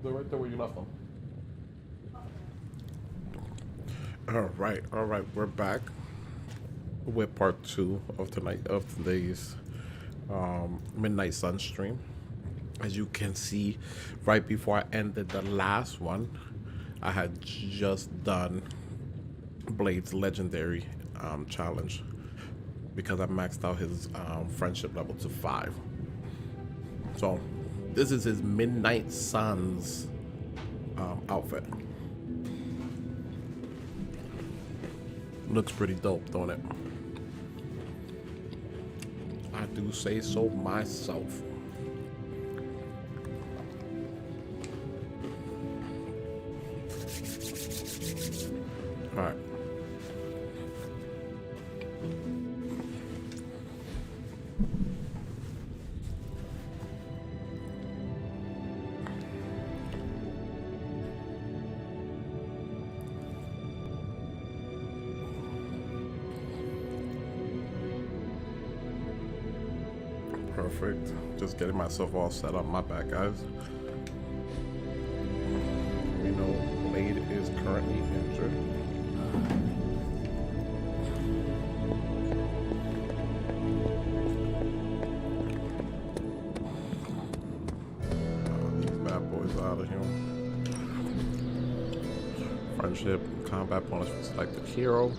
They're right there where you left them. All right, we're back with part two of today's midnight sun stream. As you can see, right before I ended the last one, I had just done Blade's legendary challenge because I maxed out his friendship level to 5. So this is his Midnight Suns outfit. Looks pretty dope, don't it? I do say so myself. All right. Perfect. Just getting myself all set up. My bad, guys. We know Blade is currently injured. These bad boys out of here. Friendship, combat bonus for selected hero.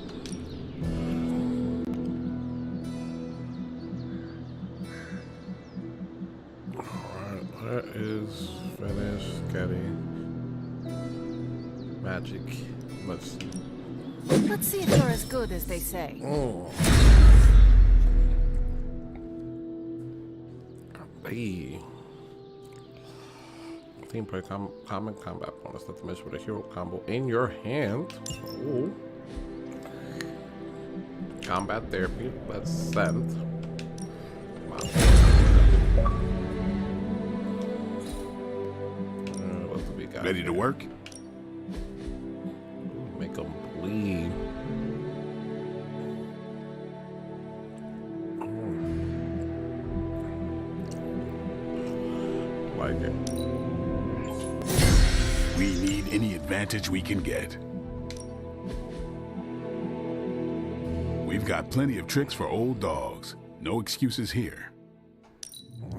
That is finished getting magic. Let's see if you're as good as they say. Oh. Hey. Team play common combat bonus. Let the match with a hero combo in your hand. Ooh. Combat therapy. Let's send. Ready to work? Make them bleed. Like it. We need any advantage we can get. We've got plenty of tricks for old dogs. No excuses here.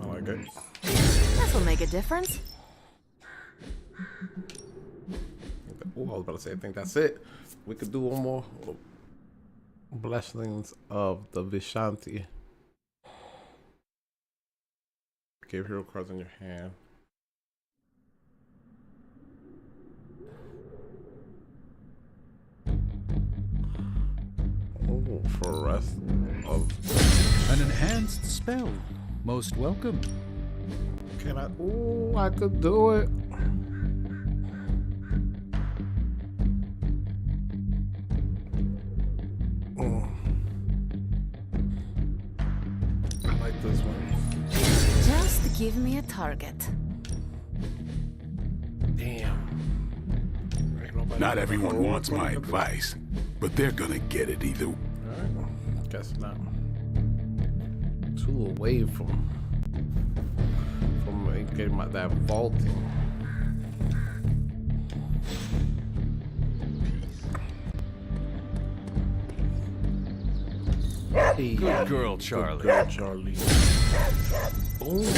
I like it. This'll make a difference. Oh, I was about to say, I think that's it. We could do one more. Blessings of the Vishanti. Give hero cards in your hand. Oh, for rest of... An enhanced spell. Most welcome. Can I? Oh, I could do it. I like this one. Just give me a target. Damn. Not everyone wants my advice, but they're gonna get it either. Alright, guess not. Too away from getting that vaulting. Hey, Good girl, Charlie. Good girl, Charlie. Boom.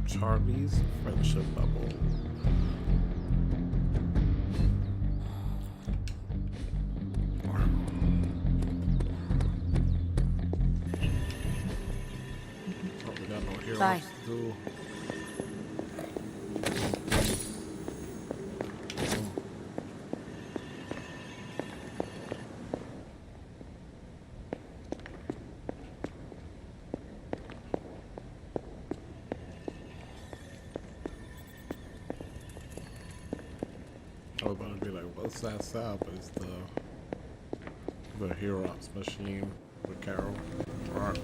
Charlie's friendship level. Oh, we got no heroes Bye. to do. I was about to be like, what's that sound? But it's the Hero Ops machine with Carol. Alright.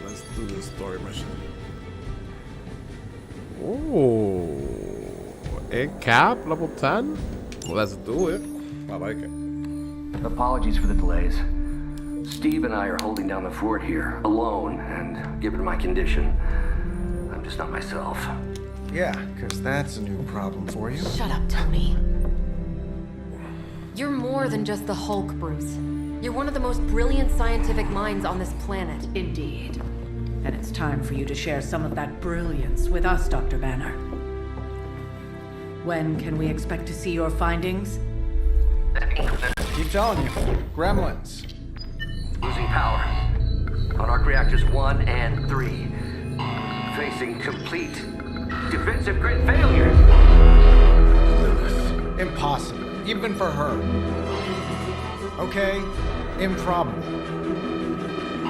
Let's do this story mission. Oh. And cap, level 10? Well, let's do it. I like it. Apologies for the delays. Steve and I are holding down the fort here, alone, and given my condition, I'm just not myself. Yeah, because that's a new problem for you. Shut up, Tony. You're more than just the Hulk, Bruce. You're one of the most brilliant scientific minds on this planet. Indeed. And it's time for you to share some of that brilliance with us, Dr. Banner. When can we expect to see your findings? Keep telling you. Gremlins. Losing power. On arc reactors 1 and 3. Facing complete defensive grid failure. Impossible. Even for her. Okay? Improbable.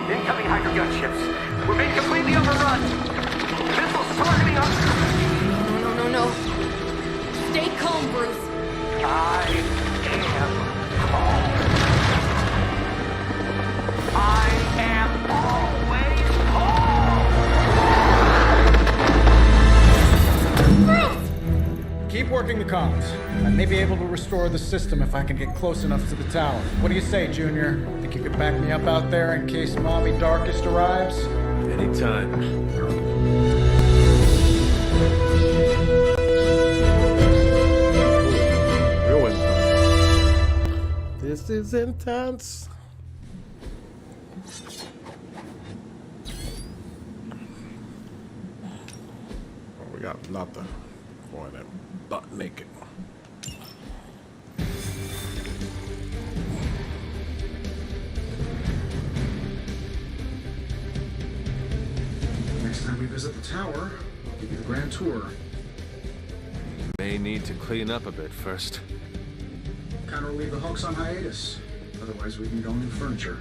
Incoming Hydra gunships. We're being completely overrun. Missiles targeting us. No. Stay calm, Bruce. I am calm. I am always calm. Keep working the comms. I may be able to restore the system if I can get close enough to the tower. What do you say, Junior? Think you could back me up out there in case Mommy Darkest arrives? Anytime. Real intense. This is intense. Oh, we got nothing. Going in butt naked. Next time we visit the tower, I'll give you the grand tour. May need to clean up a bit first. Kind of leave the Hulks on hiatus. Otherwise, we need all new furniture.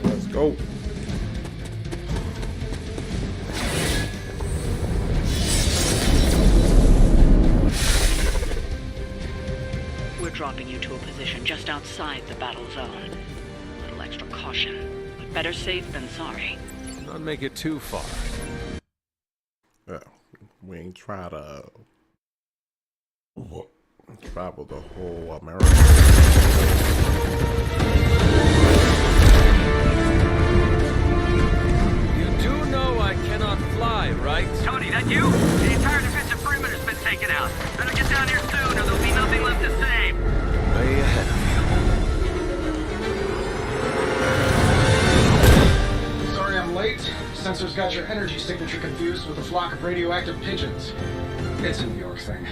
Let's go. We're dropping you to a position just outside the battle zone. A little extra caution, but better safe than sorry. Don't make it too far. Yeah, we ain't try to travel the whole America. You do know I cannot fly, right? Tony, that you? The entire defensive perimeter's been taken out. Better get down here soon or there'll be nothing left to save. Way ahead of you. Sorry I'm late. Sensors got your energy signature confused with a flock of radioactive pigeons. It's a New York thing.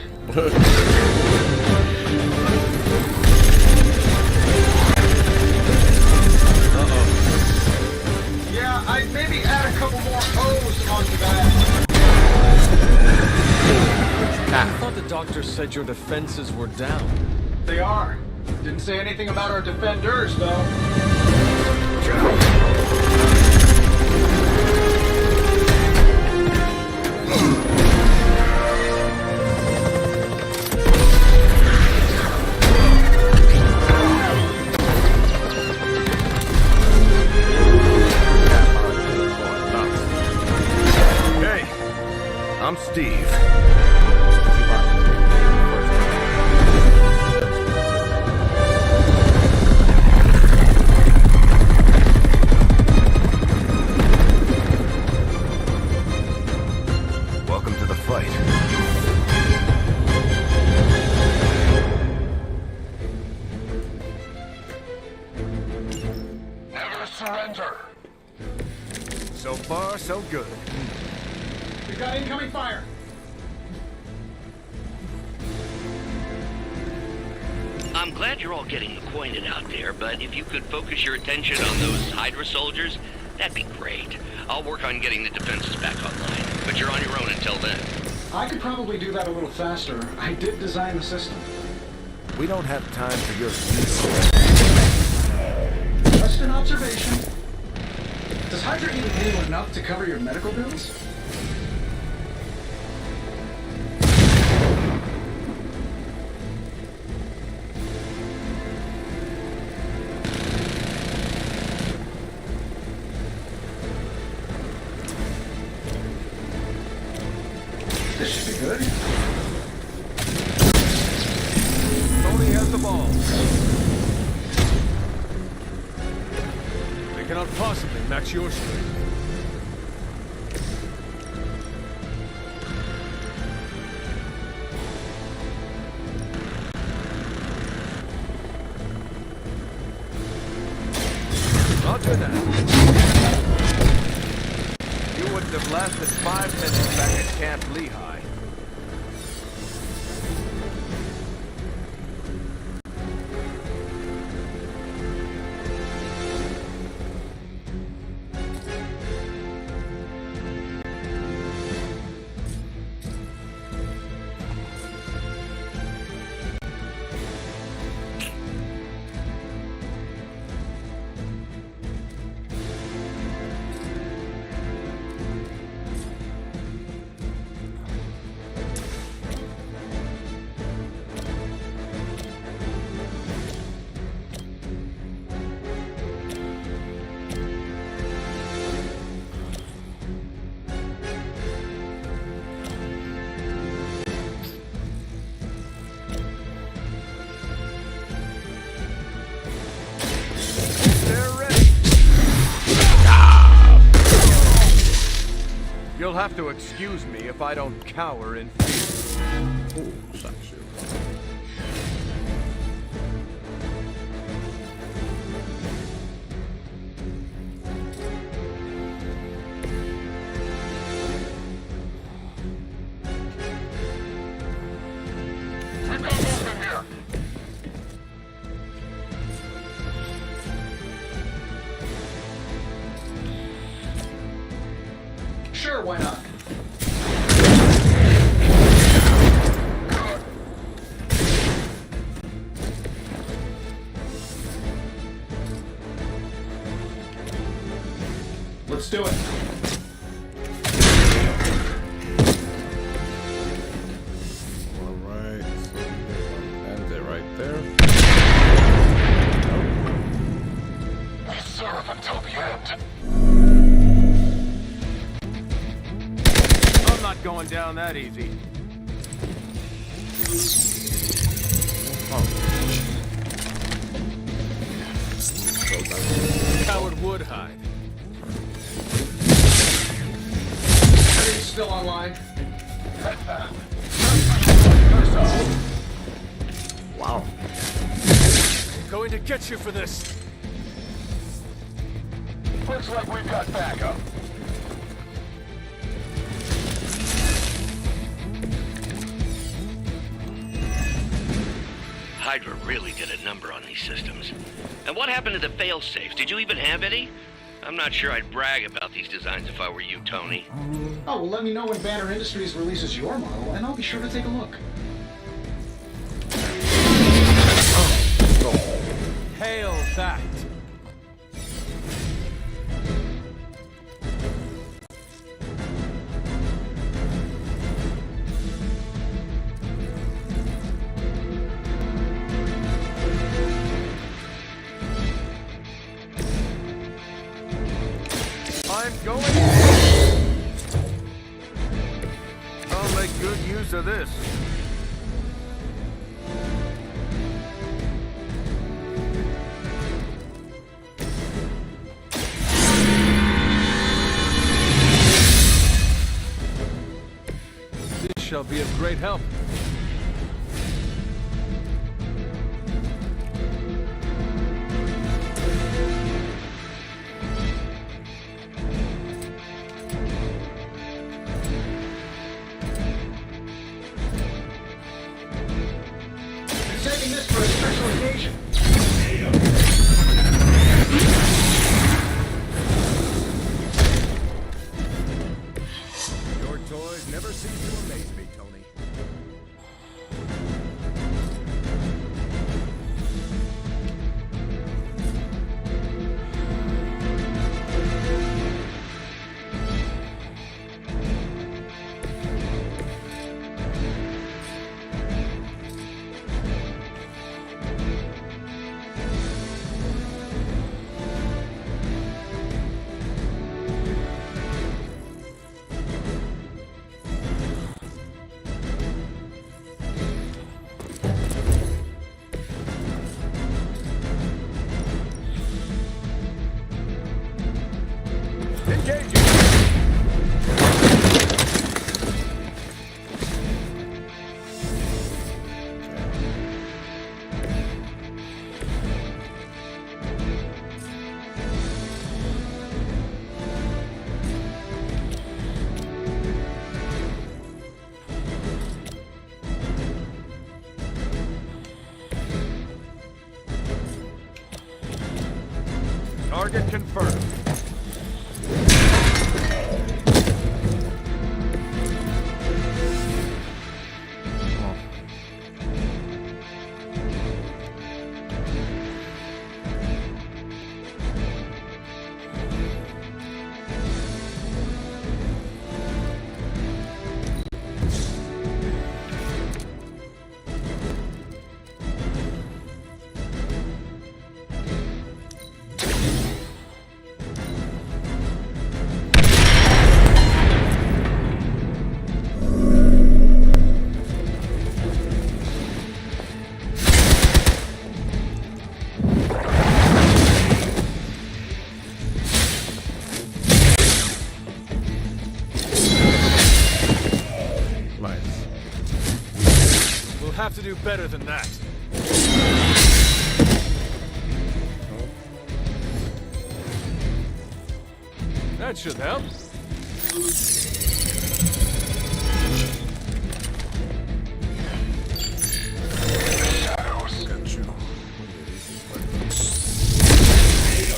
Yeah, I'd maybe add a couple more O's onto that. I thought the doctor said your defenses were down. They are. Didn't say anything about our defenders, though. Hey, I'm Steve. Welcome to the fight. Never surrender. So far, so good. We got incoming fire. I'm glad you're all getting acquainted out there, but if you could focus your attention on those Hydra soldiers, that'd be great. I'll work on getting the defenses back online, but you're on your own until then. I could probably do that a little faster. I did design the system. We don't have time for your Just an observation. Does Hydra even pay you enough to cover your medical bills? This should be good. Tony has the ball. They cannot possibly match your strength. Roger that. You wouldn't have lasted 5 minutes back at Camp Lehigh. You'll have to excuse me if I don't cower in fear. Ooh, shot you. Sure, why not? Let's do it. Alright, so we'll end it right there. We serve until the end. I'm not going down that easy. Coward would hide. Everything's still online. Wow. I'm going to get you for this. Looks like we've got backup. Hydra really did a number on these systems. And what happened to the fail-safes? Did you even have any? I'm not sure I'd brag about these designs if I were you, Tony. Oh, well, let me know when Banner Industries releases your model, and I'll be sure to take a look. Hail that. I'm going in. I'll make good use of this. This shall be of great help. Saving this for a special occasion. Your toys never cease to amaze me, Tony. Engaging! Target confirmed. Have to do better than that. That should help.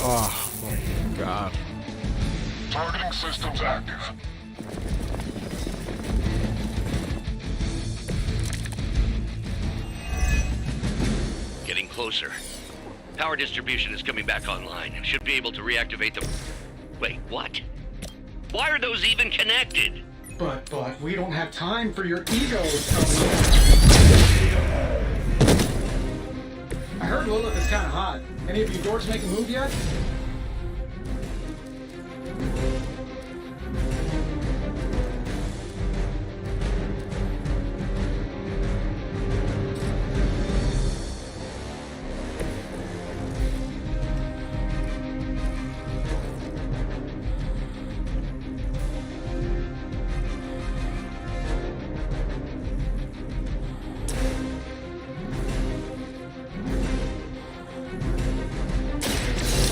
Oh my god. Targeting systems active. Getting closer. Power distribution is coming back online. Should be able to reactivate the... Wait, what? Why are those even connected? But, we don't have time for your egos, Tony. I heard Lilith is kind of hot. Any of you dorks make a move yet?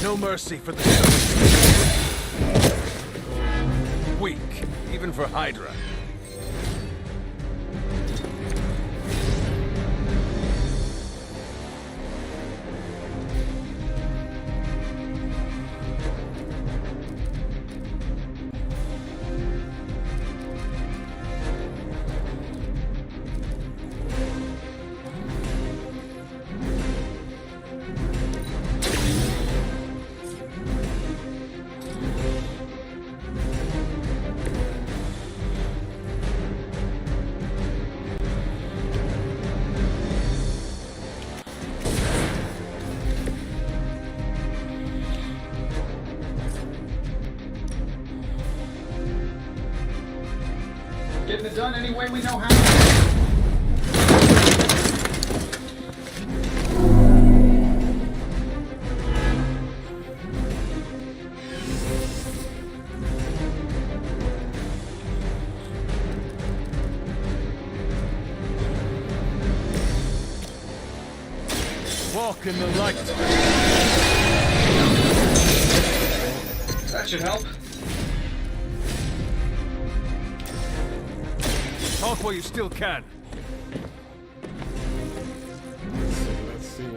No mercy for the weak, even for Hydra. Getting it done any way we know how. Walk in the light. That should help. Talk while you still can. Let's see.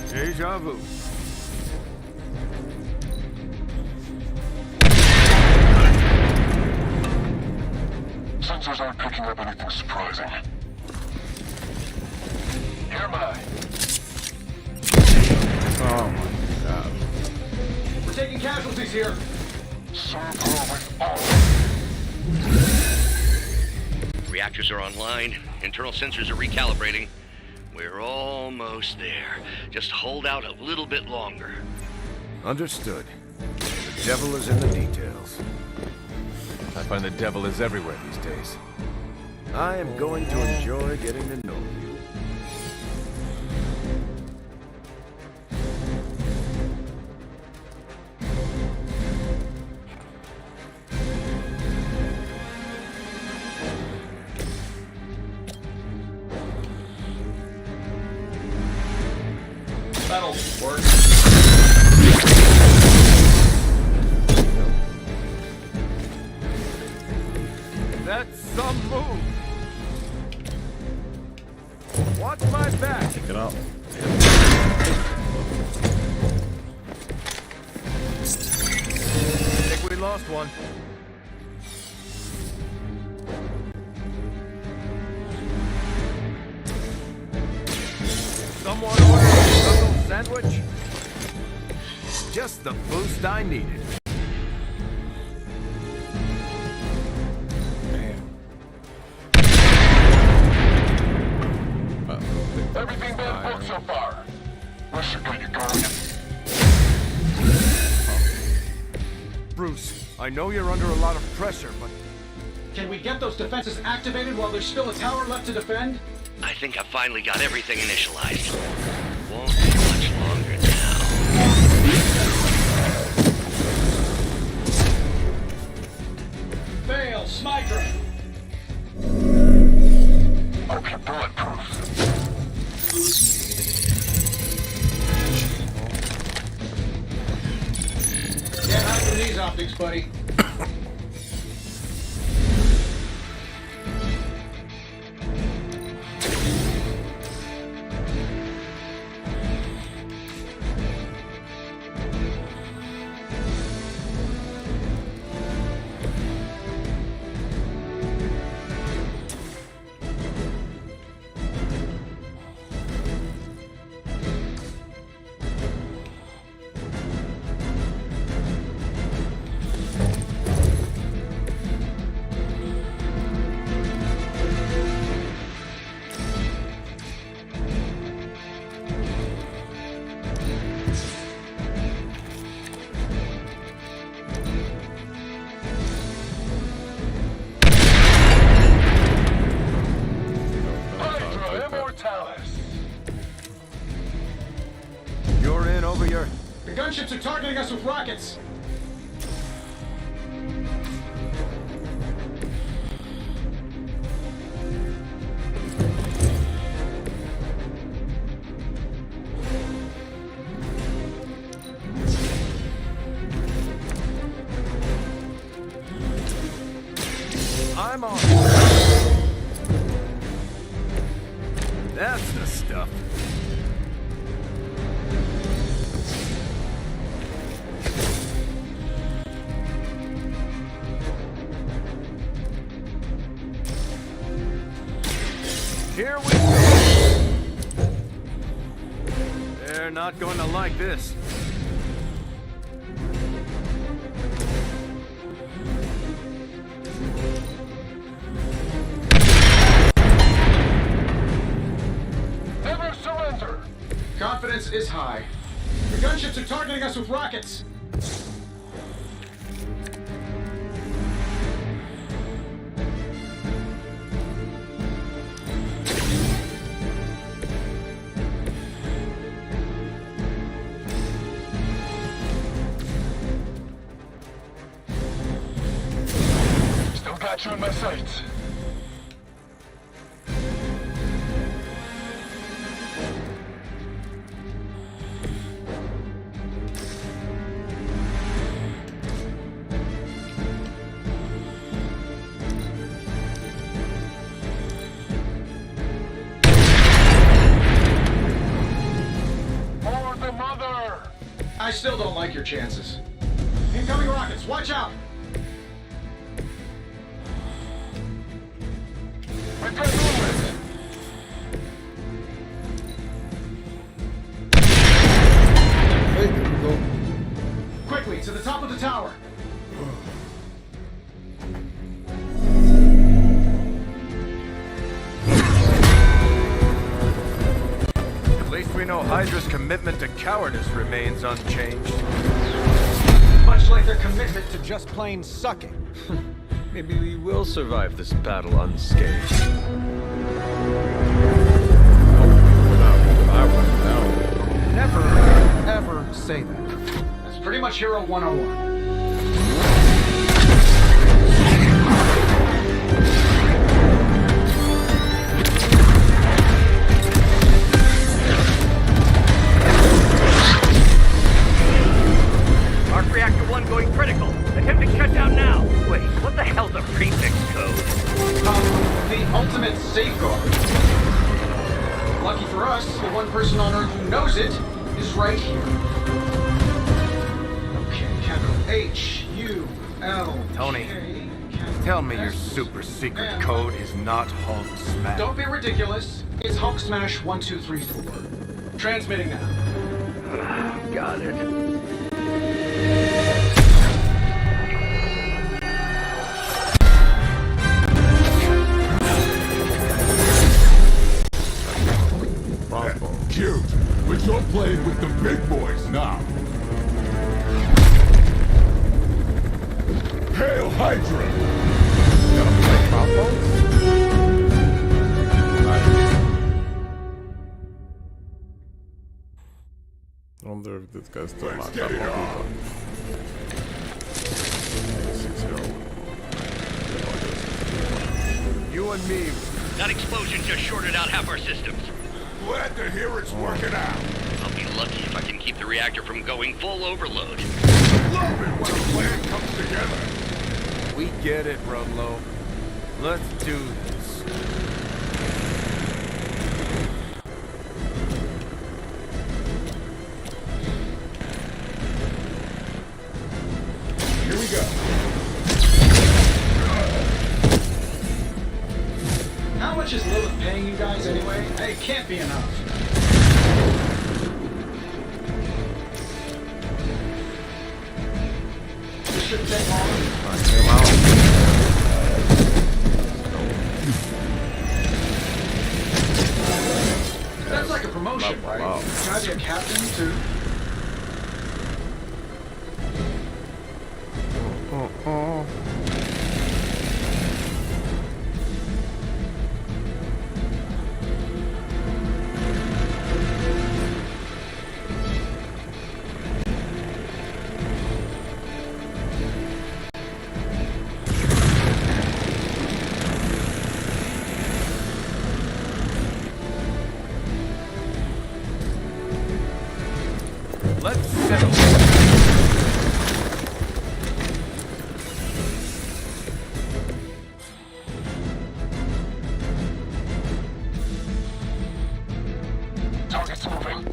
Deja vu. Sensors aren't picking up anything surprising. You're mine. Oh my god. We're taking casualties here. Serve her with all. Reactors are online. Internal sensors are recalibrating. We're almost there. Just hold out a little bit longer. Understood. The devil is in the details. I find the devil is everywhere these days. I am going to enjoy getting to know you. That'll work. That's some move. Watch my back. Check it out. I think we lost one. Someone order a knuckle sandwich? Just the boost I needed. Everything been booked so far. This should get you going. Bruce, I know you're under a lot of pressure, but Can we get those defenses activated while there's still a tower left to defend? I think I've finally got everything initialized. Won't be much longer now. Fail, Smydra. I'll be bulletproof. Get out from these optics, buddy. you're in over your... The gunships are targeting us with rockets. I'm on. That's the stuff. Here we go. They're not going to like this. Never surrender. Confidence is high. The gunships are targeting us with rockets. Still got you in my sights. For the mother! I still don't like your chances. Incoming rockets, watch out! We've got movement! Hey, here we go. Quickly, to the top of the tower. At least we know Hydra's commitment to cowardice remains unchanged. Much like their to just plain sucking. Maybe we will survive this battle unscathed. Never, ever say that. That's pretty much Hero 101. Arc reactor 1 going critical. Attempting shutdown now. Wait, what the hell's a prefix code? The ultimate safeguard. Lucky for us, the one person on Earth who knows it is right here. Okay, capital H-U-L. Tony, tell me your super secret code is not Hulk Smash. Don't be ridiculous. It's Hulk Smash 1234. Transmitting now. Got it. Cute, but you're playing with the big boys now. Hail Hydra! Gotta play crossbows? I wonder if this guy's still locked up. You and me. That explosion just shorted out half our systems. Glad to hear it's working out. I'll be lucky if I can keep the reactor from going full overload. Love it when a plan comes together. We get it, Rumlow. Let's do this. Here we go. How much is Lilith paying you guys anyway? Hey, it can't be enough. This shouldn't take long. That's like a promotion, right? Can I be a captain too? Let's settle. Target's moving.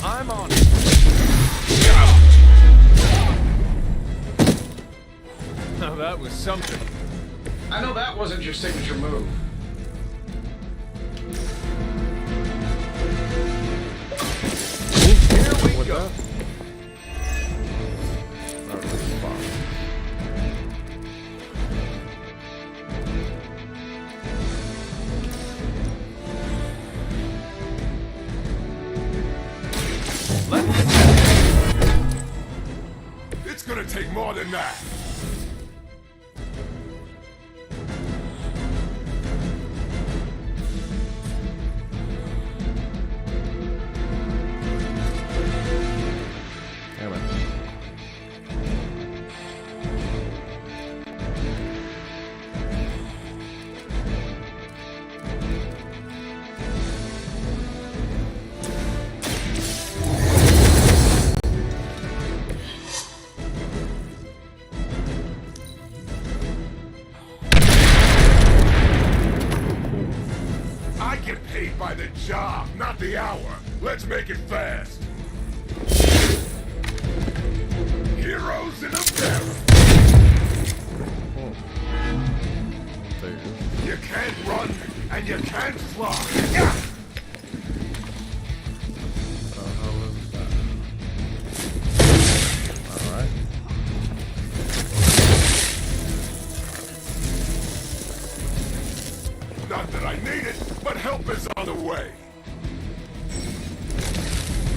I'm on it. Now that was something. I know that wasn't your signature move. Here we go. It's gonna take more than that. get paid by the job, not the hour. Let's make it fast. Heroes in a barrel. You can't run, and you can't fly. Yeah! Alright. Not that I need it, but help is on the way.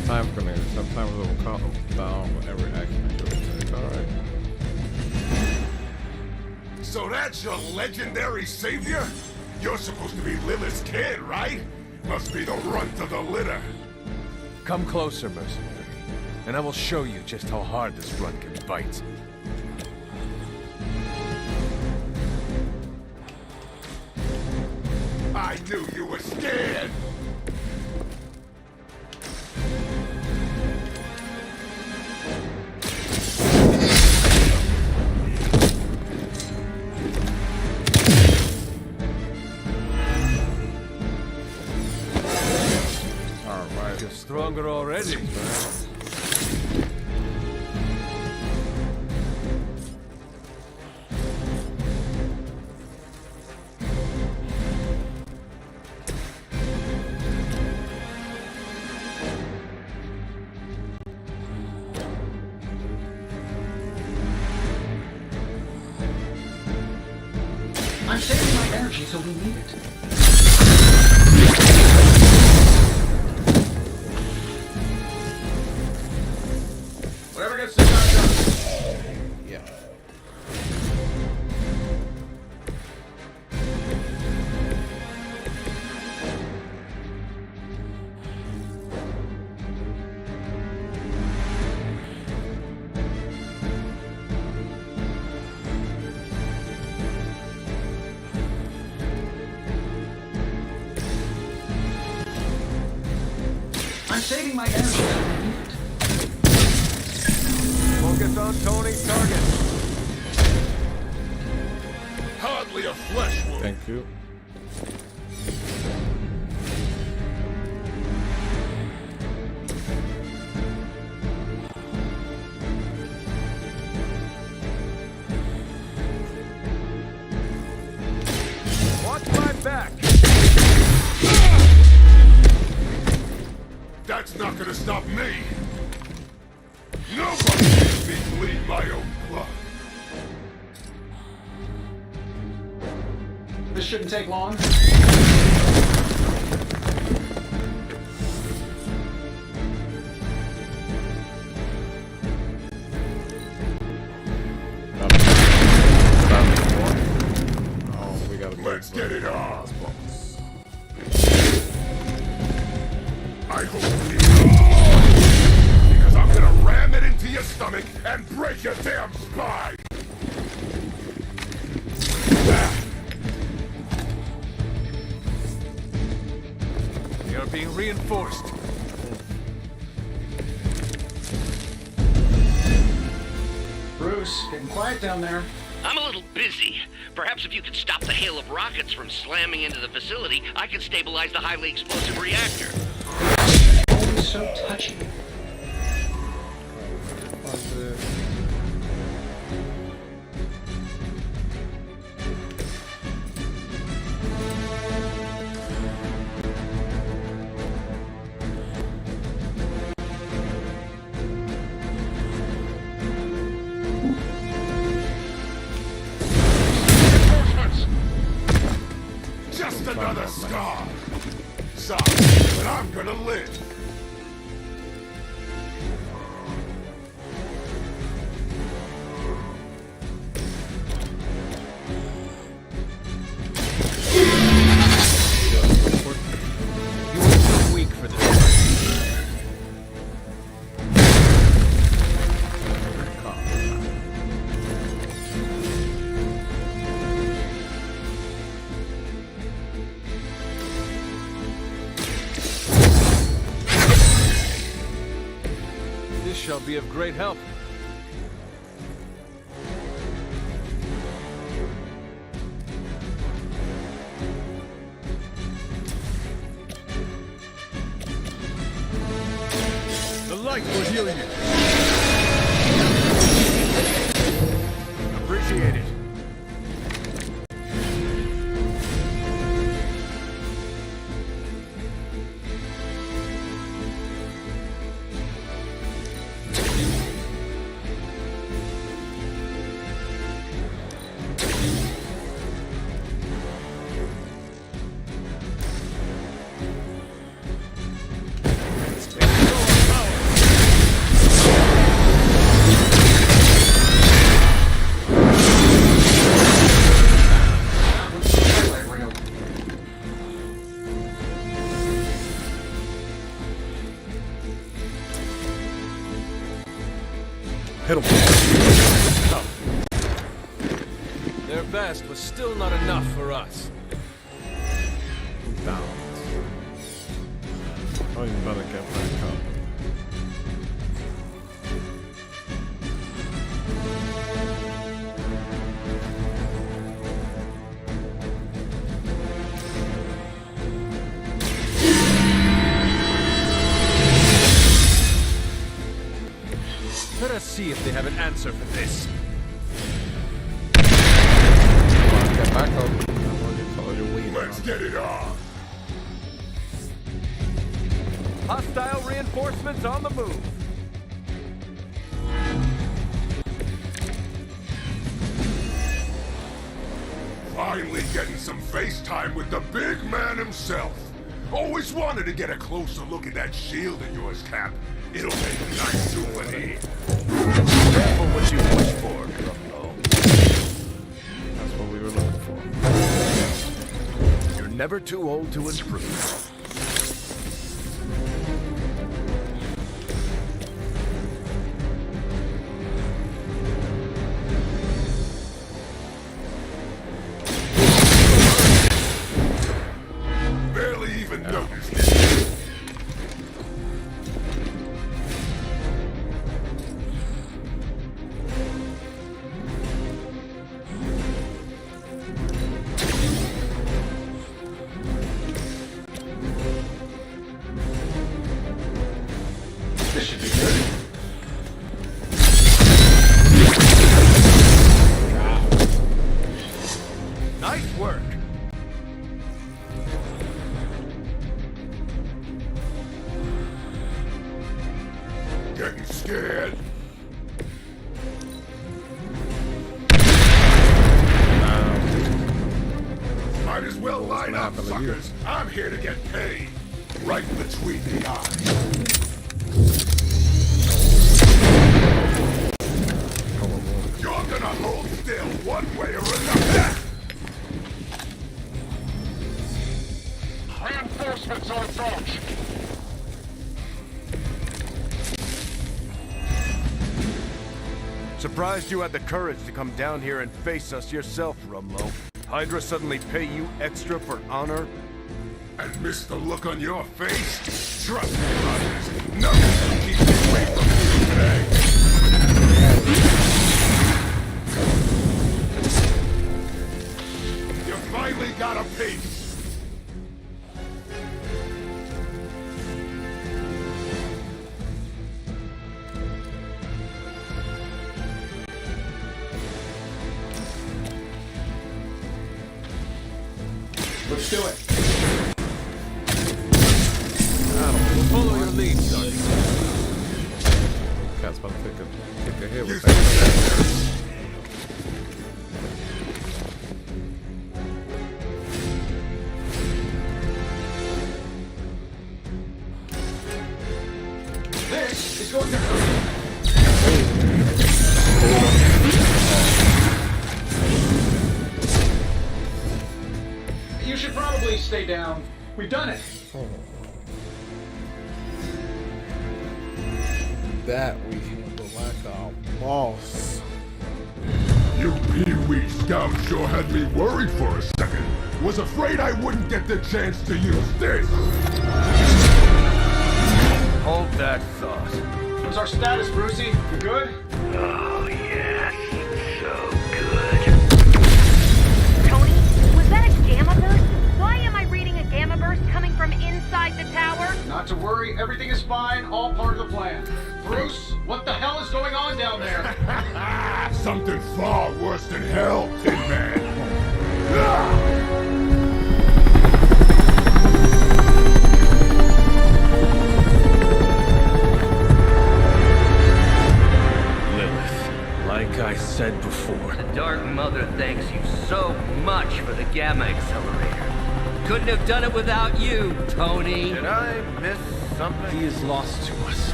Time grenade. Sometimes it will count down every action you take. Alright. So that's your legendary savior? You're supposed to be Lilith's kid, right? Must be the runt of the litter. Come closer, mercenary, and I will show you just how hard this run can bite. I knew you were scared. You're stronger already. I'm saving my energy so we need it. Whatever gets the job done. Yeah. I'm saving my energy so we need it. Focus on Tony, target. Hardly a flesh wound. Thank you. Watch my back. That's not gonna stop me. Nobody makes me bleed my own blood. This shouldn't take long. Oh, we gotta Let's get it on. I hope you because I'm gonna ram it into your stomach and break your damn spine. You're being reinforced. Bruce, getting quiet down there. I'm a little busy. Perhaps if you could stop the hail of rockets from slamming into the facility, I could stabilize the highly explosive reactor. Always so touchy. Just another scar. Sorry, but I'm gonna live. You are too weak for this. This shall be of great help. like will heal you. Appreciate it. Hit him. Their best was still not enough for us. Down. Oh, you better get back up. Let us see if they have an answer for this. Get back up. You're waiting. Let's get it on. Hostile reinforcements on the move. Finally getting some face time with the big man himself. Always wanted to get a closer look at that shield of yours, Cap. It'll make a nice souvenir. Careful what you wish for, Grumlow. That's what we were looking for. You're never too old to improve. Barely even noticed it. This should be good. Nice work. Getting scared. Might as well line up, happen to you? suckers. I'm here to get paid. Right between the eyes. You're gonna hold still one way or another. Reinforcements on approach. Surprised you had the courage to come down here and face us yourself, Rumlow. Hydra suddenly pay you extra for honor? And miss the look on your face? Trust me, brothers. Nothing can keep me away from you today. You finally got a piece. Let's do it. We'll follow your lead, Sergeant. Cat's about to take a hit You with think that. This is going to hurt. You should probably stay down. We've done it. That we handle like a boss. You pee-wee scout sure had me worried for a second. Was afraid I wouldn't get the chance to use this. Hold that thought. What's our status, Brucey? You good? Oh, yes. So good. Tony, was that a gamma burst? Why am I reading a gamma burst coming from inside the tower? Not Not to worry, everything is fine, all part of the plan. Bruce, what the hell is going on down there? Something far worse than hell, Tin Man. Like I said before. The Dark Mother thanks you so much for the Gamma Accelerator. Couldn't have done it without you, Tony. Did I miss something? He is lost to us.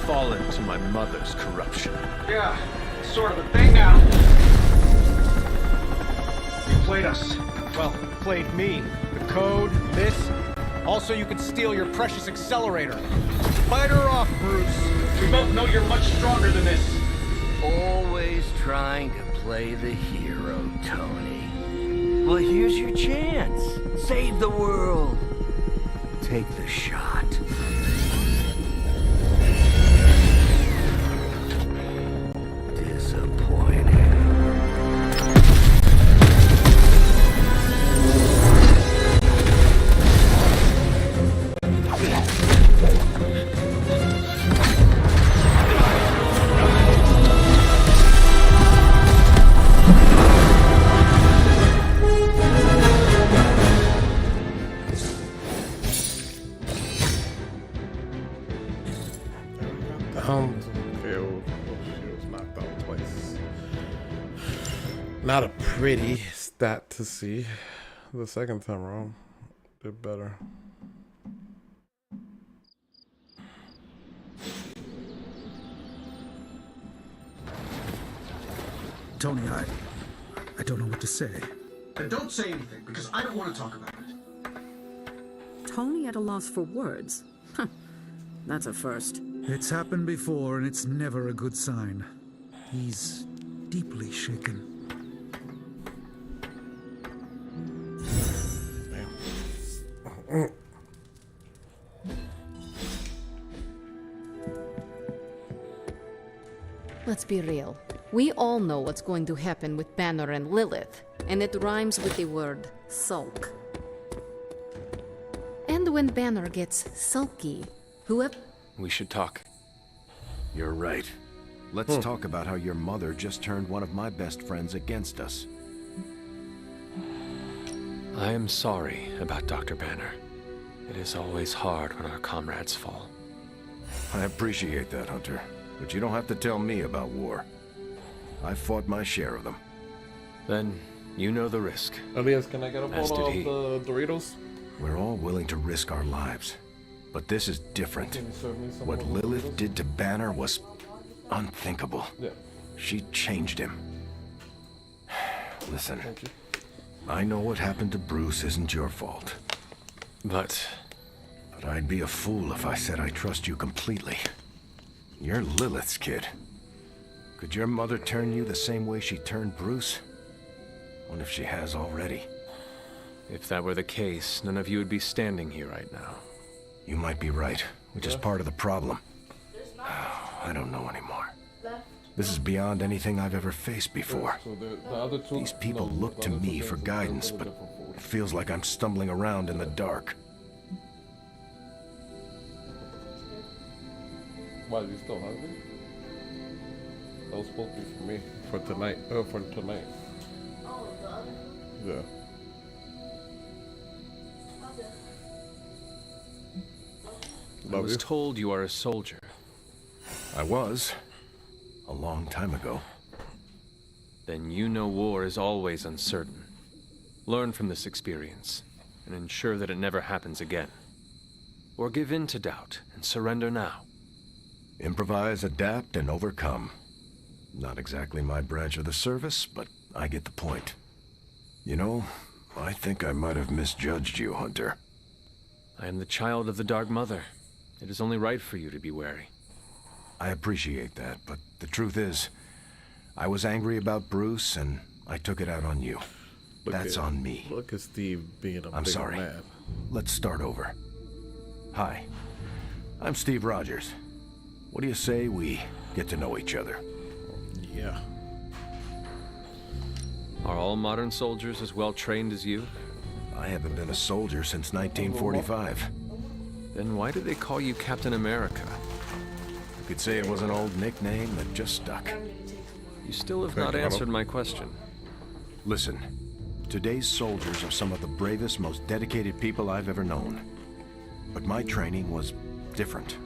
Fallen to my mother's corruption. Yeah, sort of a thing now. You played us. Well, played me. The code, this. Also, you could steal your precious accelerator. Fight her off, Bruce. We both know you're much stronger than this. Always trying to play the hero, Tony. Well, here's your chance. Save the world. Take the shot. Disappointing. Not a pretty stat to see. The second time around, did better. Tony, I don't know what to say. And don't say anything, because I don't want to talk about it. Tony at a loss for words? That's a first. It's happened before, and it's never a good sign. He's deeply shaken. Let's be real. We all know what's going to happen with Banner and Lilith, and it rhymes with the word sulk. And when Banner gets sulky, whoever... We should talk. You're right. Let's talk about how your mother just turned one of my best friends against us. I am sorry about Dr. Banner. It is always hard when our comrades fall. I appreciate that, Hunter. But you don't have to tell me about war. I've fought my share of them. Then, you know the risk. Elias, can I get a photo did of the Doritos? We're all willing to risk our lives. But this is different. What Lilith did to Banner was unthinkable. Yeah. She changed him. Listen, I know what happened to Bruce isn't your fault. But I'd be a fool if I said I trust you completely. You're Lilith's kid. Could your mother turn you the same way she turned Bruce? What if she has already? if that were the case, none of you would be standing here right now. You might be right, which is part of the problem. I don't know anymore. This is beyond anything I've ever faced before. These people look to me for guidance, but it feels like I'm stumbling around in the dark. Why, are you still hungry? That was supposed to be for me. For tonight. For tonight. Yeah. I was told you are a soldier. I was. A long time ago. Then you know war is always uncertain. Learn from this experience, and ensure that it never happens again. Or give in to doubt, and surrender now. Improvise, adapt, and overcome. Not exactly my branch of the service, but I get the point. You know, I think I might have misjudged you, Hunter. I am the child of the Dark Mother. It is only right for you to be wary. I appreciate that, but the truth is, I was angry about Bruce, and I took it out on you. That's on me. Look at Steve being a I'm big sorry. man. Let's start over. Hi, I'm Steve Rogers. What do you say we get to know each other? Yeah. Are all modern soldiers as well trained as you? I haven't been a soldier since 1945. Then why do they call you Captain America? You could say it was an old nickname that just stuck. You still have not answered my question. Listen, today's soldiers are some of the bravest, most dedicated people I've ever known. But my training was different.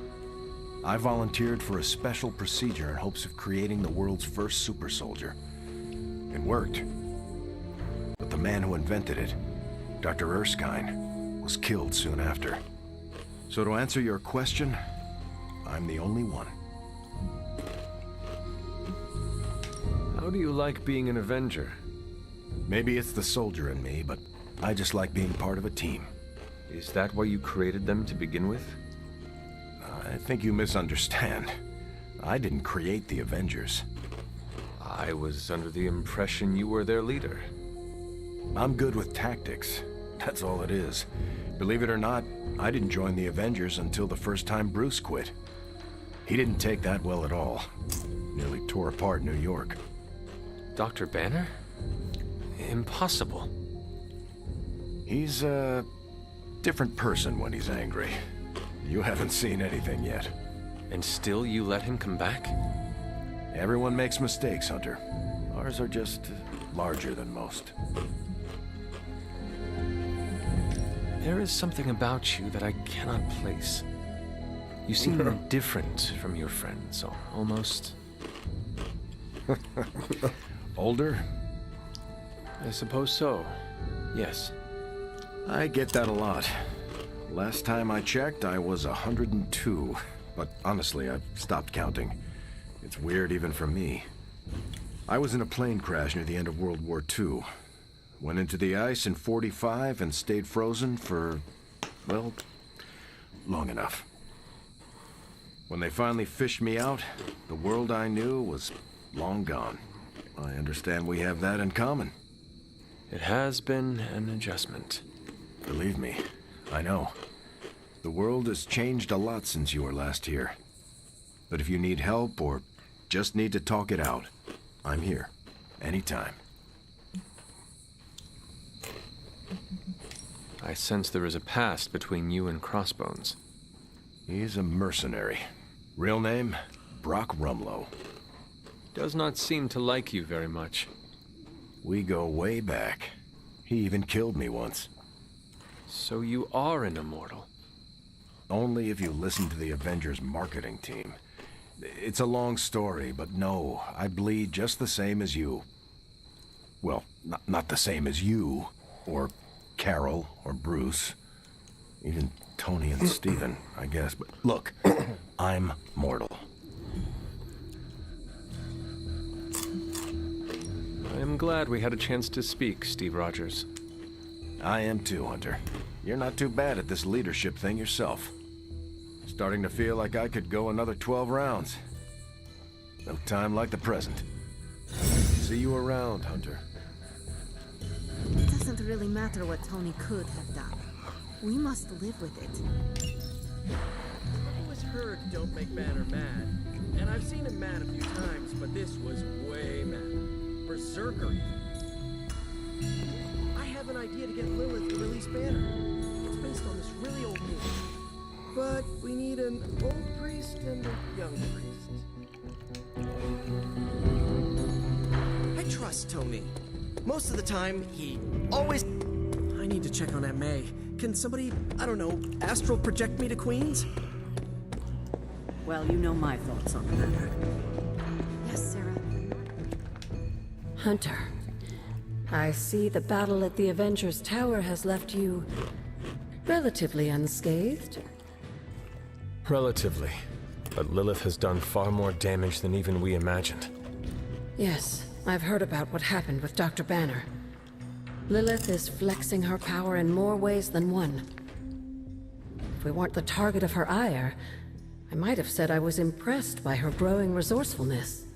I volunteered for a special procedure in hopes of creating the world's first super soldier. It worked. But the man who invented it, Dr. Erskine, was killed soon after. So to answer your question, I'm the only one. How do you like being an Avenger? Maybe it's the soldier in me, but I just like being part of a team. Is that why you created them to begin with? I think you misunderstand. I didn't create the Avengers. I was under the impression you were their leader. I'm good with tactics. That's all it is. Believe it or not, I didn't join the Avengers until the first time Bruce quit. He didn't take that well at all. Nearly tore apart New York. Dr. Banner? Impossible. He's a different person when he's angry. You haven't seen anything yet. And still you let him come back? Everyone makes mistakes, Hunter. Ours are just larger than most. There is something about you that I cannot place. You seem different from your friends, almost... Older? I suppose so. Yes. I get that a lot. Last time I checked, I was 102. But honestly, I've stopped counting. It's weird even for me. I was in a plane crash near the end of World War II. Went into the ice in '45 and stayed frozen for, well, long enough. When they finally fished me out, the world I knew was long gone. I understand we have that in common. It has been an adjustment. Believe me, I know. The world has changed a lot since you were last here. But if you need help or just need to talk it out, I'm here. Anytime. I sense there is a past between you and Crossbones. He's a mercenary. Real name, Brock Rumlow. Does not seem to like you very much. We go way back. He even killed me once. So you are an immortal? Only if you listen to the Avengers marketing team. It's a long story, but no, I bleed just the same as you. Well, not the same as you, or Carol, or Bruce. Even Tony and Steven, I guess. But look, I'm mortal. I am glad we had a chance to speak, Steve Rogers. I am too, Hunter. You're not too bad at this leadership thing yourself. Starting to feel like I could go another 12 rounds. No time like the present. See you around, Hunter. It doesn't really matter what Tony could have done. We must live with it. I've always heard don't make Banner mad. And I've seen him mad a few times, but this was way mad. Berserker. I have an idea to get Lilith to release Banner. It's based on this really old movie. But we need an old priest and a young priest. I trust Tony. Most of the time, he always... I need to check on Aunt May. Can somebody, I don't know, astral project me to Queens? Well, you know my thoughts on the matter. Yes, Sarah. Hunter, I see the battle at the Avengers Tower has left you relatively unscathed. Relatively. But Lilith has done far more damage than even we imagined. Yes, I've heard about what happened with Dr. Banner. Lilith is flexing her power in more ways than one. If we weren't the target of her ire, I might have said I was impressed by her growing resourcefulness.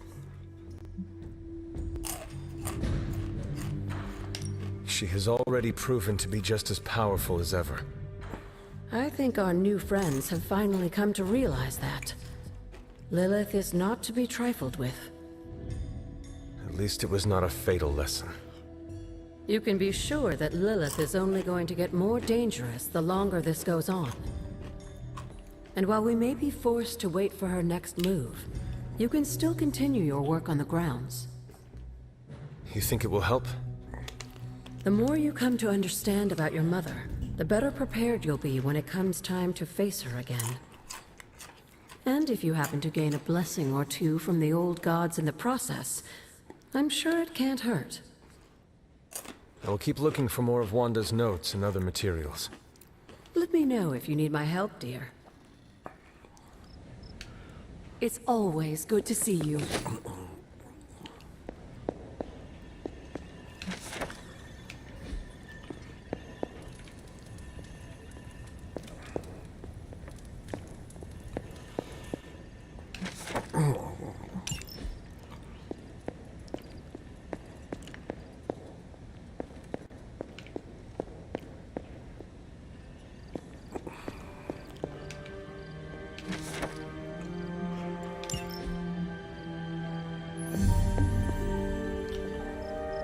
She has already proven to be just as powerful as ever. I think our new friends have finally come to realize that. Lilith is not to be trifled with. At least it was not a fatal lesson. You can be sure that Lilith is only going to get more dangerous the longer this goes on. And while we may be forced to wait for her next move, you can still continue your work on the grounds. You think it will help? The more you come to understand about your mother, the better prepared you'll be when it comes time to face her again. And if you happen to gain a blessing or two from the old gods in the process, I'm sure it can't hurt. I will keep looking for more of Wanda's notes and other materials. Let me know if you need my help, dear. It's always good to see you.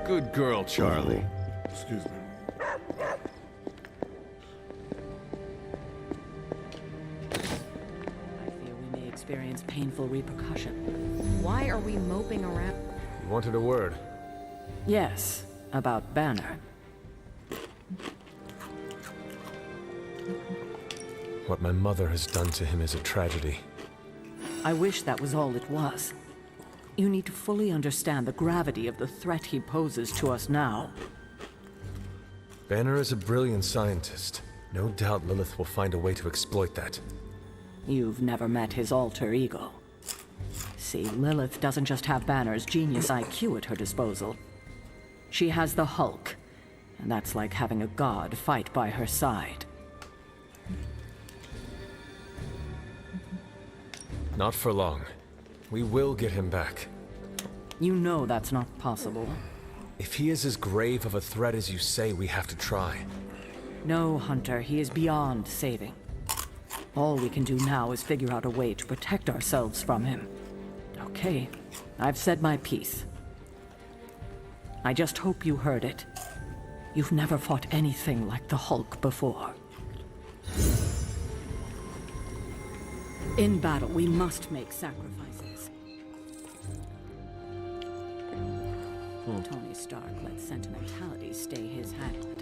Good girl, Charlie. Excuse me. I fear we may experience painful repercussion. Why are we moping around? You wanted a word. Yes, about Banner. What my mother has done to him is a tragedy. I wish that was all it was. You need to fully understand the gravity of the threat he poses to us now. Banner is a brilliant scientist. No doubt Lilith will find a way to exploit that. You've never met his alter ego. See, Lilith doesn't just have Banner's genius IQ at her disposal. She has the Hulk, and that's like having a god fight by her side. Not for long. We will get him back. You know that's not possible. If he is as grave of a threat as you say, we have to try. No, Hunter, he is beyond saving. All we can do now is figure out a way to protect ourselves from him. Okay, I've said my piece. I just hope you heard it. You've never fought anything like the Hulk before. In battle, we must make sacrifices. Tony Stark let sentimentality stay his hand.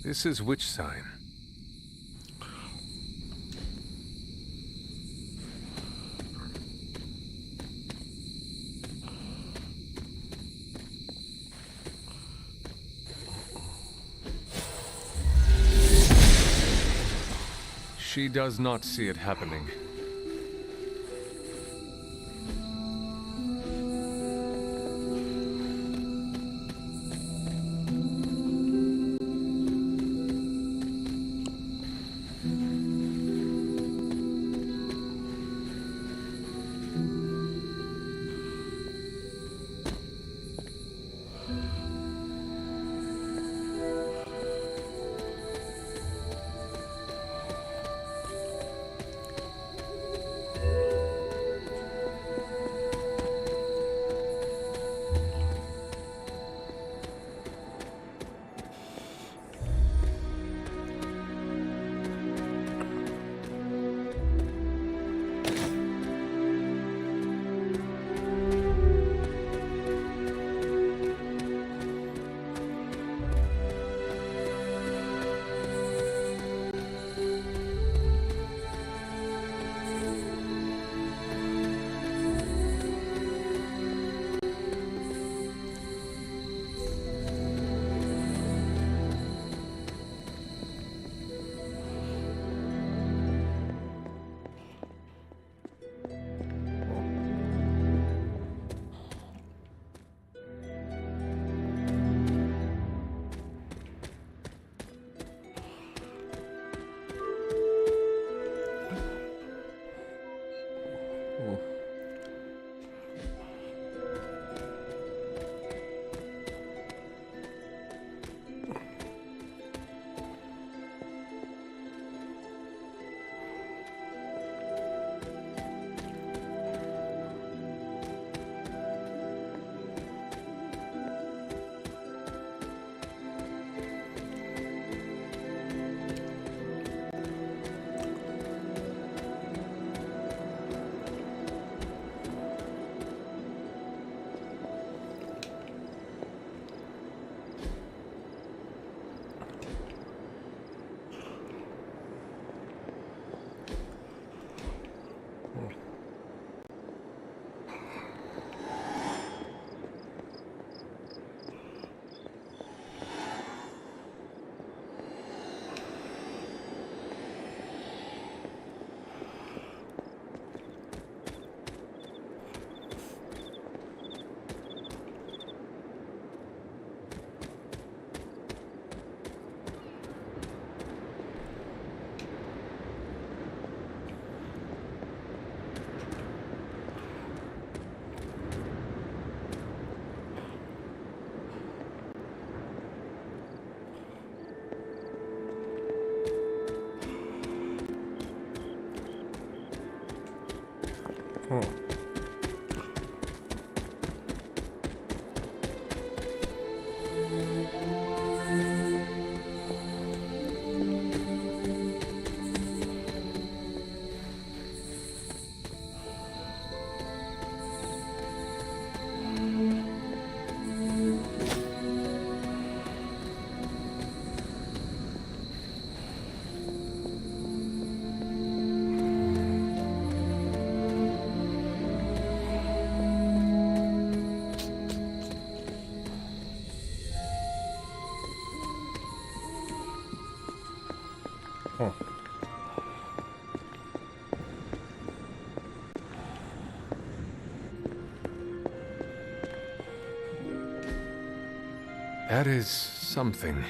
This is which sign? She does not see it happening. Huh. That is something.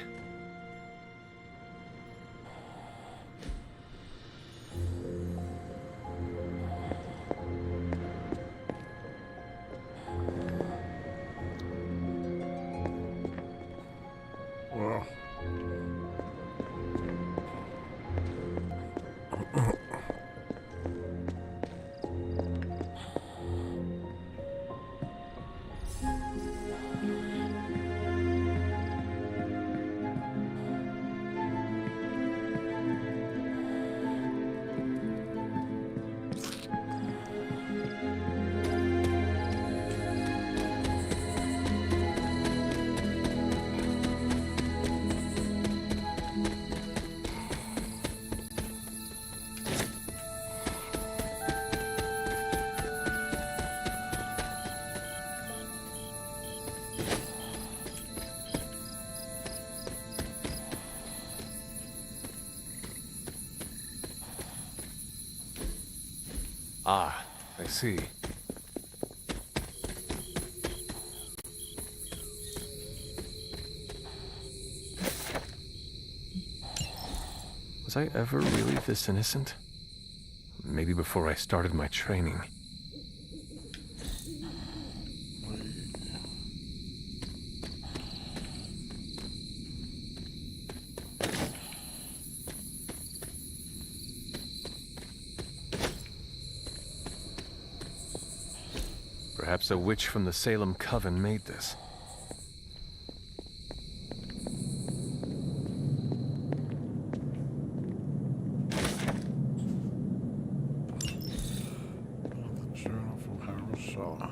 Well. Ah, I see. Was I ever really this innocent? Maybe before I started my training. Perhaps a witch from the Salem Coven made this. The journal from Harold Shaw.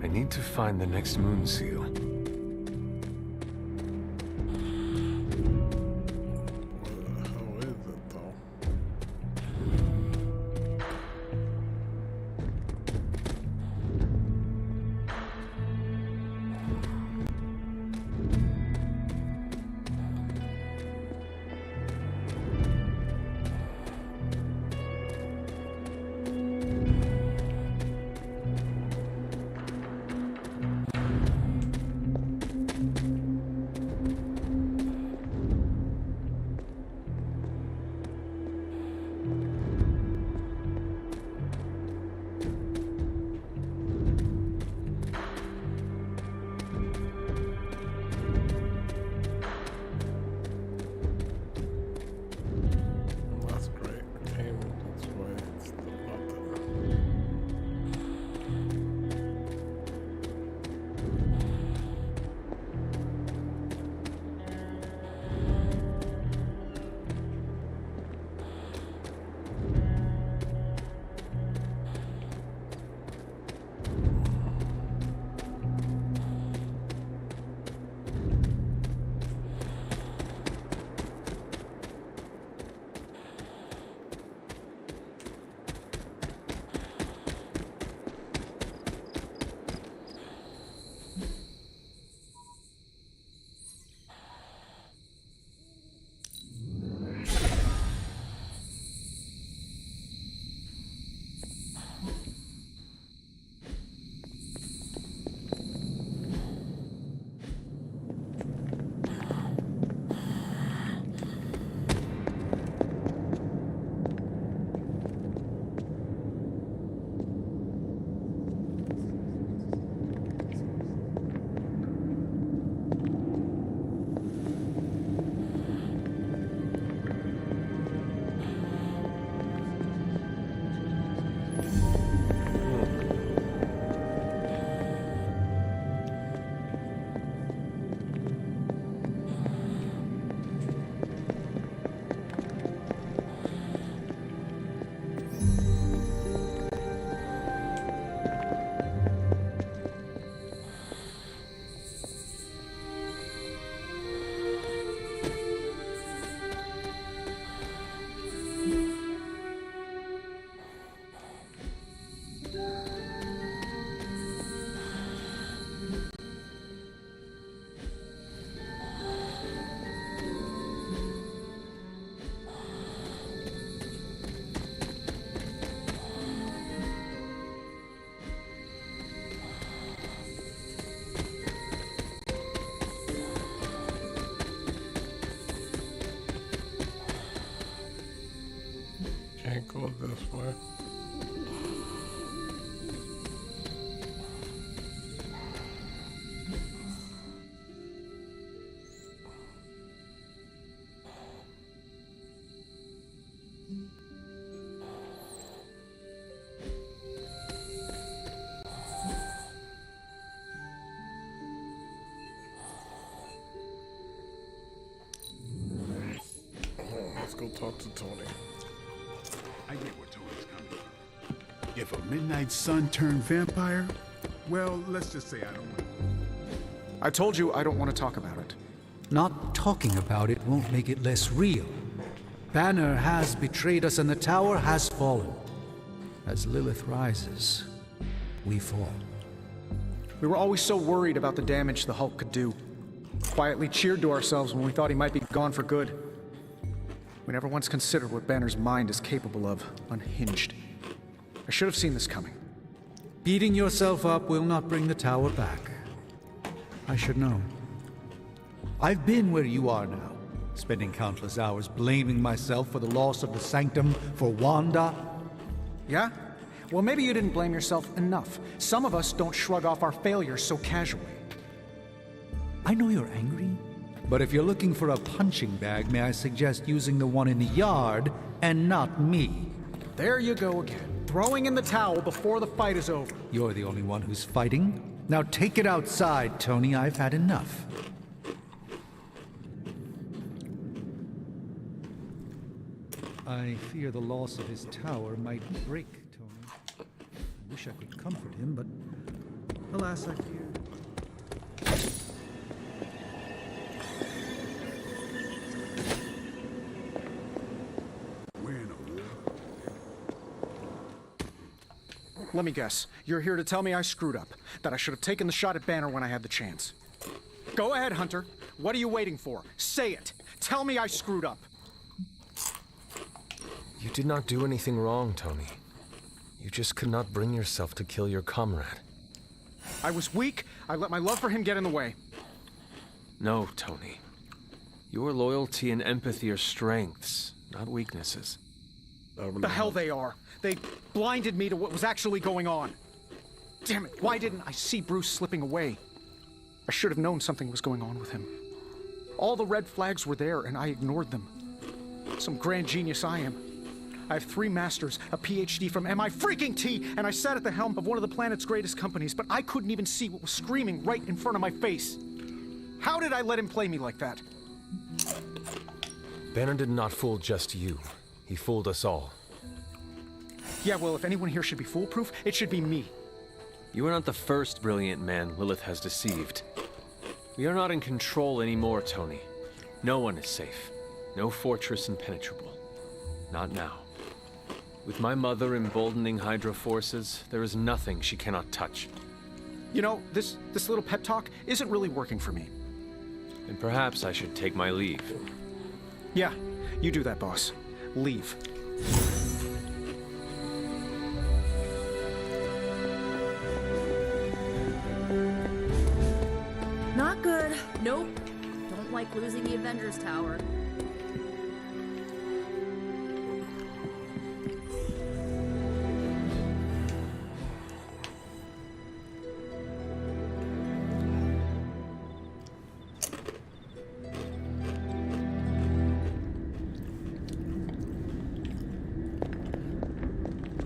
I need to find the next moon seal. How is it though? Let's go talk to Tony. I get where Tony's coming from. If a midnight sun turned vampire, well, let's just say I don't want to. I told you I don't want to talk about it. Not talking about it won't make it less real. Banner has betrayed us and the tower has fallen. As Lilith rises, we fall. We were always so worried about the damage the Hulk could do. Quietly cheered to ourselves when we thought he might be gone for good. We never once considered what Banner's mind is capable of, unhinged. I should have seen this coming. Beating yourself up will not bring the tower back. I should know. I've been where you are now, spending countless hours blaming myself for the loss of the Sanctum, for Wanda. Yeah? Well, maybe you didn't blame yourself enough. Some of us don't shrug off our failures so casually. I know you're angry, but if you're looking for a punching bag, may I suggest using the one in the yard and not me? There you go again, throwing in the towel before the fight is over. You're the only one who's fighting. Now take it outside, Tony. I've had enough. I fear the loss of his tower might break Tony. I wish I could comfort him, but alas, I fear. Let me guess. You're here to tell me I screwed up. That I should have taken the shot at Banner when I had the chance. Go ahead, Hunter. What are you waiting for? Say it. Tell me I screwed up. You did not do anything wrong, Tony. You just could not bring yourself to kill your comrade. I was weak. I let my love for him get in the way. No, Tony. Your loyalty and empathy are strengths, not weaknesses. The hell they are. They blinded me to what was actually going on. Damn it, why didn't I see Bruce slipping away? I should have known something was going on with him. All the red flags were there, and I ignored them. Some grand genius I am. I have 3 masters, a PhD from MI-T, and I sat at the helm of one of the planet's greatest companies, but I couldn't even see what was screaming right in front of my face. How did I let him play me like that? Banner did not fool just you. He fooled us all. Yeah, well, if anyone here should be foolproof, it should be me. You are not the first brilliant man Lilith has deceived. We are not in control anymore, Tony. No one is safe. No fortress impenetrable. Not now. With my mother emboldening Hydra forces, there is nothing she cannot touch. You know, this little pep talk isn't really working for me. And perhaps I should take my leave. Yeah, you do that, boss. Leave. Not good. Nope. Don't like losing the Avengers Tower.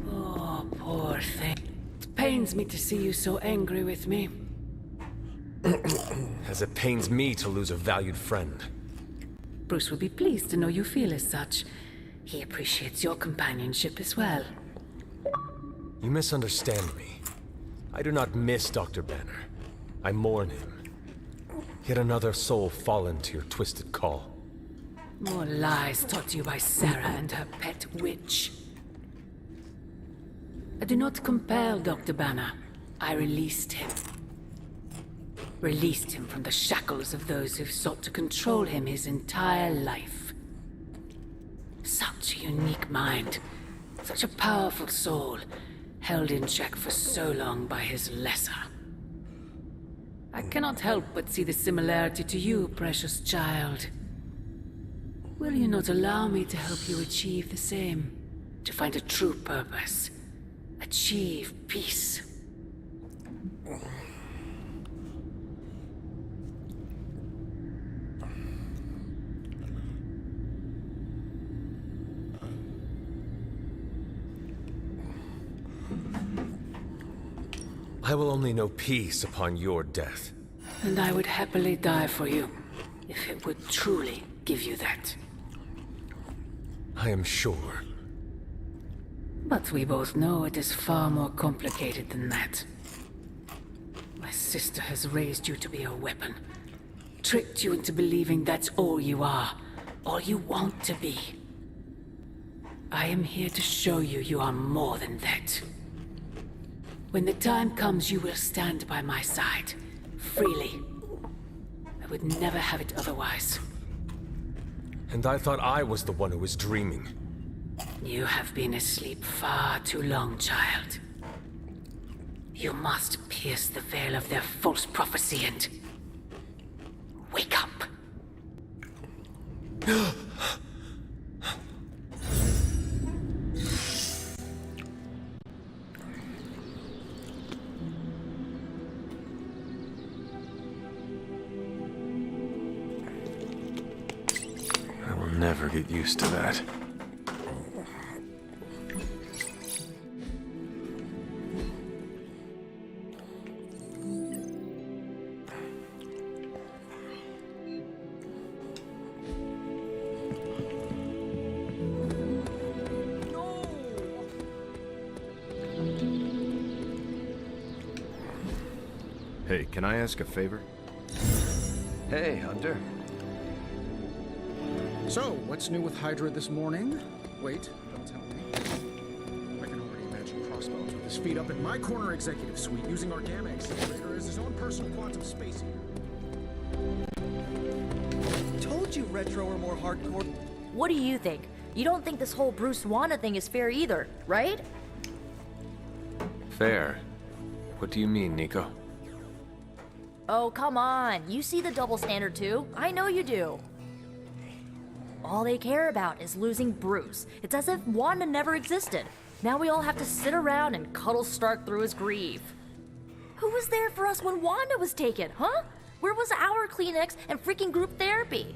Oh, poor thing. It pains me to see you so angry with me. As it pains me to lose a valued friend. Bruce will be pleased to know you feel as such. He appreciates your companionship as well. You misunderstand me. I do not miss Dr. Banner. I mourn him. Yet another soul fallen to your twisted call. More lies taught you by Sarah and her pet witch. I do not compel Dr. Banner. I released him. Released him from the shackles of those who've sought to control him his entire life. Such a unique mind, such a powerful soul, held in check for so long by his lesser. I cannot help but see the similarity to you, precious child. Will you not allow me to help you achieve the same? To find a true purpose, achieve peace. I will only know peace upon your death. And I would happily die for you, if it would truly give you that. I am sure. But we both know it is far more complicated than that. My sister has raised you to be a weapon. Tricked you into believing that's all you are. All you want to be. I am here to show you you are more than that. When the time comes, you will stand by my side. Freely. I would never have it otherwise. And I thought I was the one who was dreaming. You have been asleep far too long, child. You must pierce the veil of their false prophecy and... wake up. I will never get used to that. Hey, can I ask a favor? Hey, Hunter. So, what's new with Hydra this morning? Wait, don't tell me. I can already imagine Crossbones with his feet up in my corner executive suite using our gamma accelerator as his own personal quantum space heater. Told you Retro are more hardcore. What do you think? You don't think this whole Bruce Wanda thing is fair either, right? Fair? What do you mean, Nico? Oh, come on. You see the double standard too. I know you do. All they care about is losing Bruce. It's as if Wanda never existed. Now we all have to sit around and cuddle Stark through his grief. Who was there for us when Wanda was taken, huh? Where was our Kleenex and freaking group therapy?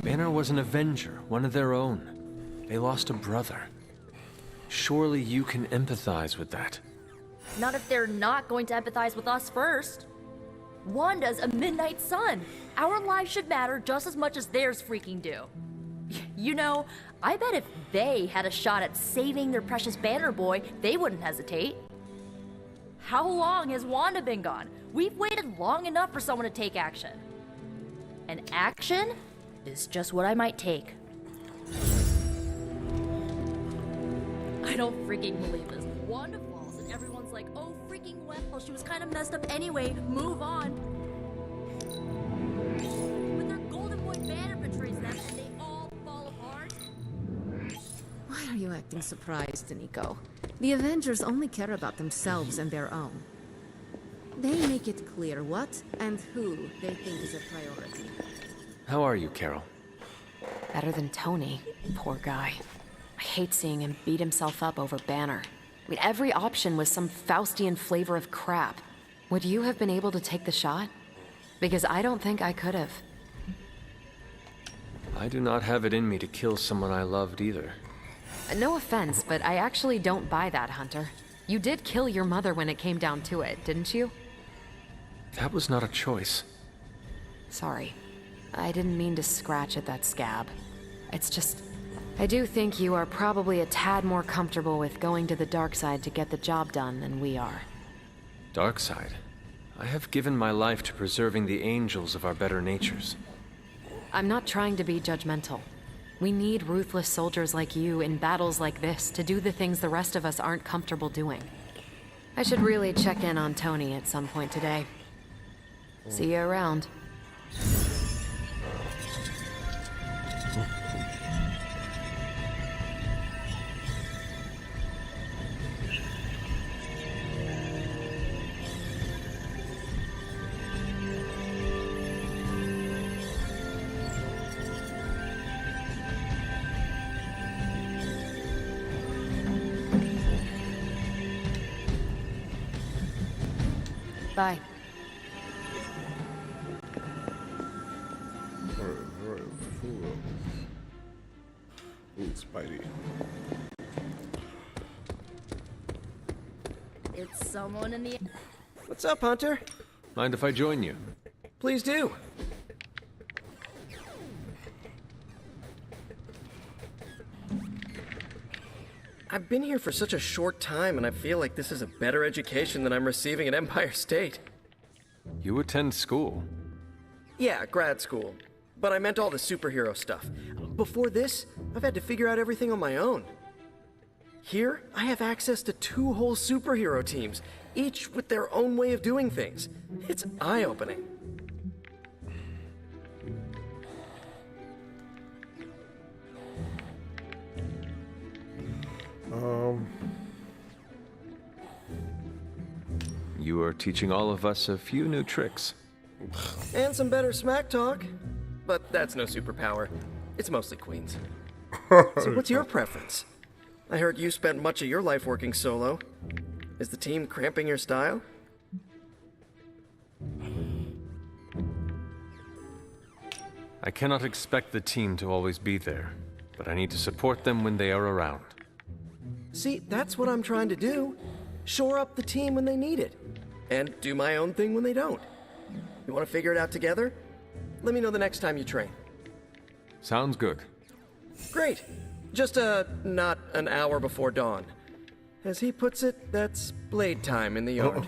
Banner was an Avenger, one of their own. They lost a brother. Surely you can empathize with that. Not if they're not going to empathize with us first. Wanda's a midnight sun. Our lives should matter just as much as theirs freaking do. You know, I bet if they had a shot at saving their precious Banner boy, they wouldn't hesitate. How long has Wanda been gone? We've waited long enough for someone to take action. And action is just what I might take. I don't freaking believe this. Wanda falls and everyone's like, oh freaking well, she was kind of messed up anyway, move on. But their golden boy Banner betrays them and they all fall apart. Why are you acting surprised, Nico? The Avengers only care about themselves and their own. They make it clear what and who they think is a priority. How are you, Carol? Better than Tony, poor guy. I hate seeing him beat himself up over Banner. I mean, every option was some Faustian flavor of crap. Would you have been able to take the shot? Because I don't think I could have. I do not have it in me to kill someone I loved either. No offense, but I actually don't buy that, Hunter. You did kill your mother when it came down to it, didn't you? That was not a choice. Sorry. I didn't mean to scratch at that scab. It's just... I do think you are probably a tad more comfortable with going to the dark side to get the job done than we are. Dark side? I have given my life to preserving the angels of our better natures. I'm not trying to be judgmental. We need ruthless soldiers like you in battles like this to do the things the rest of us aren't comfortable doing. I should really check in on Tony at some point today. See you around. Bye. Ooh, Spidey. It's someone in the... What's up, Hunter? Mind if I join you? Please do. I've been here for such a short time, and I feel like this is a better education than I'm receiving at Empire State. You attend school? Yeah, grad school. But I meant all the superhero stuff. Before this, I've had to figure out everything on my own. Here, I have access to 2 whole superhero teams, each with their own way of doing things. It's eye-opening. You are teaching all of us a few new tricks. And some better smack talk. But that's no superpower. It's mostly queens. So what's your preference? I heard you spent much of your life working solo. Is the team cramping your style? I cannot expect the team to always be there, but I need to support them when they are around. See, that's what I'm trying to do. Shore up the team when they need it. And do my own thing when they don't. You want to figure it out together? Let me know the next time you train. Sounds good. Great. Just, not an hour before dawn. As he puts it, that's blade time in the yard.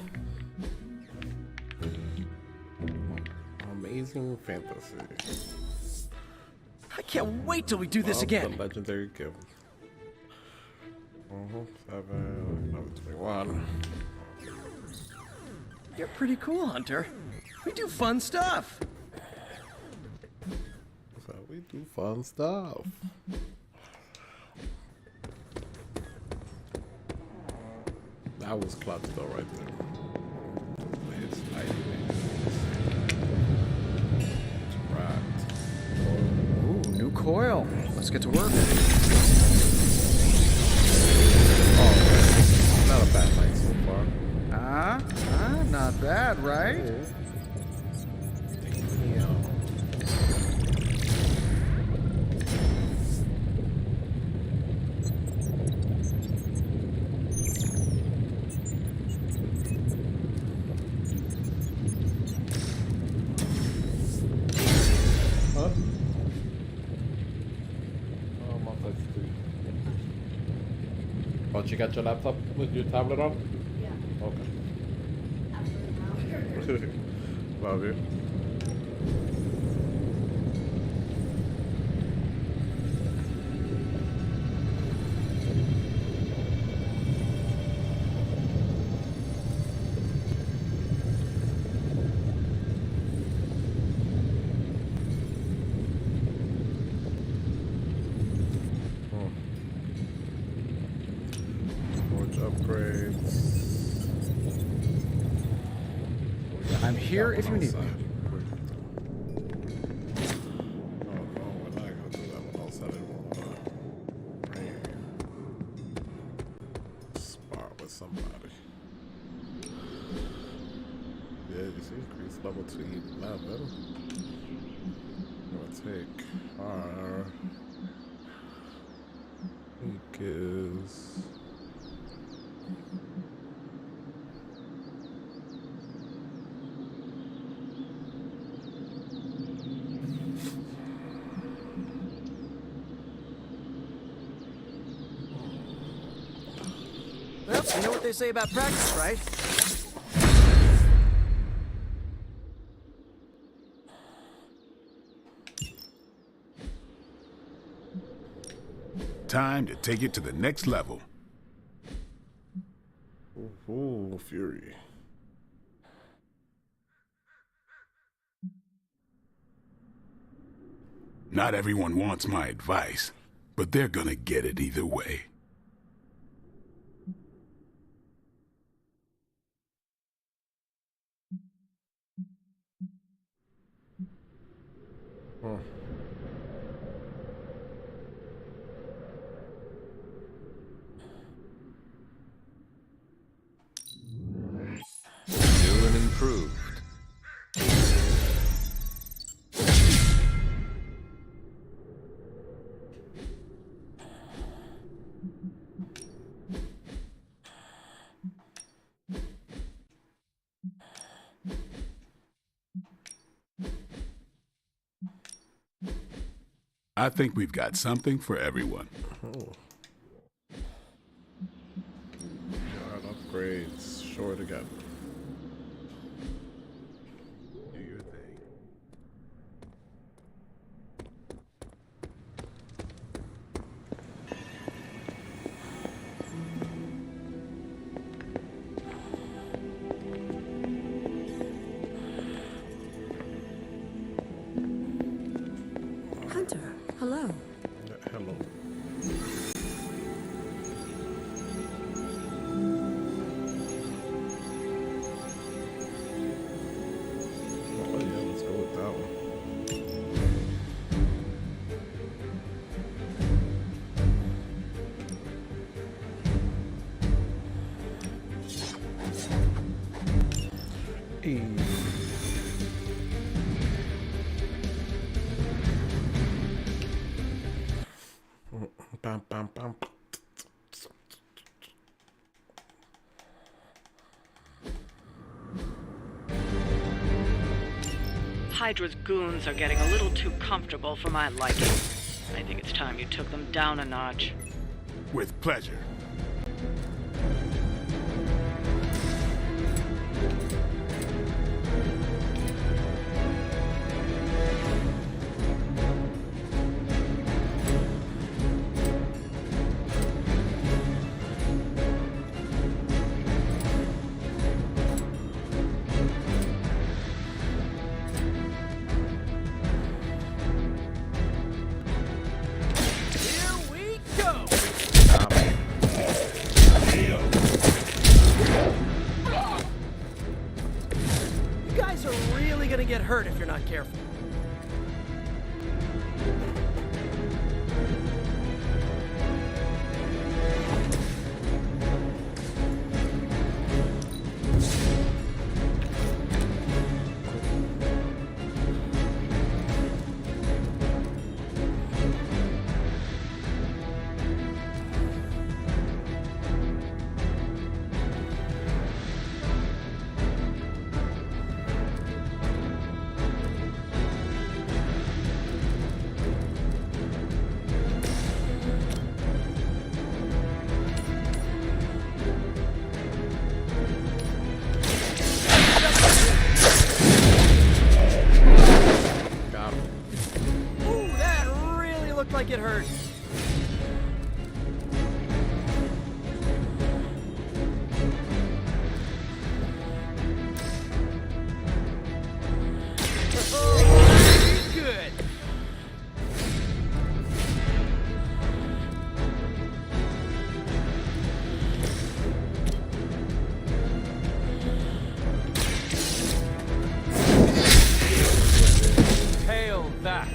Amazing fantasy. I can't wait till we do this again. The legendary gift. 7, number 21. You're pretty cool, Hunter. We do fun stuff. So we do fun stuff. That was clutch though, right there. It's Ooh, new coil. Let's get to work. Oh, not a bad night so far. Not bad, right? Oh, you got your laptop with your tablet on? Yeah. Okay. Love you. I'm here if you need me. Spar with somebody. Yeah, you see, increase level to 11. Gonna take our week is. Well, you know what they say about practice, right? Time to take it to the next level. Ooh, Fury. Not everyone wants my advice, but they're gonna get it either way. New and improved. I think we've got something for everyone. Oh. God, upgrades. Sure to get. Do your thing. Hunter, hello. Hello. Oh yeah, let's go with that one. Hey. Bam, bam, bam. Hydra's goons are getting a little too comfortable for my liking. I think it's time you took them down a notch. With pleasure. You guys are really gonna get hurt if you're not careful. Ooh, that really looked like it hurt. Oh, good. Hail that!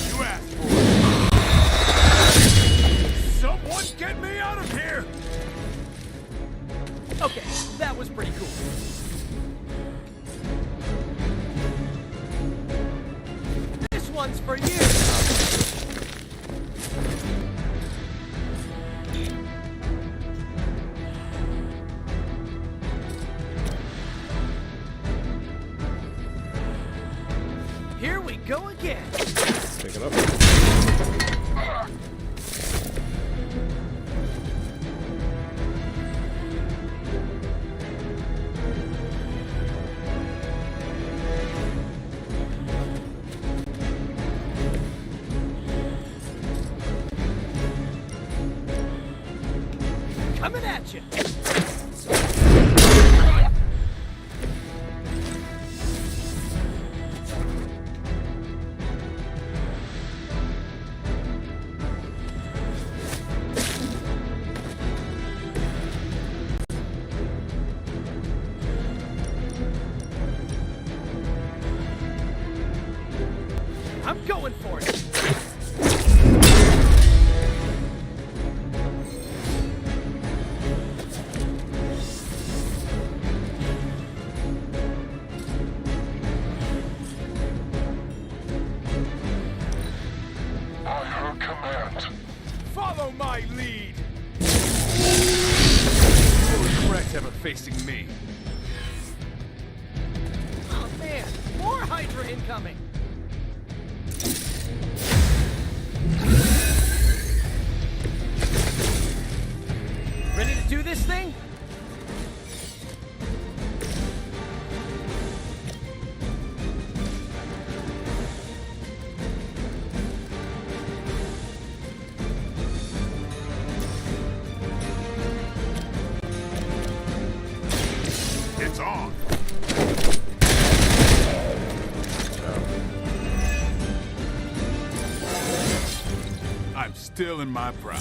You asked for it. Someone get me out of here! Okay, that was pretty cool. This one's for you! Here we go again! Pick it up. Coming at you! facing me. Oh man, more Hydra incoming! Ready to do this thing? It's on. I'm still in my prime.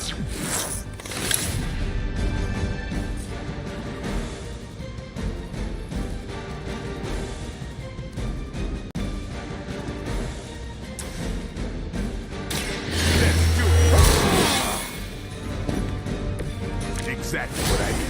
Exactly what I needed.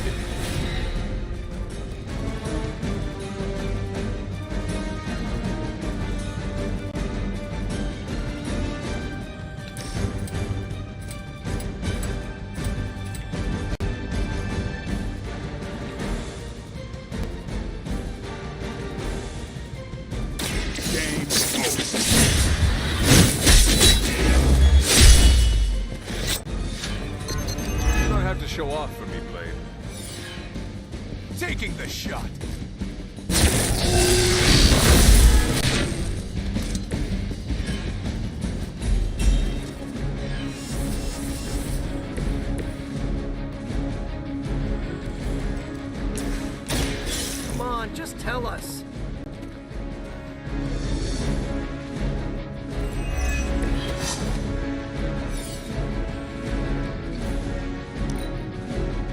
Game over. You don't have to show off for me, Blade. Taking the shot. Come on, just tell us.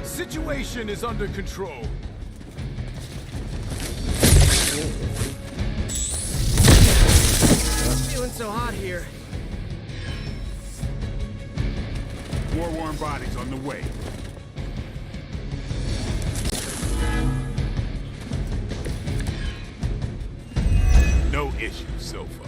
Situation is under control. Feeling so hot here. War-worn bodies on the way. No issues so far.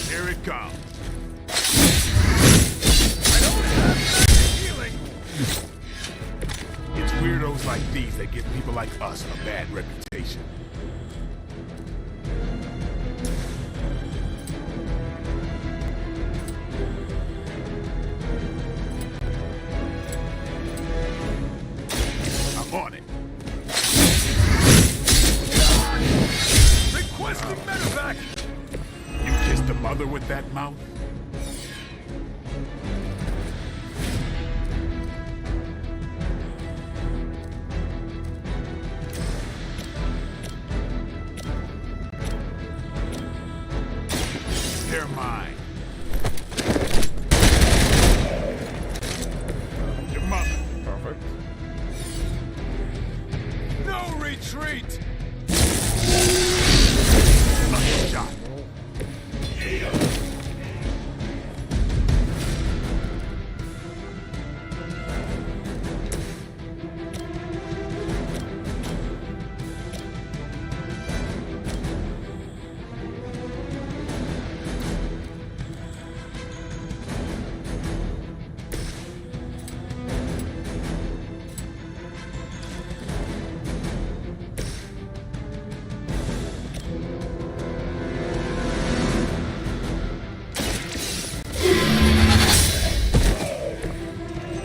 Here it comes. I don't have that feeling. It's weirdos like these that give people like us a bad reputation. I'm on it. Requesting medevac! You kissed a mother with that mouth? They're mine. Your mother. Perfect. No retreat! Lucky shot.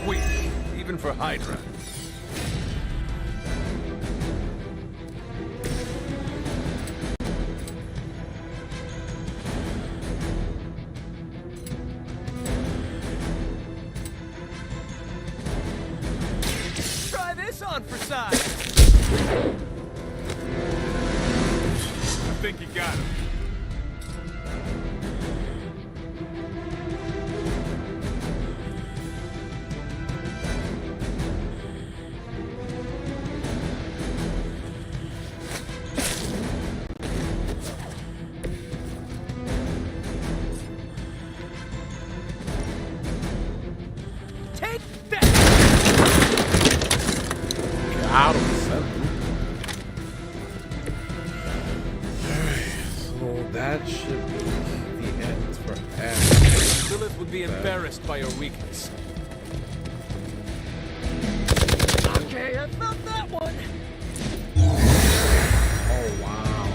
Weak, even for Hydra. Try this on for size! I think you got him. That should be the end for Abby. Lilith would be embarrassed by your weakness. Okay, I felt that one. Oh, wow.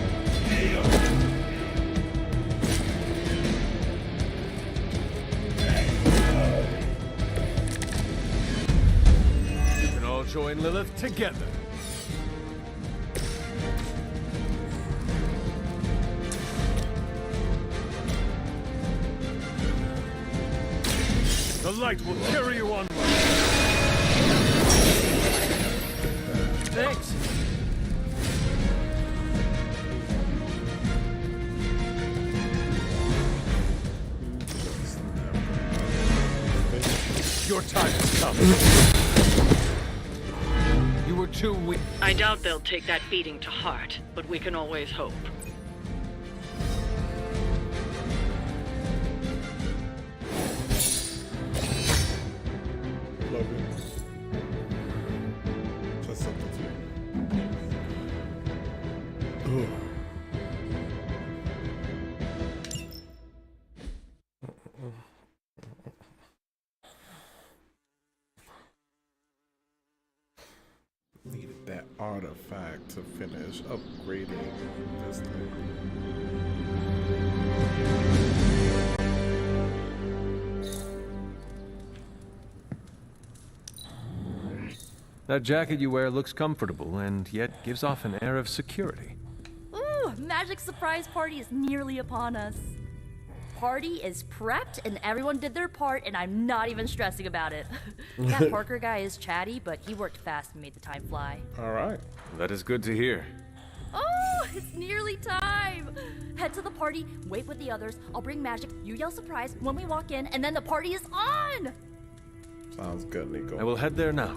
You can all join Lilith together. The light will carry you onward. Thanks. Your time has come. You were too weak. I doubt they'll take that beating to heart, but we can always hope. Logan. Just something to you. Needed that artifact to finish upgrading this thing. That jacket you wear looks comfortable and yet gives off an air of security. Ooh, magic surprise party is nearly upon us. Party is prepped and everyone did their part and I'm not even stressing about it. That Parker guy is chatty, but he worked fast and made the time fly. All right. That is good to hear. Oh, it's nearly time! Head to the party, wait with the others, I'll bring magic, you yell surprise when we walk in, and then the party is on! Sounds good, Nico. I will head there now.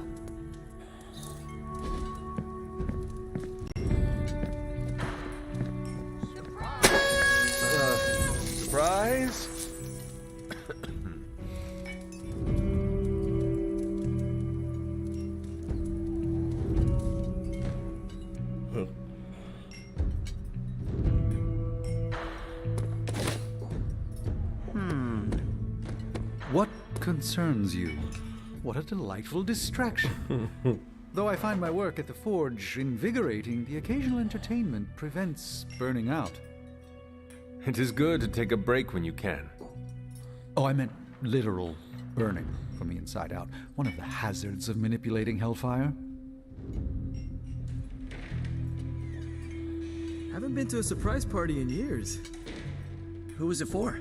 Surprise! What concerns you? What a delightful distraction. Though I find my work at the forge invigorating, the occasional entertainment prevents burning out. It is good to take a break when you can. Oh, I meant literal burning from the inside out. One of the hazards of manipulating hellfire. Haven't been to a surprise party in years. Who was it for?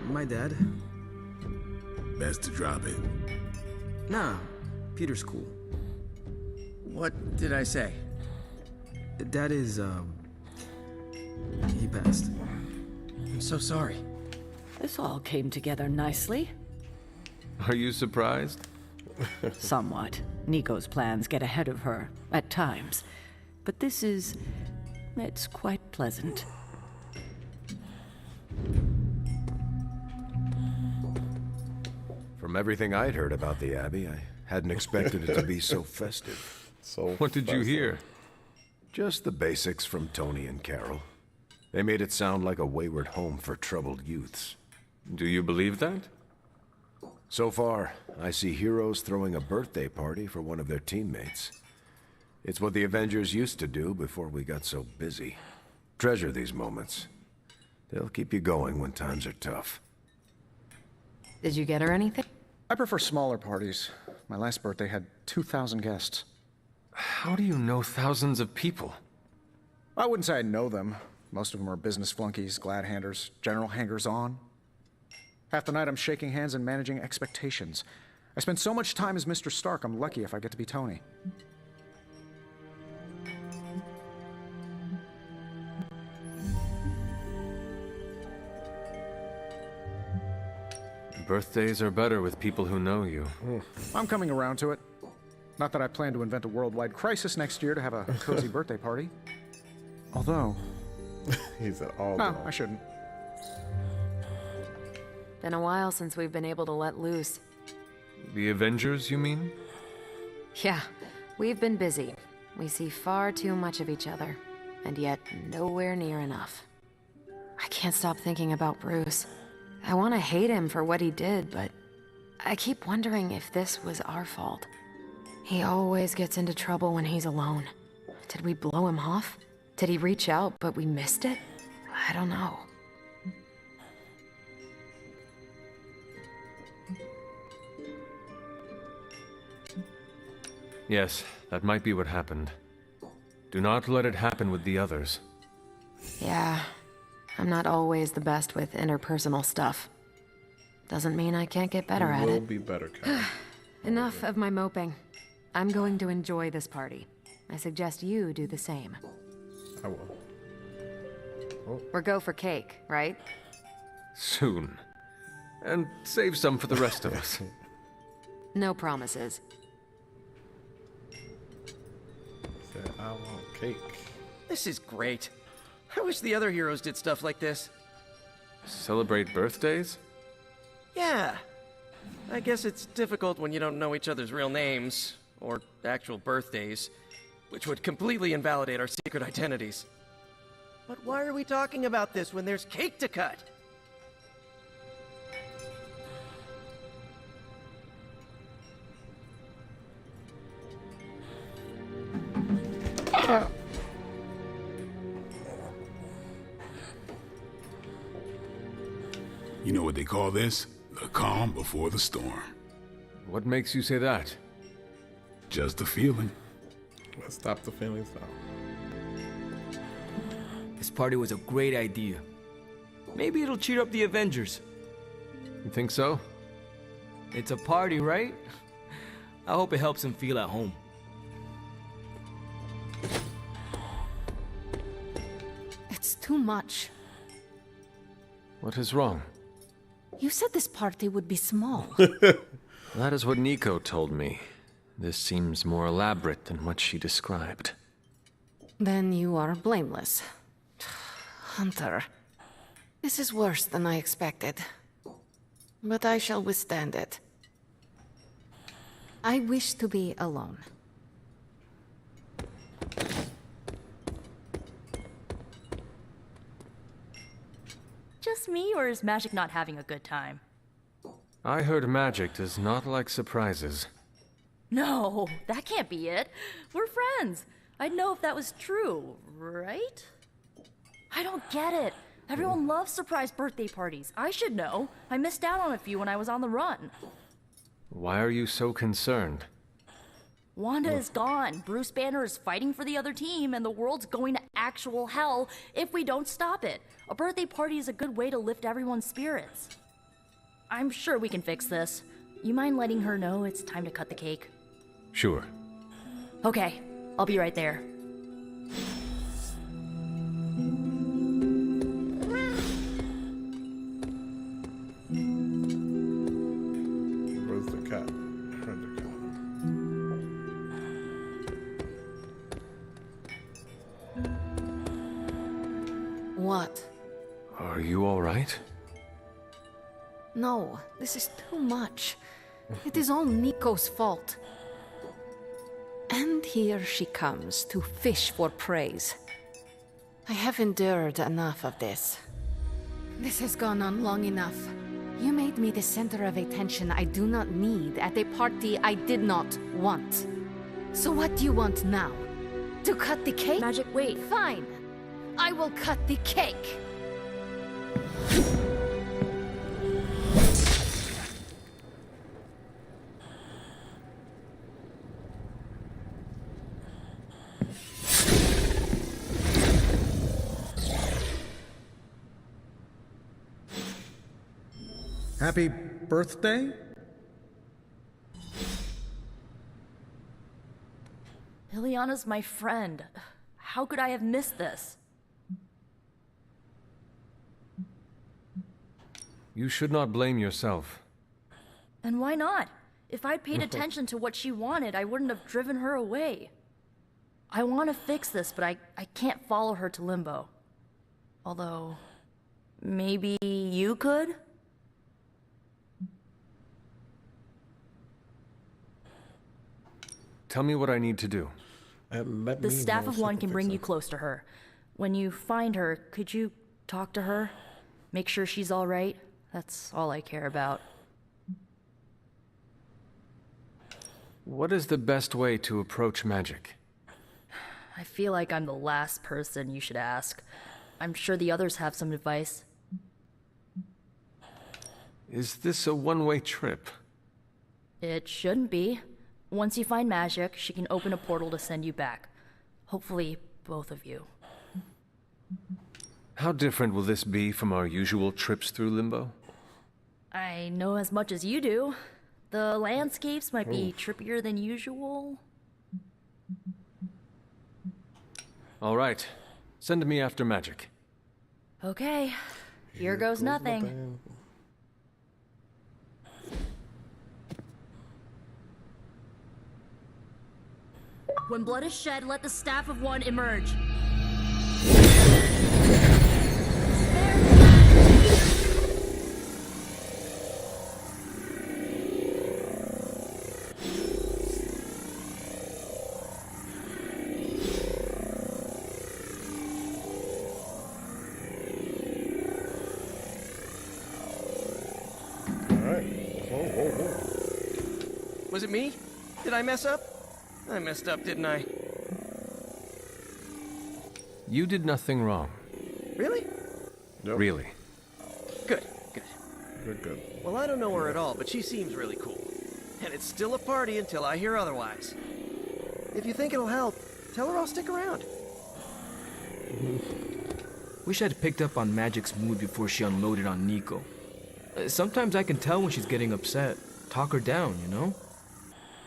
My dad. Best to drop it. Nah, Peter's cool. What did I say? Dad is, he passed. I'm so sorry. This all came together nicely. Are you surprised? Somewhat. Nico's plans get ahead of her, at times. But it's quite pleasant. From everything I'd heard about the Abbey, I hadn't expected it to be so festive. What did you hear? Just the basics from Tony and Carol. They made it sound like a wayward home for troubled youths. Do you believe that? So far, I see heroes throwing a birthday party for one of their teammates. It's what the Avengers used to do before we got so busy. Treasure these moments. They'll keep you going when times are tough. Did you get her anything? I prefer smaller parties. My last birthday had 2,000 guests. How do you know thousands of people? I wouldn't say I know them. Most of them are business flunkies, glad-handers, general hangers-on. Half the night I'm shaking hands and managing expectations. I spend so much time as Mr. Stark, I'm lucky if I get to be Tony. Birthdays are better with people who know you. I'm coming around to it. Not that I plan to invent a worldwide crisis next year to have a cozy birthday party. Although... He said, although. No, I shouldn't. Been a while since we've been able to let loose. The Avengers, you mean? Yeah, we've been busy. We see far too much of each other. and yet nowhere near enough. I can't stop thinking about Bruce. I want to hate him for what he did, but I keep wondering if this was our fault. He always gets into trouble when he's alone. Did we blow him off? Did he reach out, but we missed it? I don't know. Yes, that might be what happened. Do not let it happen with the others. Yeah, I'm not always the best with interpersonal stuff. Doesn't mean I can't get better at it. Will be better, Karen. Enough of my moping. I'm going to enjoy this party. I suggest you do the same. I will. Oh. Or go for cake, right? Soon. And save some for the rest of us. No promises. Said I want cake. This is great. I wish the other heroes did stuff like this. Celebrate birthdays? Yeah. I guess it's difficult when you don't know each other's real names, or actual birthdays, which would completely invalidate our secret identities. But why are we talking about this when there's cake to cut? You know what they call this? The calm before the storm. What makes you say that? Just a feeling. Let's stop the feelings now. This party was a great idea. Maybe it'll cheer up the Avengers. You think so? It's a party, right? I hope it helps them feel at home. It's too much. What is wrong? You said this party would be small. That is what Nico told me. This seems more elaborate than what she described. Then you are blameless. Hunter, this is worse than I expected. But I shall withstand it. I wish to be alone. Just me, or is Magic not having a good time? I heard magic does not like surprises. No, that can't be it. We're friends. I'd know if that was true, right? I don't get it. Everyone loves surprise birthday parties. I should know. I missed out on a few when I was on the run. Why are you so concerned? Wanda is gone. Bruce Banner is fighting for the other team, and the world's going to actual hell if we don't stop it. A birthday party is a good way to lift everyone's spirits. I'm sure we can fix this. You mind letting her know it's time to cut the cake? Sure. Okay, I'll be right there. Where's the cat? Where's the cat? What? Are you all right? No, this is too much. It is all Nico's fault. And here she comes to fish for praise. I have endured enough of this. This has gone on long enough. You made me the center of attention I do not need at a party I did not want. So what do you want now? To cut the cake? Magic, wait. Fine. I will cut the cake. Happy birthday? Ileana's my friend. How could I have missed this? You should not blame yourself. And why not? If I'd paid attention to what she wanted, I wouldn't have driven her away. I want to fix this, but I can't follow her to Limbo. Although, maybe you could? Tell me what I need to do. The Staff of One can bring you close to her. When you find her, could you talk to her? Make sure she's all right? That's all I care about. What is the best way to approach magic? I feel like I'm the last person you should ask. I'm sure the others have some advice. Is this a one-way trip? It shouldn't be. Once you find magic, she can open a portal to send you back. Hopefully, both of you. How different will this be from our usual trips through Limbo? I know as much as you do. The landscapes might be trippier than usual. All right. Send me after magic. Okay. Here goes nothing. When blood is shed, let the staff of one emerge. Was it me? Did I mess up? I messed up, didn't I? You did nothing wrong. Really? Yep. Really. Good, good. Good. Well, I don't know her at all, but she seems really cool. And it's still a party until I hear otherwise. If you think it'll help, tell her I'll stick around. Wish I'd picked up on Magic's mood before she unloaded on Nico. Sometimes I can tell when she's getting upset. Talk her down, you know?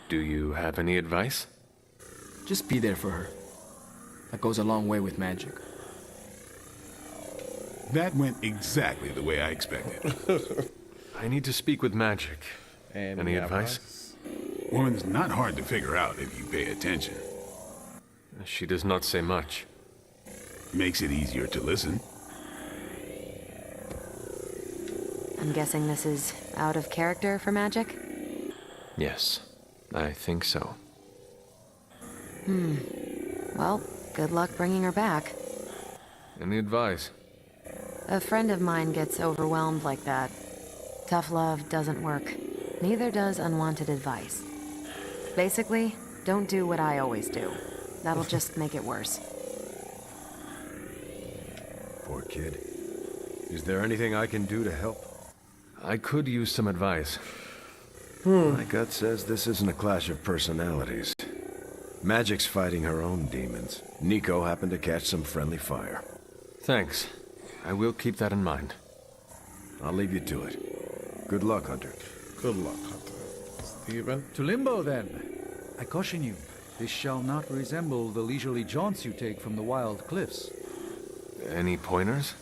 Do you have any advice? Just be there for her. That goes a long way with Magic. That went exactly the way I expected. I need to speak with Magic. Any advice? Woman's not hard to figure out if you pay attention. She does not say much. Makes it easier to listen. I'm guessing this is out of character for Magic? Yes, I think so. Well, good luck bringing her back. Any advice? A friend of mine gets overwhelmed like that. Tough love doesn't work. Neither does unwanted advice. Basically, don't do what I always do. That'll just make it worse. Poor kid. Is there anything I can do to help? I could use some advice. My gut says this isn't a clash of personalities. Magic's fighting her own demons. Nico happened to catch some friendly fire. Thanks. I will keep that in mind. I'll leave you to it. Good luck, Hunter. Good luck, Hunter. Steven? To Limbo, then. I caution you, this shall not resemble the leisurely jaunts you take from the wild cliffs. Any pointers?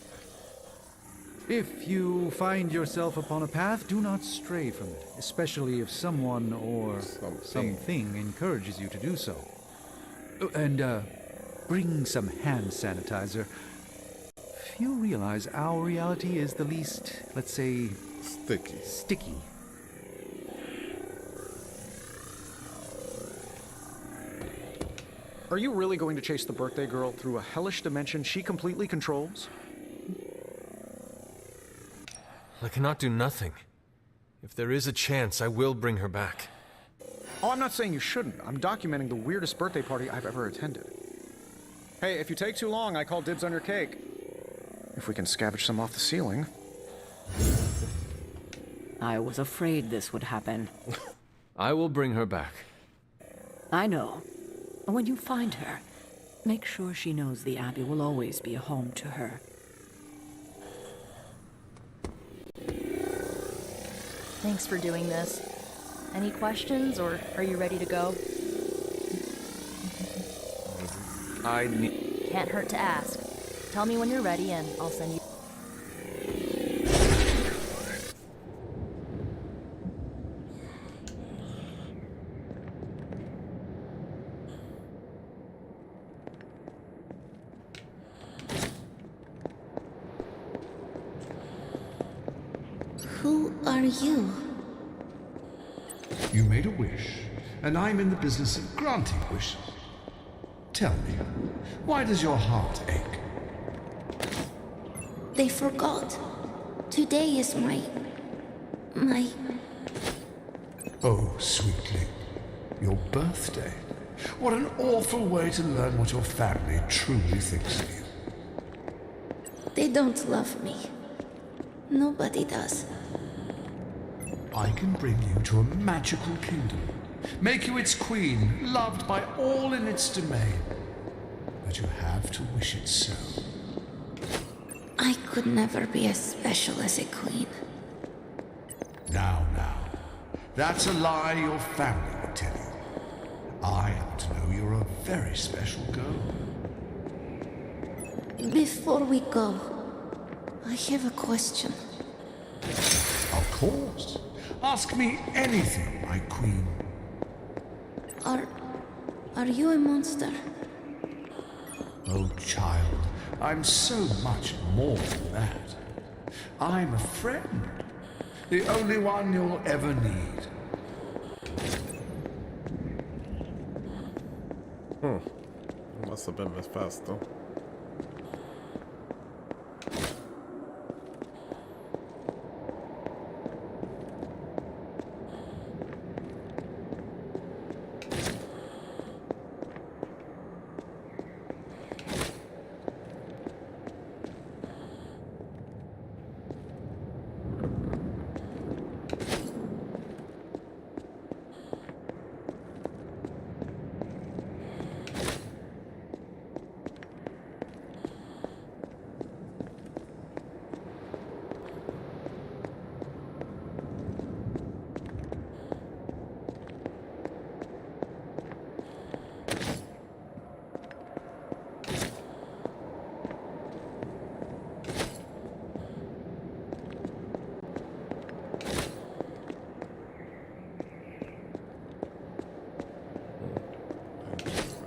If you find yourself upon a path, do not stray from it, especially if someone or something encourages you to do so. Oh, and, bring some hand sanitizer. Few realize our reality is the least, let's say... Sticky. Are you really going to chase the birthday girl through a hellish dimension she completely controls? I cannot do nothing. If there is a chance, I will bring her back. Oh, I'm not saying you shouldn't. I'm documenting the weirdest birthday party I've ever attended. Hey, if you take too long, I call dibs on your cake. If we can scavenge some off the ceiling. I was afraid this would happen. I will bring her back. I know. When you find her, make sure she knows the Abbey will always be a home to her. Thanks for doing this. Any questions, or are you ready to go? I need... Can't hurt to ask. Tell me when you're ready and I'll send you... Who are you? You made a wish, and I'm in the business of granting wishes. Tell me, why does your heart ache? They forgot. Today is my... Oh, sweetly. Your birthday. What an awful way to learn what your family truly thinks of you. They don't love me. Nobody does. I can bring you to a magical kingdom. Make you its queen, loved by all in its domain. But you have to wish it so. I could never be as special as a queen. Now. That's a lie your family would tell you. I happen to know you're a very special girl. Before we go, I have a question. Of course. Ask me anything, my queen. Are you a monster? Oh, child, I'm so much more than that. I'm a friend. The only one you'll ever need. Must have been this fast, though.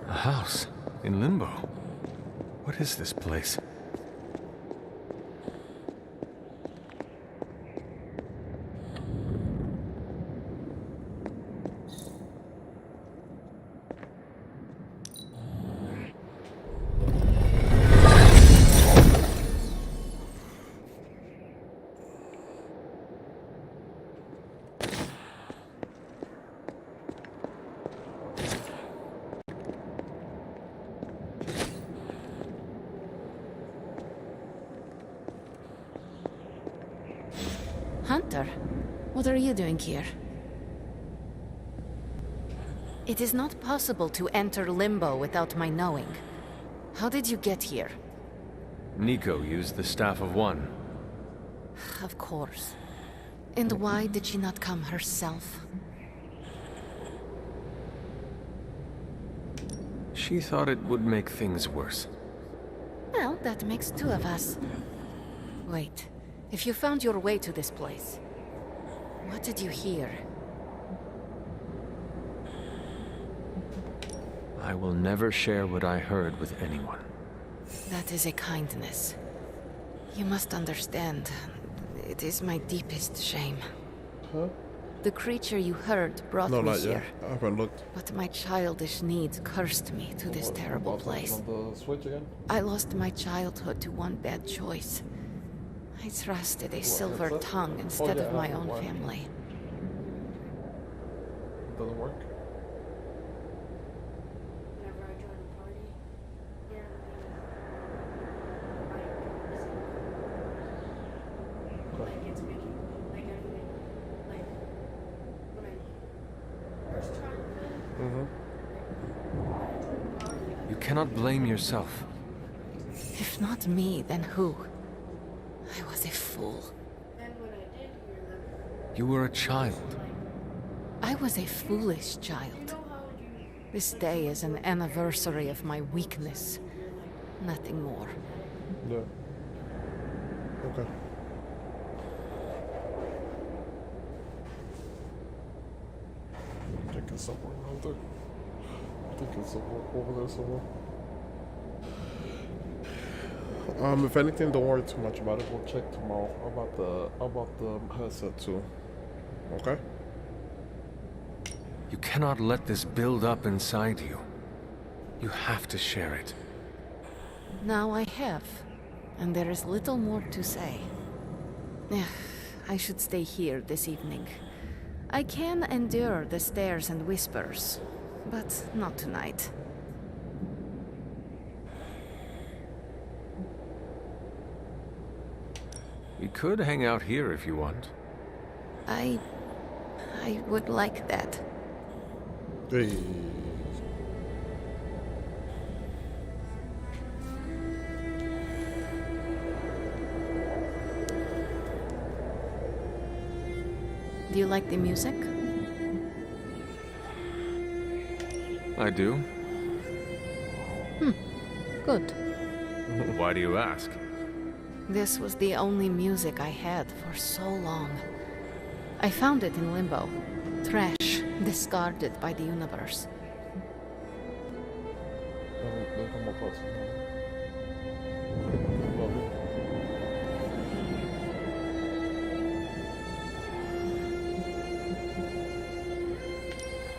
A house in Limbo. What is this place? Hunter, what are you doing here? It is not possible to enter Limbo without my knowing. How did you get here? Nico used the Staff of One. Of course. And why did she not come herself? She thought it would make things worse. Well, that makes two of us. Wait. If you found your way to this place, what did you hear? I will never share what I heard with anyone. That is a kindness. You must understand. It is my deepest shame. Huh? The creature you heard brought No, me not here. yet. I haven't looked. But my childish needs cursed me to this terrible place. On the Switch again? I lost my childhood to one bad choice. I trusted a silver tongue instead of my own family. Doesn't work. You cannot blame yourself. If not me, then who? I was a fool. You were a child. I was a foolish child. This day is an anniversary of my weakness. Nothing more. Yeah. Okay. I think it's somewhere around there. I think it's somewhere over there somewhere. If anything, don't worry too much about it. We'll check tomorrow about the headset too. Okay? You cannot let this build up inside you. You have to share it. Now I have. and there is little more to say. I should stay here this evening. I can endure the stares and whispers, but not tonight. We could hang out here if you want. I would like that. Hey. Do you like the music? I do. Good. Why do you ask? This was the only music I had for so long. I found it in limbo. Trash, discarded by the universe.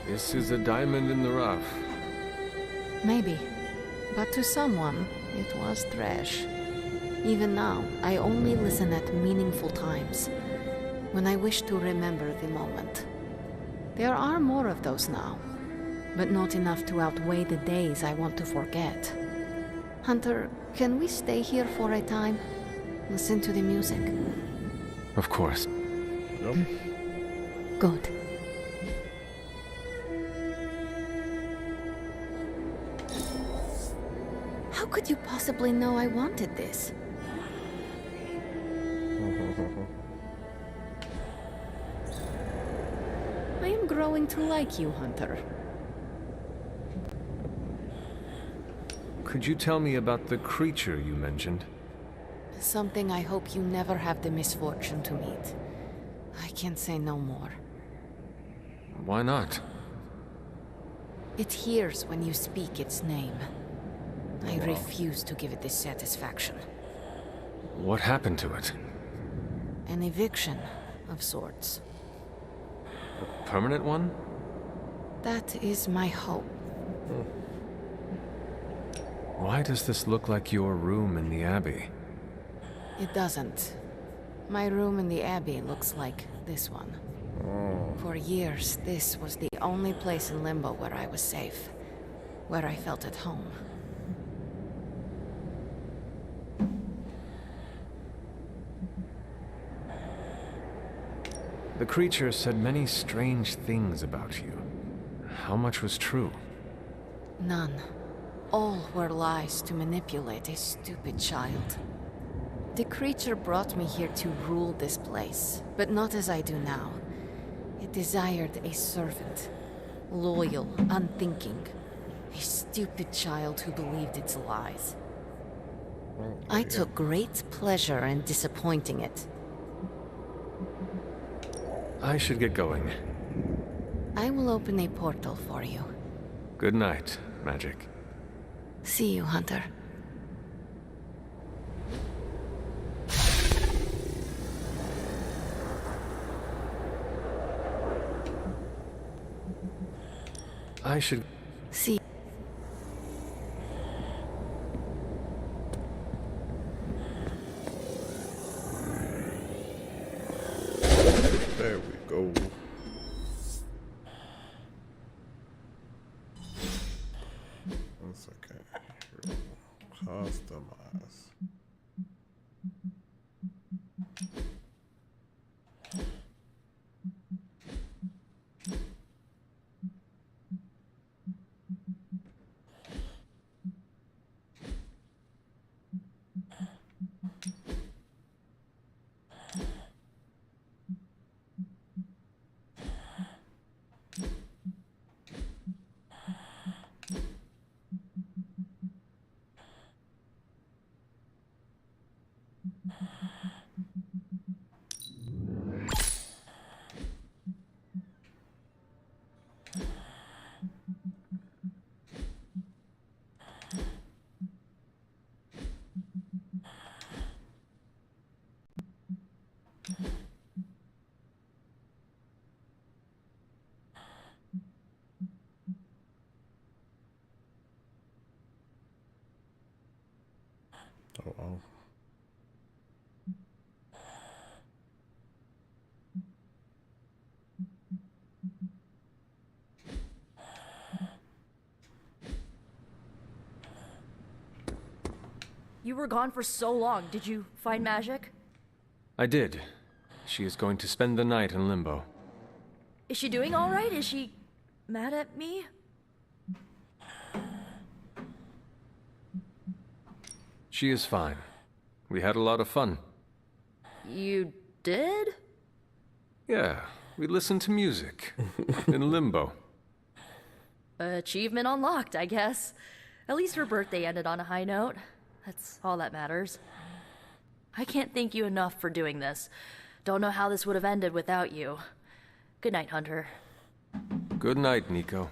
This is a diamond in the rough. Maybe. But to someone, it was trash. Even now, I only listen at meaningful times, when I wish to remember the moment. There are more of those now, but not enough to outweigh the days I want to forget. Hunter, can we stay here for a time? Listen to the music? Of course. Nope. Good. How could you possibly know I wanted this? I am growing to like you, Hunter. Could you tell me about the creature you mentioned? Something I hope you never have the misfortune to meet. I can say no more. Why not? It hears when you speak its name. I refuse to give it this satisfaction. What happened to it? An eviction of sorts. A permanent one? That is my hope. Why does this look like your room in the Abbey? It doesn't. My room in the Abbey looks like this one. For years, this was the only place in Limbo where I was safe. Where I felt at home. The creature said many strange things about you. How much was true? None. All were lies to manipulate a stupid child. The creature brought me here to rule this place, but not as I do now. It desired a servant. Loyal, unthinking. A stupid child who believed its lies. I took great pleasure in disappointing it. I should get going. I will open a portal for you. Good night, Magic. See you, Hunter. I should... See. There we go. One second. Customize. Oh, wow. You were gone for so long. Did you find magic? I did. She is going to spend the night in limbo. Is she doing all right? Is she mad at me? She is fine. We had a lot of fun. You did? Yeah, we listened to music. In limbo. Achievement unlocked, I guess. At least her birthday ended on a high note. That's all that matters. I can't thank you enough for doing this. Don't know how this would have ended without you. Good night, Hunter. Good night, Nico.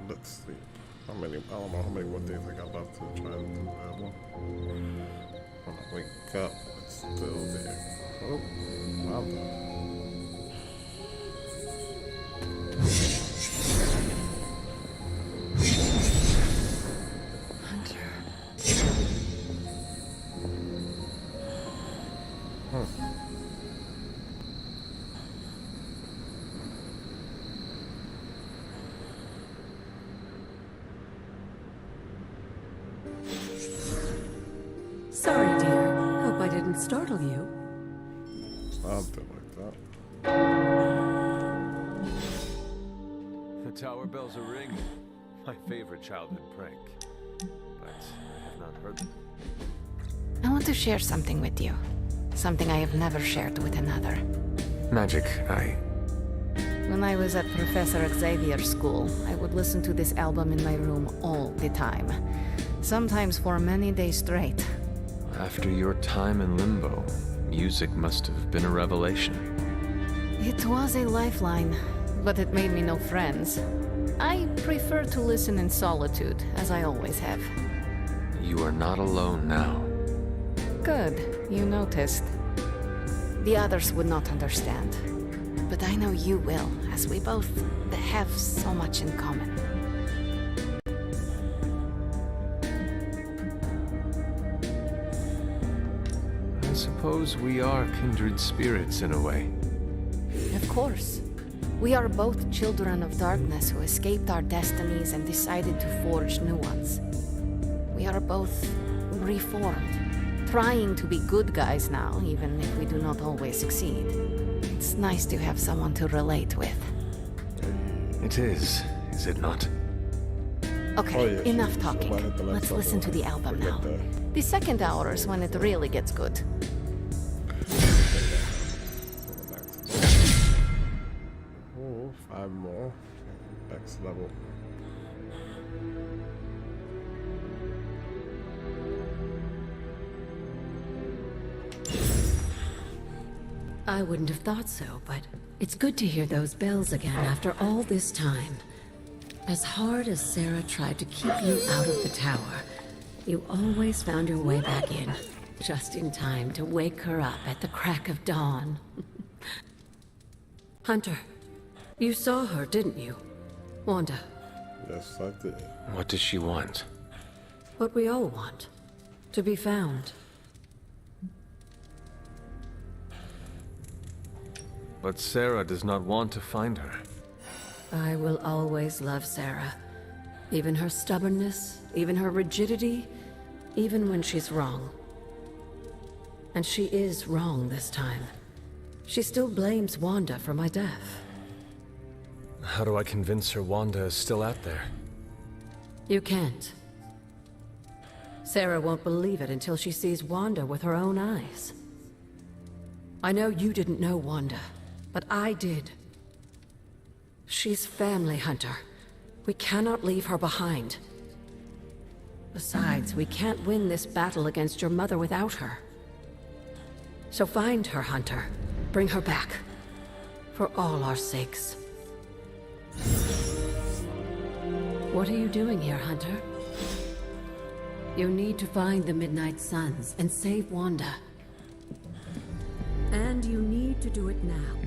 Let's see. I don't know how many more days I got left to try and do that one. When I wake up, it's still there. Oh, wow. Hunter. Sorry, dear. Hope I didn't startle you. Something like that. The tower bells are ringing. My favorite childhood prank. But I have not heard them. I want to share something with you. Something I have never shared with another. Magic, When I was at Professor Xavier's school, I would listen to this album in my room all the time. Sometimes for many days straight. After your time in limbo, music must have been a revelation. It was a lifeline, but it made me no friends. I prefer to listen in solitude, as I always have. You are not alone now. Good, you noticed. The others would not understand. But I know you will, as we both have so much in common. I suppose we are kindred spirits in a way. Of course. We are both children of darkness who escaped our destinies and decided to forge new ones. We are both reformed, trying to be good guys now, even if we do not always succeed. It's nice to have someone to relate with. It is it not? Okay, enough talking. Let's listen to the album now. The second hour is when it really gets good. Oh, 5 more. Next level. I wouldn't have thought so, but it's good to hear those bells again after all this time. As hard as Sarah tried to keep you out of the tower, you always found your way back in, just in time to wake her up at the crack of dawn. Hunter, you saw her, didn't you? Wanda. Yes, I did. What does she want? What we all want. To be found. But Sarah does not want to find her. I will always love Sarah. Even her stubbornness, even her rigidity, even when she's wrong. And she is wrong this time. She still blames Wanda for my death. How do I convince her Wanda is still out there? You can't. Sarah won't believe it until she sees Wanda with her own eyes. I know you didn't know Wanda, but I did. She's family, Hunter. We cannot leave her behind. Besides, we can't win this battle against your mother without her. So find her, Hunter. Bring her back. For all our sakes. What are you doing here, Hunter? You need to find the Midnight Suns and save Wanda. And you need to do it now.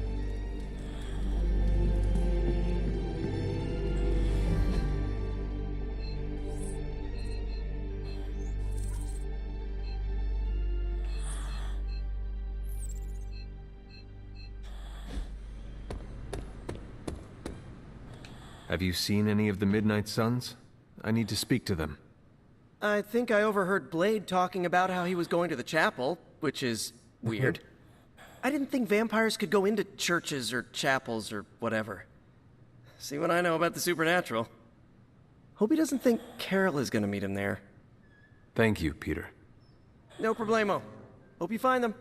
Have you seen any of the Midnight Suns? I need to speak to them. I think I overheard Blade talking about how he was going to the chapel, which is weird. I didn't think vampires could go into churches or chapels or whatever. See what I know about the supernatural. Hope he doesn't think Carol is gonna meet him there. Thank you, Peter. No problemo. Hope you find them.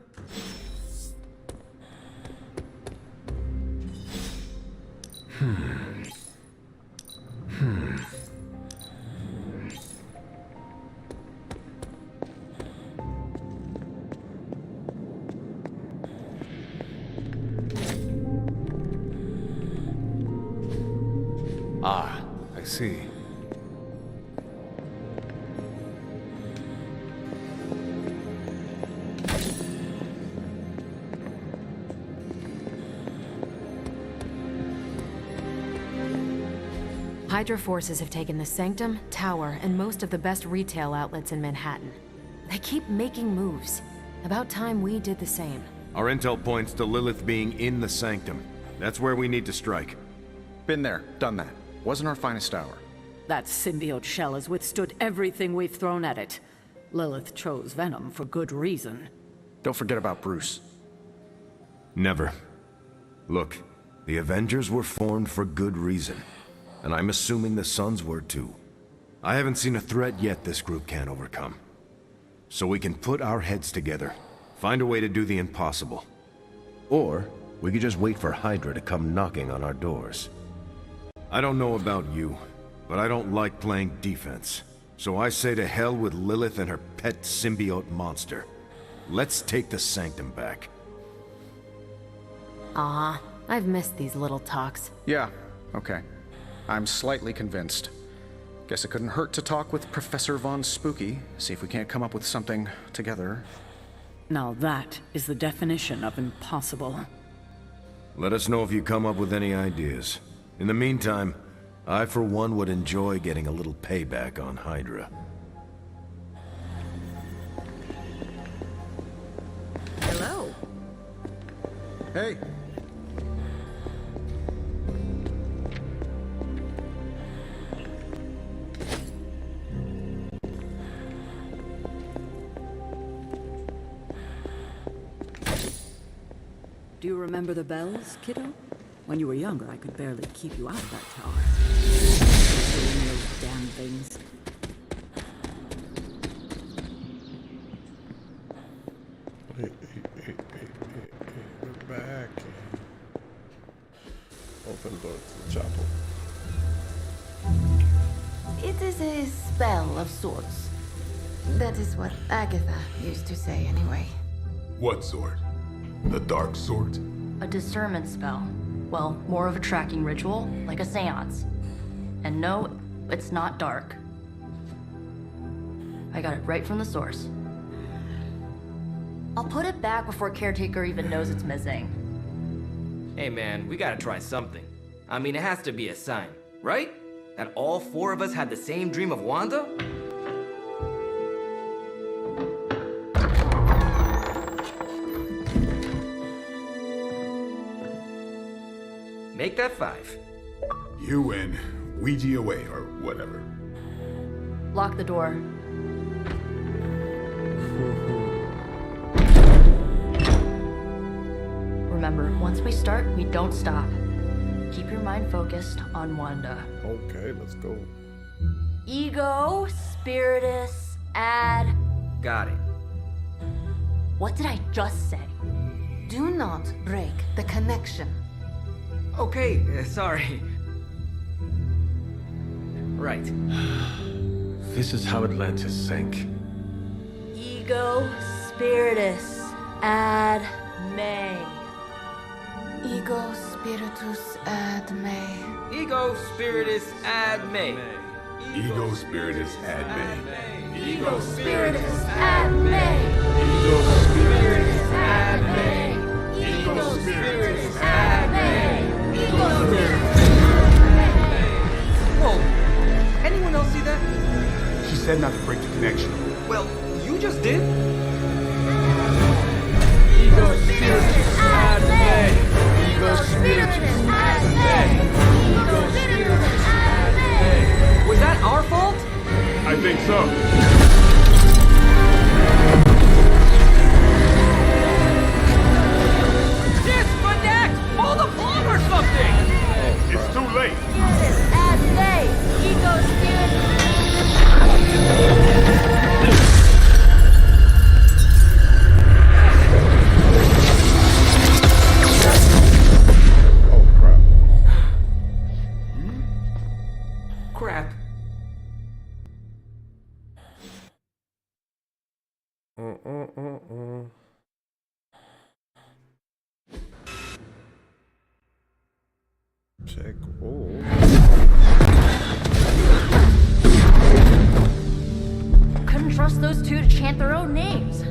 Ah, I see. Hydra forces have taken the Sanctum, Tower, and most of the best retail outlets in Manhattan. They keep making moves. About time we did the same. Our intel points to Lilith being in the Sanctum. That's where we need to strike. Been there, done that. Wasn't our finest hour. That symbiote shell has withstood everything we've thrown at it. Lilith chose Venom for good reason. Don't forget about Bruce. Never. Look, the Avengers were formed for good reason. And I'm assuming the Suns were too. I haven't seen a threat yet this group can't overcome. So we can put our heads together, find a way to do the impossible. Or we could just wait for Hydra to come knocking on our doors. I don't know about you, but I don't like playing defense. So I say to hell with Lilith and her pet symbiote monster. Let's take the Sanctum back. Aw, I've missed these little talks. Yeah, okay. I'm slightly convinced. Guess it couldn't hurt to talk with Professor Von Spooky, see if we can't come up with something together. Now that is the definition of impossible. Let us know if you come up with any ideas. In the meantime, I for one would enjoy getting a little payback on Hydra. Hello. Hey. Do you remember the bells, kiddo? When you were younger, I could barely keep you out of that tower. Doing those damn things. We're back. Open door to the chapel. It is a spell of sorts. That is what Agatha used to say anyway. What sort? The dark sort? A discernment spell. Well, more of a tracking ritual, like a seance. And no, it's not dark. I got it right from the source. I'll put it back before Caretaker even knows it's missing. Hey man, we gotta try something. I mean, it has to be a sign, right? That all four of us had the same dream of Wanda? Make that 5. You win. Ouija away, or whatever. Lock the door. Remember, once we start, we don't stop. Keep your mind focused on Wanda. Okay, let's go. Ego, Spiritus, add... Got it. What did I just say? Do not break the connection. Okay, sorry. Right. This is how Atlantis sank. Ego, Spiritus, ad me. Ego spiritus ad me. Ego spiritus ad me. Ego spiritus ad me. Ego spiritus ad me. Ego spiritus ad me. Ego spiritus ad me. Ego spiritus. Whoa! Anyone else see that? She said not to break the connection. Well, you just did. Ego spiritus ad me. Ego spiritus ad me. Ego spiritus Couldn't trust those two to chant their own names.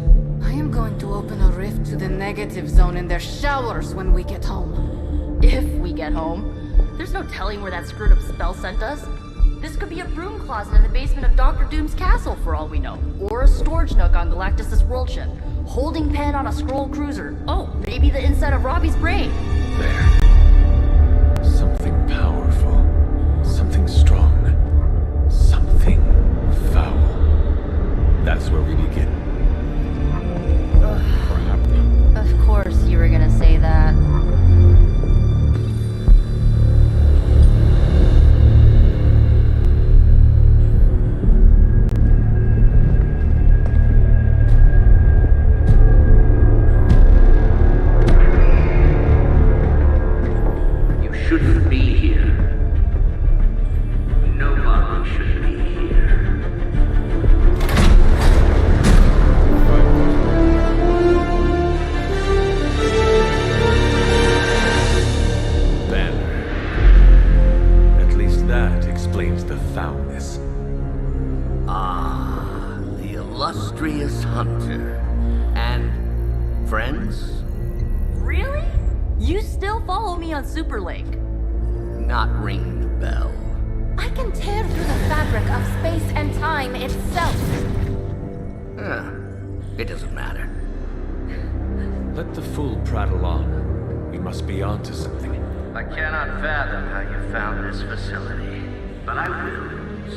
I am going to open a rift to the negative zone in their showers when we get home. If we get home. There's no telling where that screwed up spell sent us. This could be a broom closet in the basement of Dr. Doom's castle for all we know. Or a storage nook on Galactus' world ship. Holding pen on a scroll cruiser. Oh, maybe the inside of Robbie's brain. There. Something powerful. Something strong. Something foul. That's where we begin. Of course you were gonna say that. Shouldn't be here. Nobody should be here. Banner. At least that explains the foulness. Ah, the illustrious hunter. And friends? Really? You still follow me on Superlink? Not ringing the bell. I can tear through the fabric of space and time itself. It doesn't matter. Let the fool prattle on. We must be onto something. I cannot fathom how you found this facility, but I will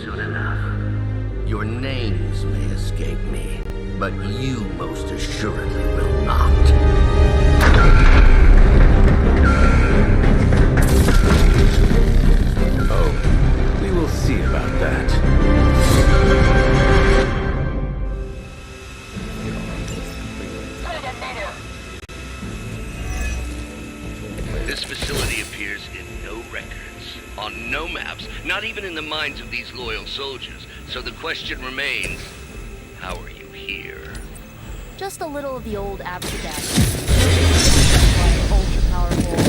soon enough. Your names may escape me, but you most assuredly will not. Oh, we will see about that. This facility appears in no records, on no maps, not even in the minds of these loyal soldiers. So the question remains, how are you here? Just a little of the old abracadabra. Ultra powerful.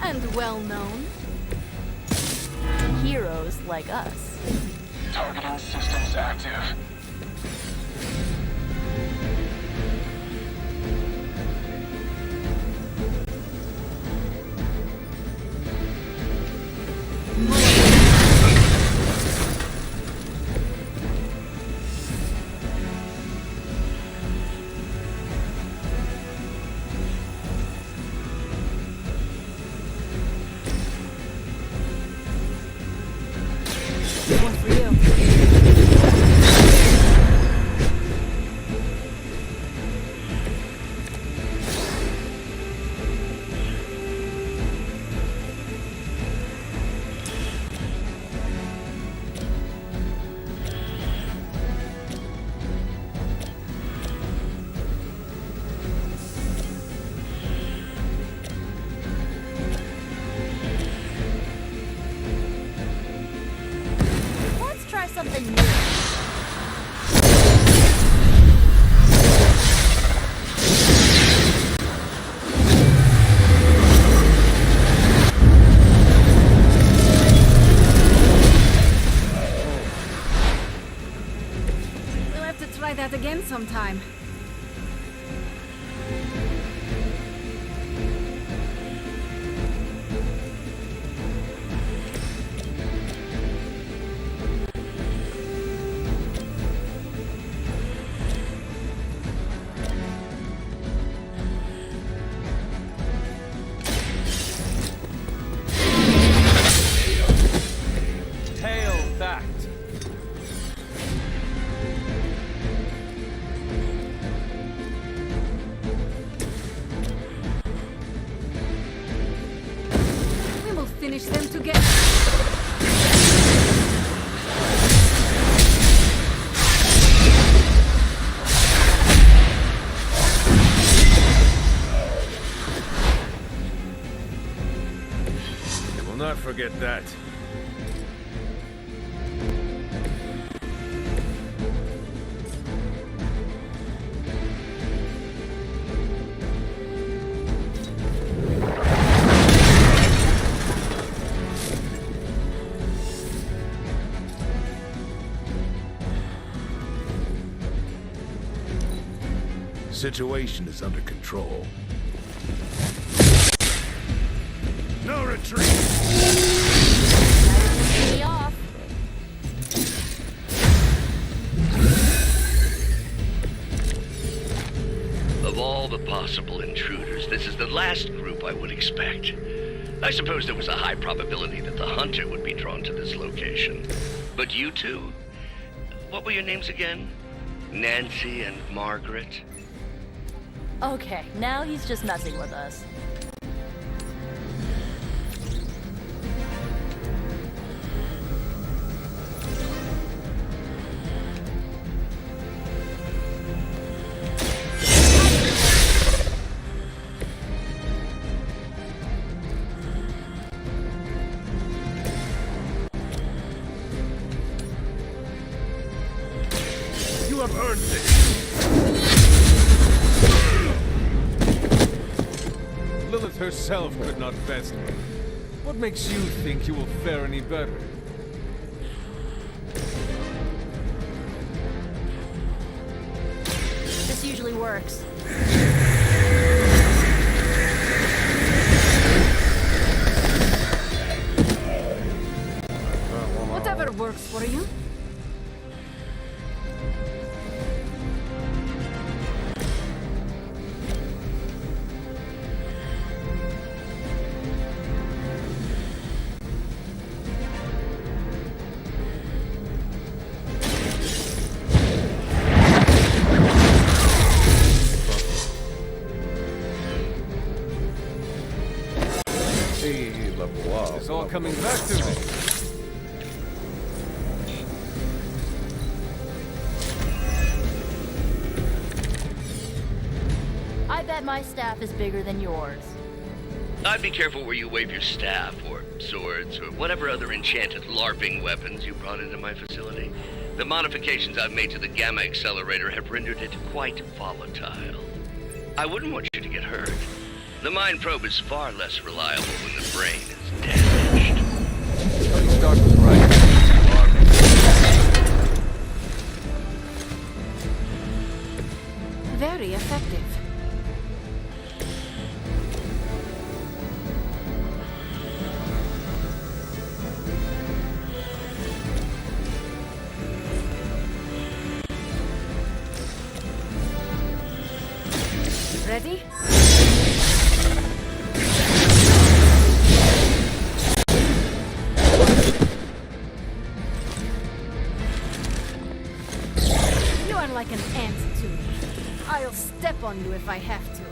And well known. Heroes like us. Targeting systems active. One for you. Let's try something new. We'll have to try that again sometime. Hail that! We will finish them together. I will not forget that. situation is under control. No retreat! Stay off. Of all the possible intruders, this is the last group I would expect. I suppose there was a high probability that the hunter would be drawn to this location. But you two? What were your names again? Nancy and Margaret? Okay, now he's just messing with us. You have earned this! Lilith herself could not best me. What makes you think you will fare any better? This usually works. Whatever works for you. It's all coming back to me. I bet my staff is bigger than yours. I'd be careful where you wave your staff, or swords, or whatever other enchanted LARPing weapons you brought into my facility. The modifications I've made to the Gamma Accelerator have rendered it quite volatile. I wouldn't want you to get hurt. The mind probe is far less reliable when the brain is damaged. Tony Stark was right. Very effective. Ready? You are like an ant to me. I'll step on you if I have to.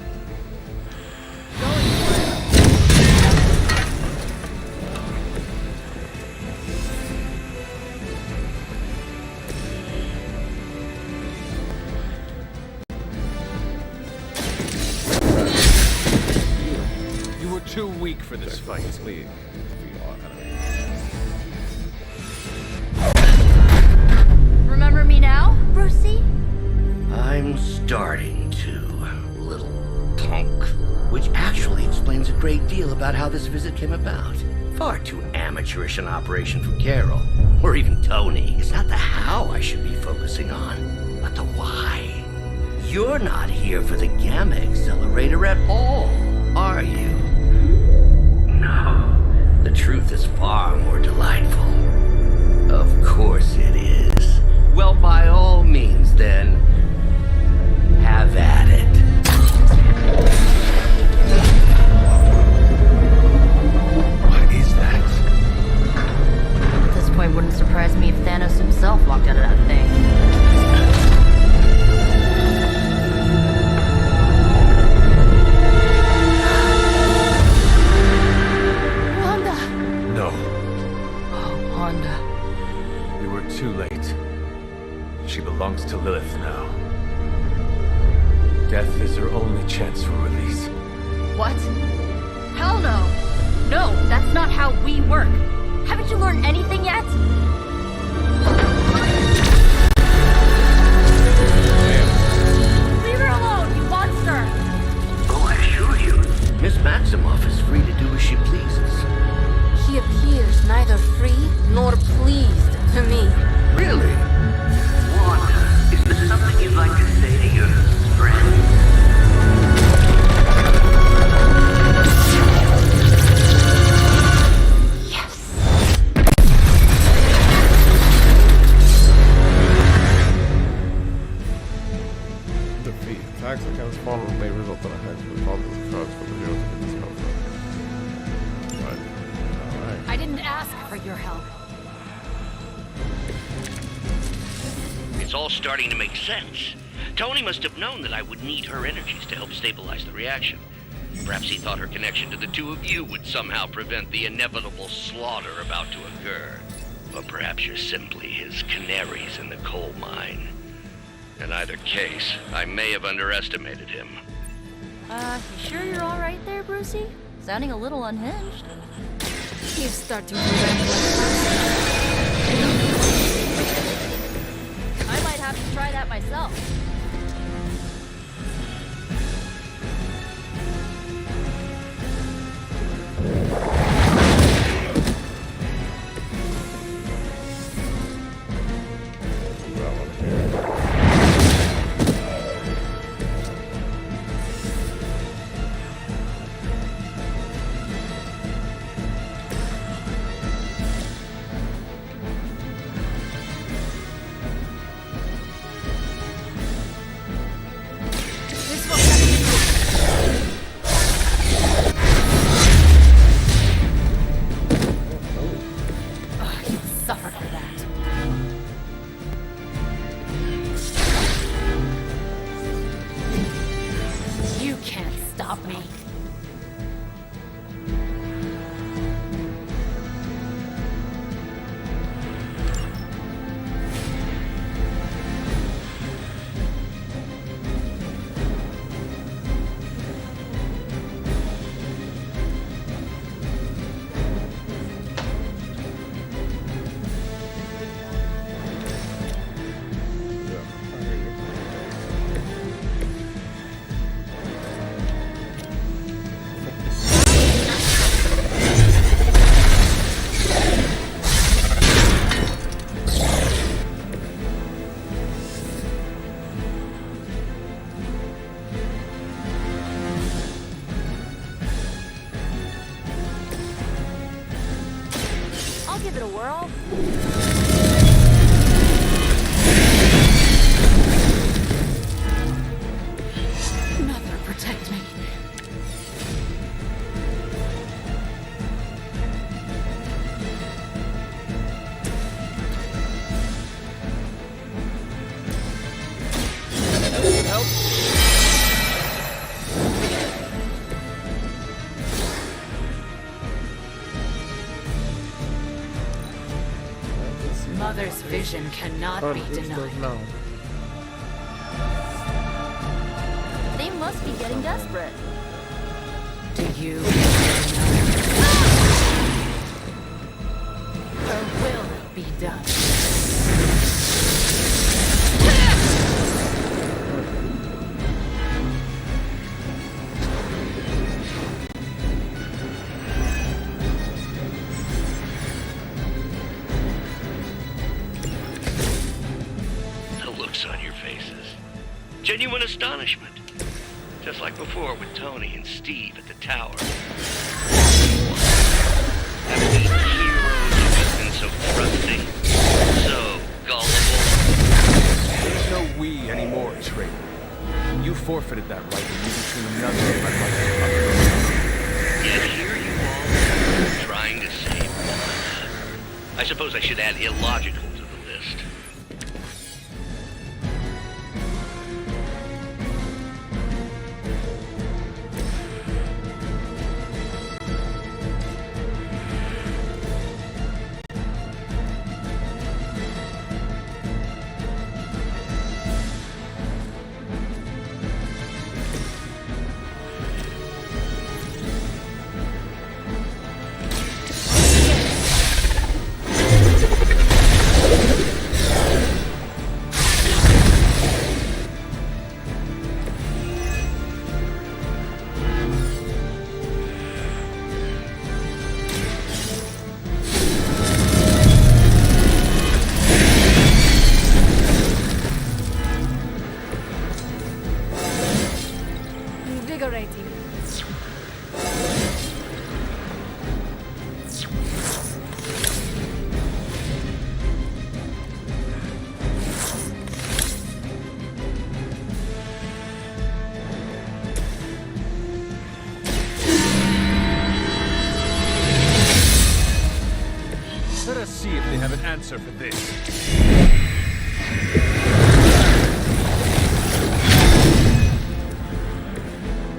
You were too weak for this fight. Remember me now, Brucey? I'm starting to, little punk. Which actually explains a great deal about how this visit came about. Far too amateurish an operation for Carol, or even Tony. It's not the how I should be focusing on, but the why. You're not here for the Gamma Accelerator at all, are you? No. The truth is far more delightful. Of course it is. Well, by all means, then, have at it. What is that? At this point, wouldn't surprise me if Thanos himself walked out of that thing. No. Oh, Wanda. We were too late. She belongs to Lilith now. Death is her only chance for release. What? Hell no! No, that's not how we work. Haven't you learned anything yet? Leave her alone, you monster! Oh, I assure you, Miss Maximoff is free to do as she pleases. He appears neither free nor pleased to me. Really? Wanda, is there something you'd like to say to your friend? ask for your help. It's all starting to make sense. Tony must have known that I would need her energies to help stabilize the reaction. Perhaps he thought her connection to the two of you would somehow prevent the inevitable slaughter about to occur. Or perhaps you're simply his canaries in the coal mine. In either case, I may have underestimated him. You sure you're all right there, Brucey? Sounding a little unhinged. He's starting to ramble. I might have to try that myself. Give it a whirl. Mother, protect me. Help! Mother's vision cannot be denied. They must be getting desperate. Do you? Or will it be done? On your faces. Genuine astonishment. Just like before with Tony and Steve at the tower. Have these heroes always been so trusting? So gullible? There's no we anymore, Trey. You forfeited that right when you became another unlike. Yet here you all are, trying to save one. I suppose I should add illogical to the list. us see if they have an answer for this.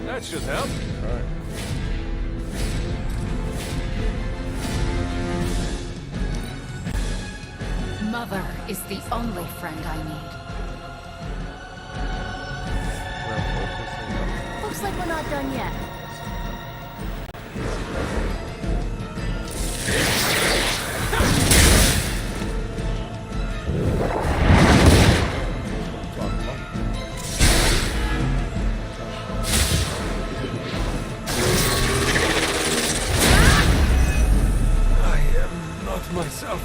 That should help. All right. Mother is the only friend I need. Looks like we're not done yet. I am not myself.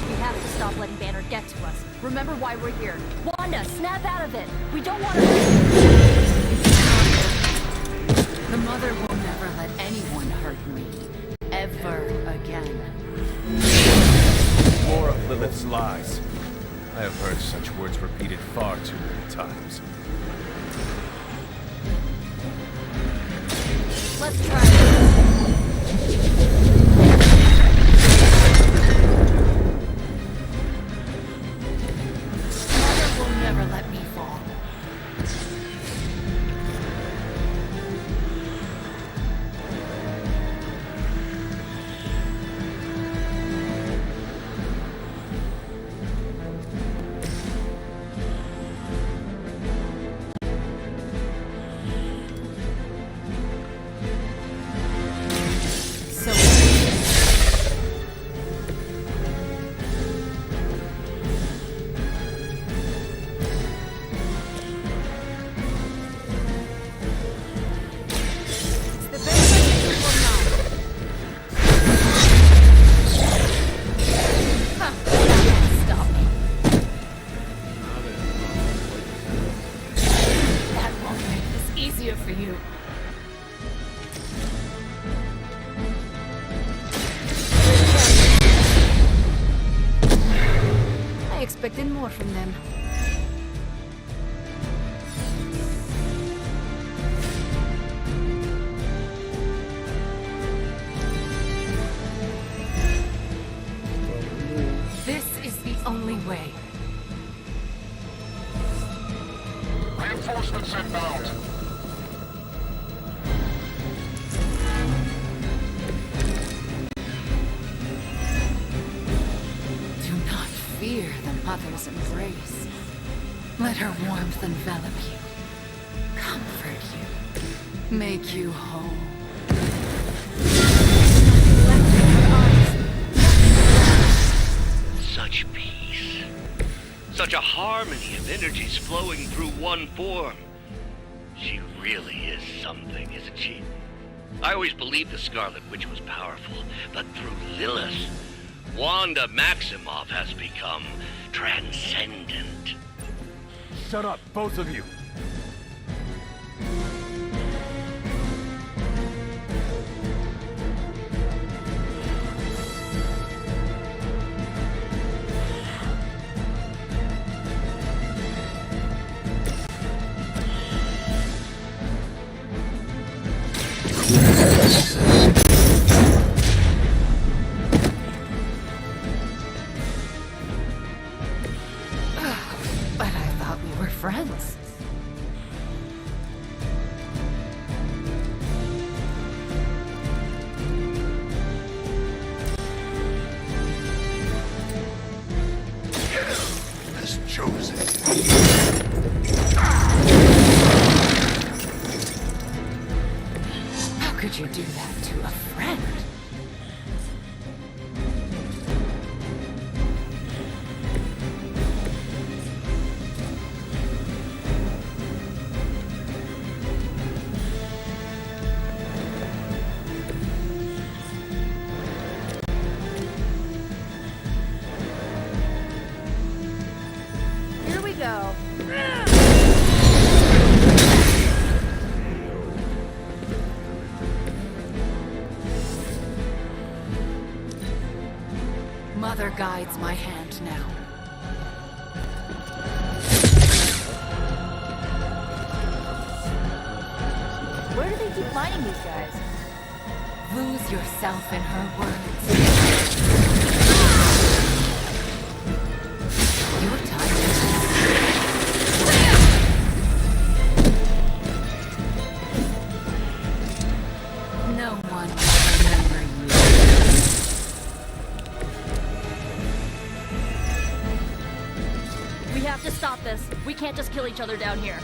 We have to stop letting Banner get to us. Remember why we're here. Wanda, snap out of it. We don't want to... The Mother will never let anyone hurt me. Ever again. More of Lilith's lies. I have heard such words repeated far too many times. Let's try it. Mother will never let me fall. For you. I expected more from them. This is the only way. Reinforcements inbound. Fear the Mother's embrace. Let her warmth envelop you, comfort you, make you whole. Such peace. Such a harmony of energies flowing through one form. She really is something, isn't she? I always believed the Scarlet Witch was powerful, but through Lilith, Wanda Maximoff has become transcendent. Shut up, both of you. But I thought we were friends. Has chosen. How could you do that to a friend? Here we go. Mother guides my hand now. Where do they keep finding these guys? Lose yourself in her words. Your time is no one will remember you. We have to stop this. We can't just kill each other down here.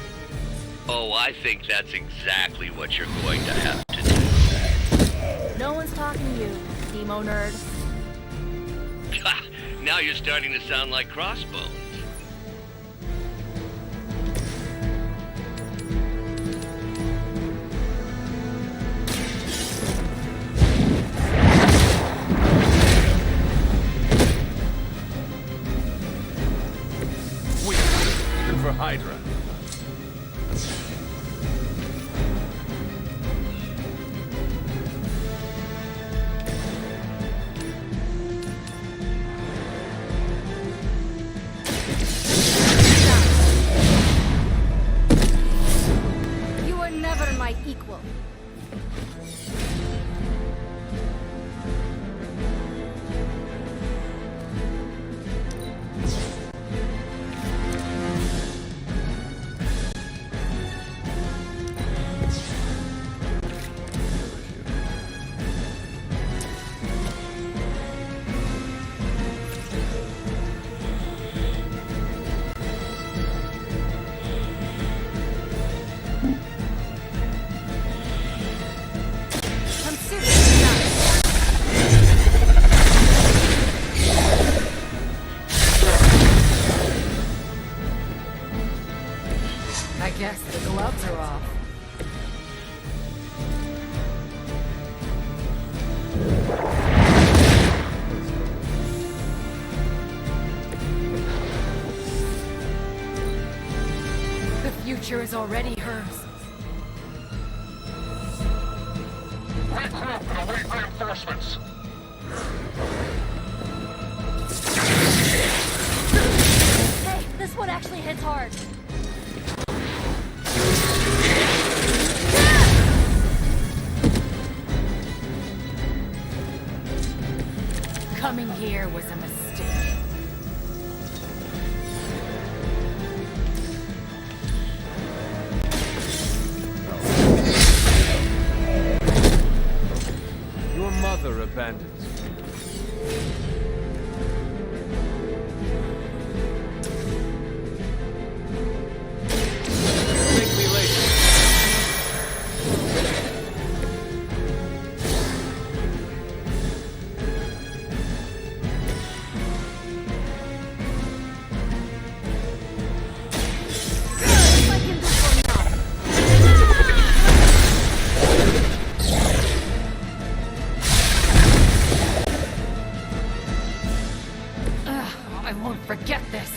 Oh, I think that's exactly what you're going to have to do. No one's talking to you, emo nerd. Now you're starting to sound like Crossbones. Weak, even for Hydra. You were never my equal. I'm serious now. I guess the gloves are off. The future is already hers. Regroup and await reinforcements. Hey, this one actually hits hard. Coming here was a mistake. Your mother abandoned you. Thank me later. Ugh, I won't forget this.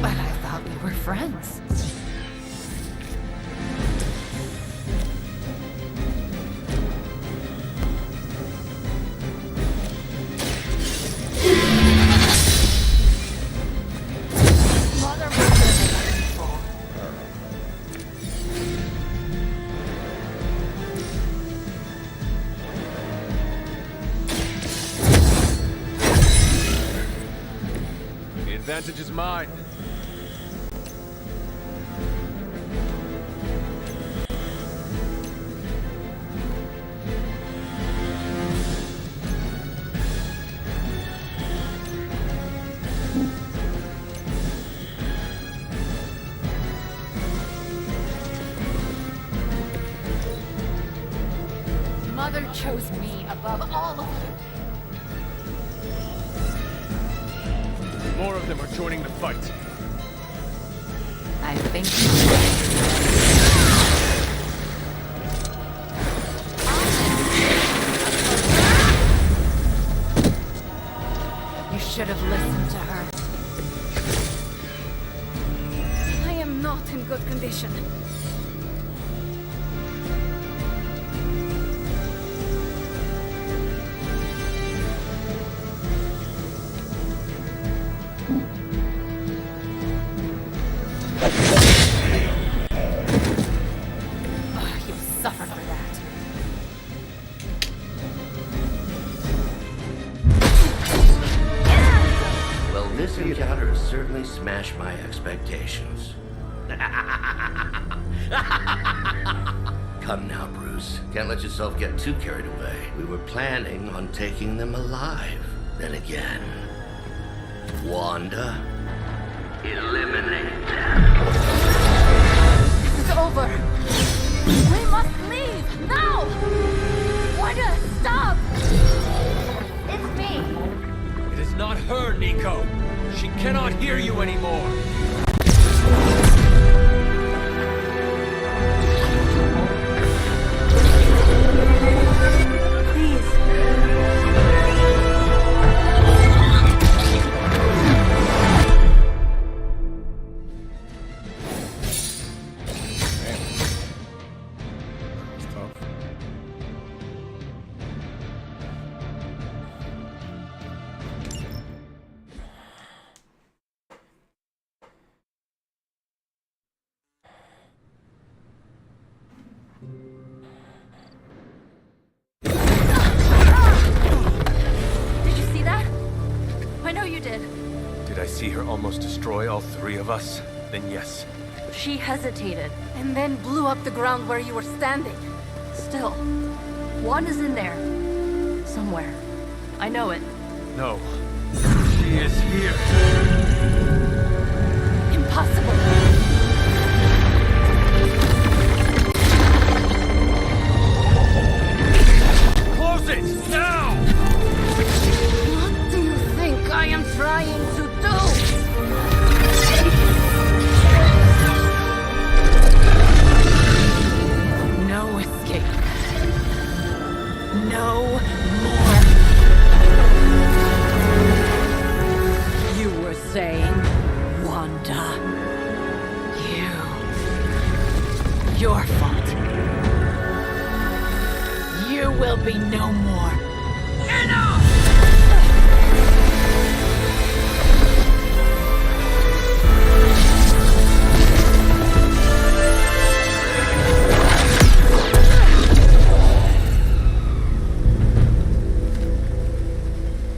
But I thought we were friends. Mother must have been evil. The advantage is mine. Mother chose me above all of you. More of them are joining the fight. I think should have listened to her. I am not in good condition. You suffer for that. Well, this encounter has certainly smashed my expectations. Come now, Bruce. Can't let yourself get too carried away. We were planning on taking them alive. Then again, Wanda, eliminate them. It's over. We must leave now. Wanda, stop. It's me. It is not her, Nico. She cannot hear you anymore. Did you see that? I know you did. Did I see her almost destroy all three of us? Then yes. She hesitated. And then blew up the ground where you were standing. Still, Wanda's in there. Somewhere. I know it. No. She is here. Impossible. Close it! Now! What do you think I am trying to do? No escape. No more. You were saying, Wanda. Your fault. You will be no more. Enough!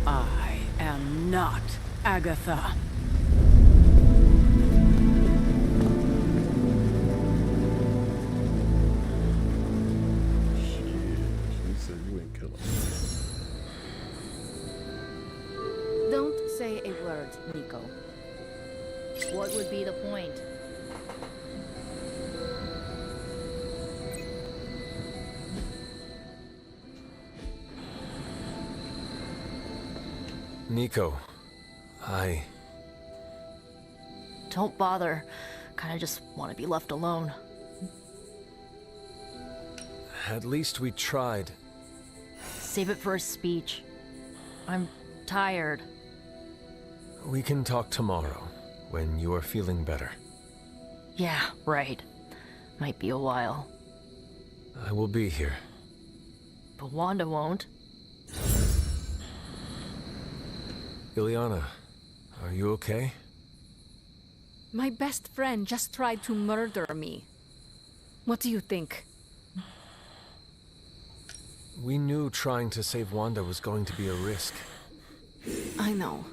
I am not Agatha. She said you ain't kill him. Don't say a word, Nico. What would be the point? Nico, Don't bother. Kinda just want to be left alone. At least we tried. Save it for a speech. I'm tired. We can talk tomorrow, when you are feeling better. Yeah, right. Might be a while. I will be here. But Wanda won't. Ileana, are you okay? My best friend just tried to murder me. What do you think? We knew trying to save Wanda was going to be a risk. I know.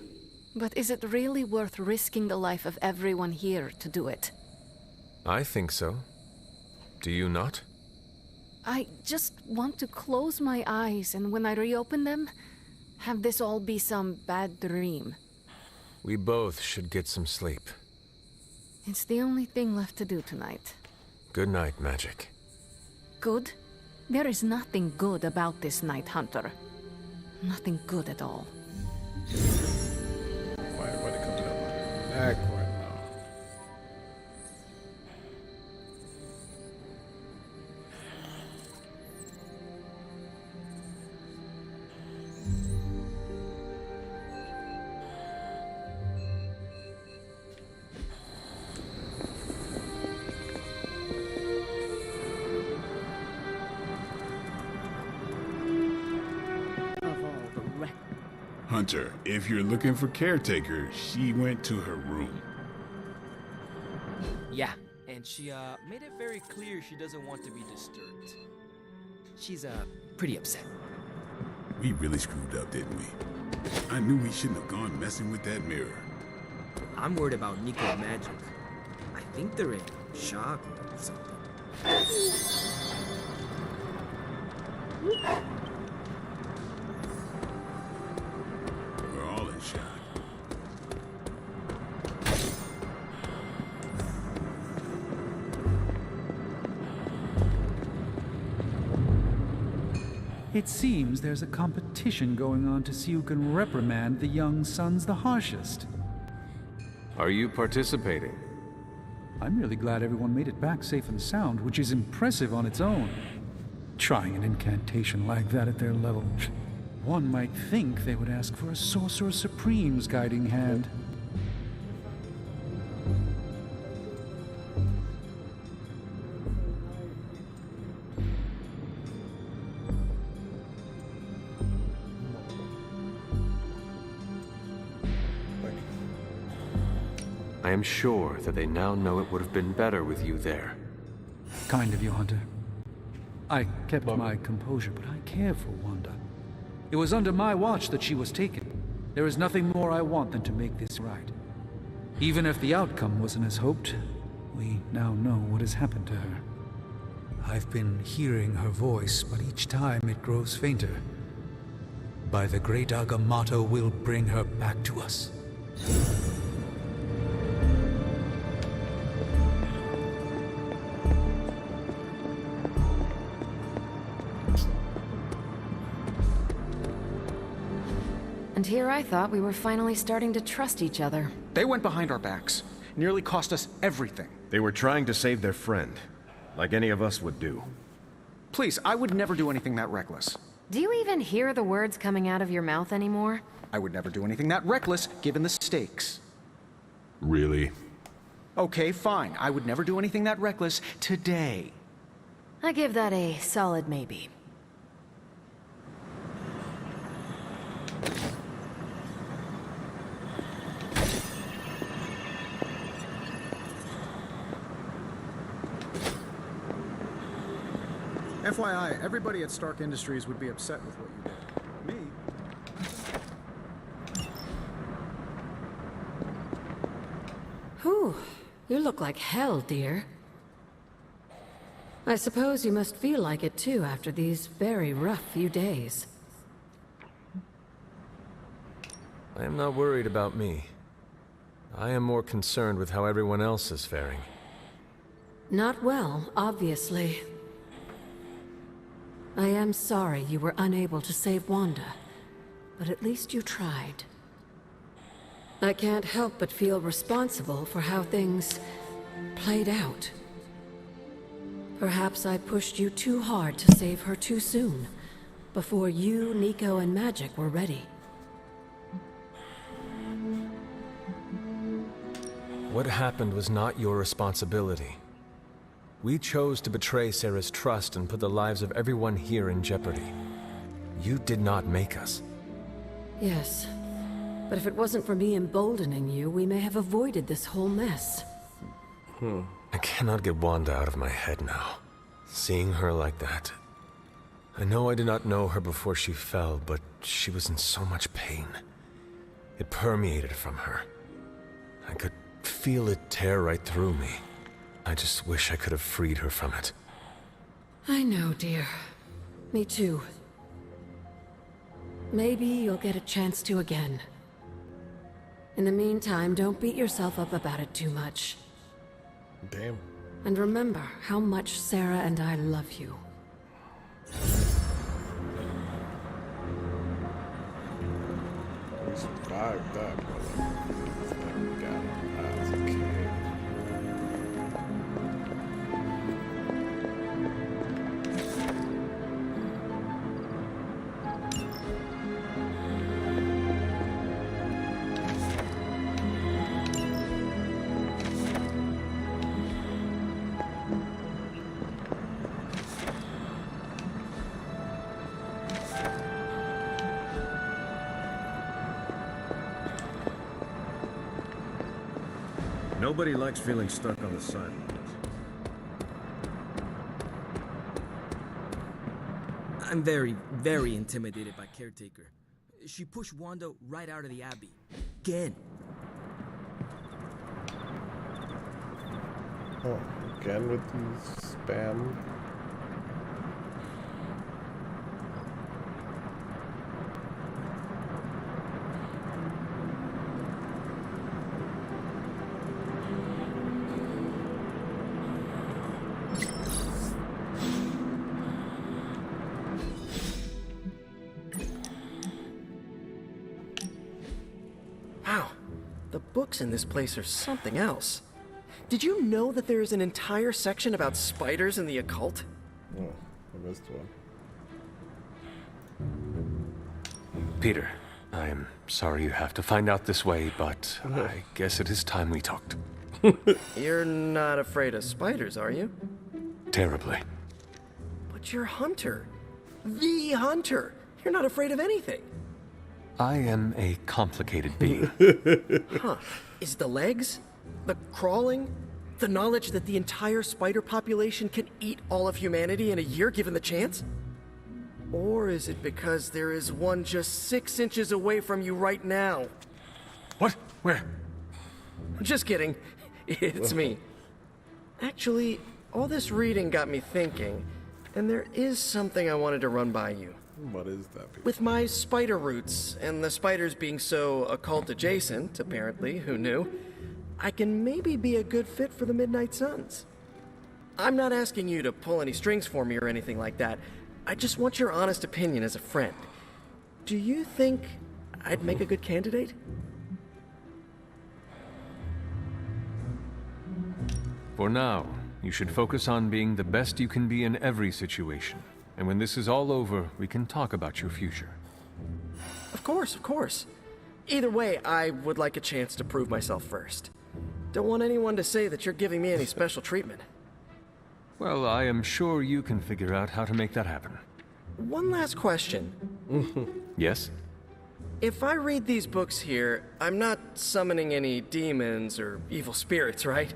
But is it really worth risking the life of everyone here to do it? I think so. Do you not? I just want to close my eyes and when I reopen them, have this all be some bad dream. We both should get some sleep. It's the only thing left to do tonight. Good night, Magic. Good? There is nothing good about this night, Hunter. Nothing good at all. Why everybody coming up my neck right now? Hunter, if you're looking for caretaker, she went to her room. Yeah, and she made it very clear she doesn't want to be disturbed. She's pretty upset. We really screwed up, didn't we? I knew we shouldn't have gone messing with that mirror. I'm worried about Nico and Magic. I think they're in shock or something. We're all in shock. It seems there's a competition going on to see who can reprimand the young sons the harshest. Are you participating? I'm really glad everyone made it back safe and sound, which is impressive on its own. Trying an incantation like that at their level. One might think they would ask for a Sorcerer Supreme's guiding hand. I am sure that they now know it would have been better with you there. Kind of you, Hunter. I kept my composure, but I care for Wanda. It was under my watch that she was taken. There is nothing more I want than to make this right. Even if the outcome wasn't as hoped, we now know what has happened to her. I've been hearing her voice, but each time it grows fainter. By the great Agamotto, we'll bring her back to us. And here I thought we were finally starting to trust each other. They went behind our backs. Nearly cost us everything. They were trying to save their friend, like any of us would do. Please, I would never do anything that reckless. Do you even hear the words coming out of your mouth anymore? I would never do anything that reckless, given the stakes. Really? Okay, fine. I would never do anything that reckless today. I give that a solid maybe. FYI, everybody at Stark Industries would be upset with what you did. Me? Whew, you look like hell, dear. I suppose you must feel like it too after these very rough few days. I am not worried about me. I am more concerned with how everyone else is faring. Not well, obviously. I am sorry you were unable to save Wanda, but at least you tried. I can't help but feel responsible for how things played out. Perhaps I pushed you too hard to save her too soon, before you, Nico, and Magic were ready. What happened was not your responsibility. We chose to betray Sarah's trust and put the lives of everyone here in jeopardy. You did not make us. Yes, but if it wasn't for me emboldening you, we may have avoided this whole mess. I cannot get Wanda out of my head now. Seeing her like that. I know I did not know her before she fell, but she was in so much pain. It permeated from her. I could feel it tear right through me. I just wish I could have freed her from it. I know, dear. Me too. Maybe you'll get a chance to again. In the meantime, don't beat yourself up about it too much. Damn. And remember how much Sarah and I love you. We survived that, brother. Thank God. As a kid. Nobody likes feeling stuck on the sidelines. I'm very, very intimidated by Caretaker. She pushed Wanda right out of the Abbey. Again. Oh, again with these spam. Wow, the books in this place are something else. Did you know that there is an entire section about spiders and the occult? Oh, I missed one. Peter, I am sorry you have to find out this way, but I guess it is time we talked. You're not afraid of spiders, are you? Terribly. But you're Hunter. The Hunter. You're not afraid of anything. I am a complicated being. Huh. Is the legs? The crawling? The knowledge that the entire spider population can eat all of humanity in a year given the chance? Or is it because there is one just 6 inches away from you right now? What? Where? Just kidding. It's me. Actually, all this reading got me thinking, and there is something I wanted to run by you. What is that, Peter? With my spider roots, and the spiders being so occult adjacent, apparently, who knew, I can maybe be a good fit for the Midnight Suns. I'm not asking you to pull any strings for me or anything like that. I just want your honest opinion as a friend. Do you think I'd make a good candidate? For now, you should focus on being the best you can be in every situation. And when this is all over, we can talk about your future. Of course, of course. Either way, I would like a chance to prove myself first. Don't want anyone to say that you're giving me any special treatment. Well, I am sure you can figure out how to make that happen. One last question. Yes? If I read these books here, I'm not summoning any demons or evil spirits, right?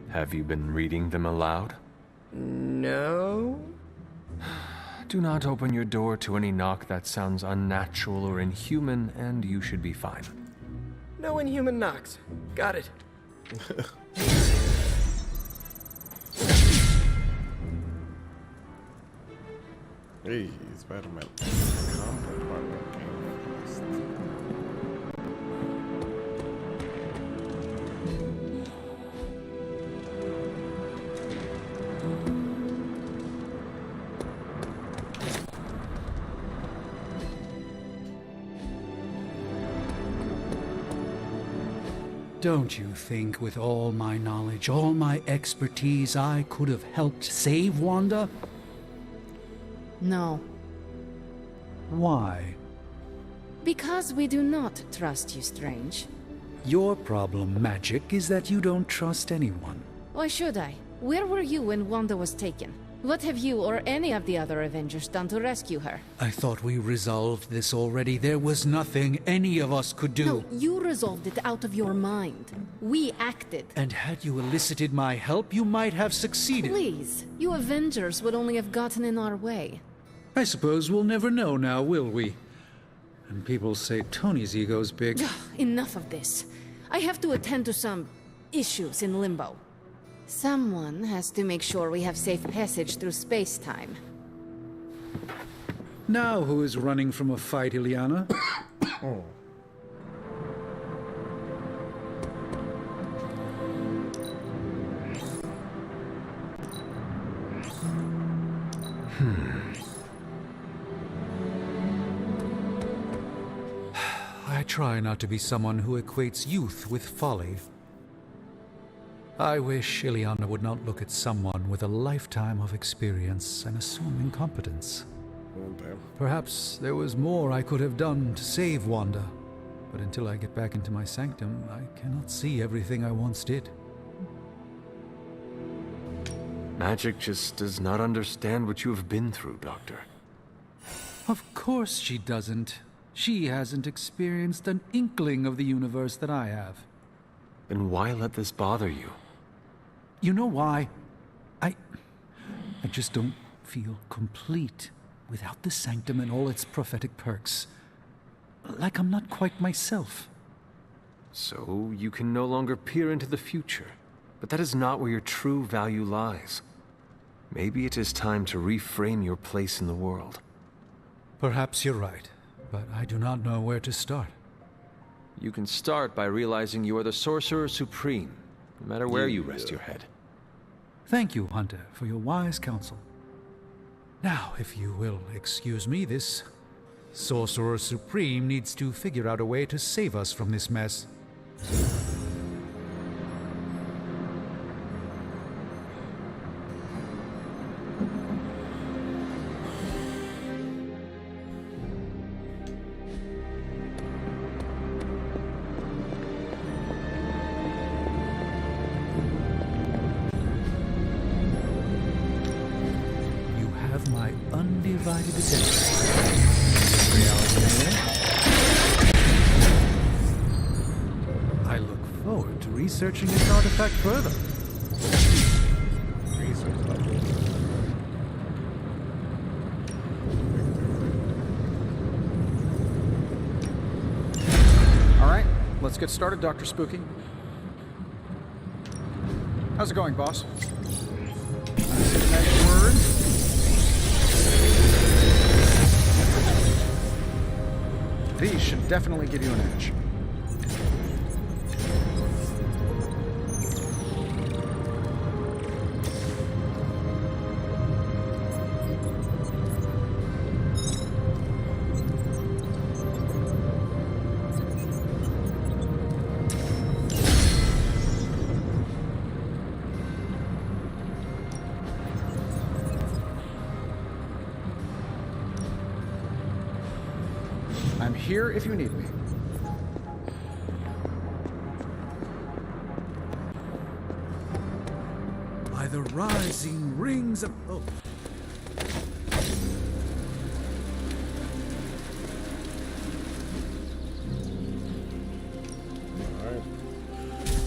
Have you been reading them aloud? No? Do not open your door to any knock that sounds unnatural or inhuman, and you should be fine. No inhuman knocks. Got it. Hey, Spider-Man. Combat department came first. Don't you think with all my knowledge, all my expertise, I could have helped save Wanda? No. Why? Because we do not trust you, Strange. Your problem, Magic, is that you don't trust anyone. Why should I? Where were you when Wanda was taken? What have you or any of the other Avengers done to rescue her? I thought we resolved this already. There was nothing any of us could do. No, you resolved it out of your mind. We acted. And had you elicited my help, you might have succeeded. Please, you Avengers would only have gotten in our way. I suppose we'll never know now, will we? And people say Tony's ego's big. Enough of this. I have to attend to some issues in Limbo. Someone has to make sure we have safe passage through space-time. Now who is running from a fight, Ileana? Oh. I try not to be someone who equates youth with folly. I wish Ileana would not look at someone with a lifetime of experience and assume incompetence. Oh, damn. Perhaps there was more I could have done to save Wanda, but until I get back into my sanctum, I cannot see everything I once did. Magic just does not understand what you have been through, Doctor. Of course she doesn't. She hasn't experienced an inkling of the universe that I have. Then why let this bother you? You know why? I just don't feel complete without the sanctum and all its prophetic perks. Like I'm not quite myself. So you can no longer peer into the future. But that is not where your true value lies. Maybe it is time to reframe your place in the world. Perhaps you're right, but I do not know where to start. You can start by realizing you are the Sorcerer Supreme, no matter where you rest your head. Thank you, Hunter, for your wise counsel. Now, if you will excuse me, this Sorcerer Supreme needs to figure out a way to save us from this mess. My undivided attention. 3 hours later, I look forward to researching this artifact further. All right, let's get started, Dr. Spooky. How's it going, boss? Next word. These should definitely give you an edge. I'm here if you need me. By the rising rings of... Oh. Alright.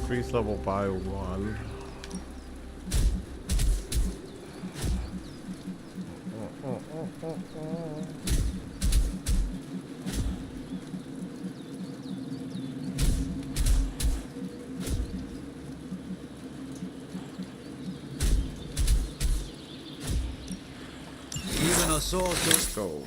Increase level by 1. Even a sorceress. Go.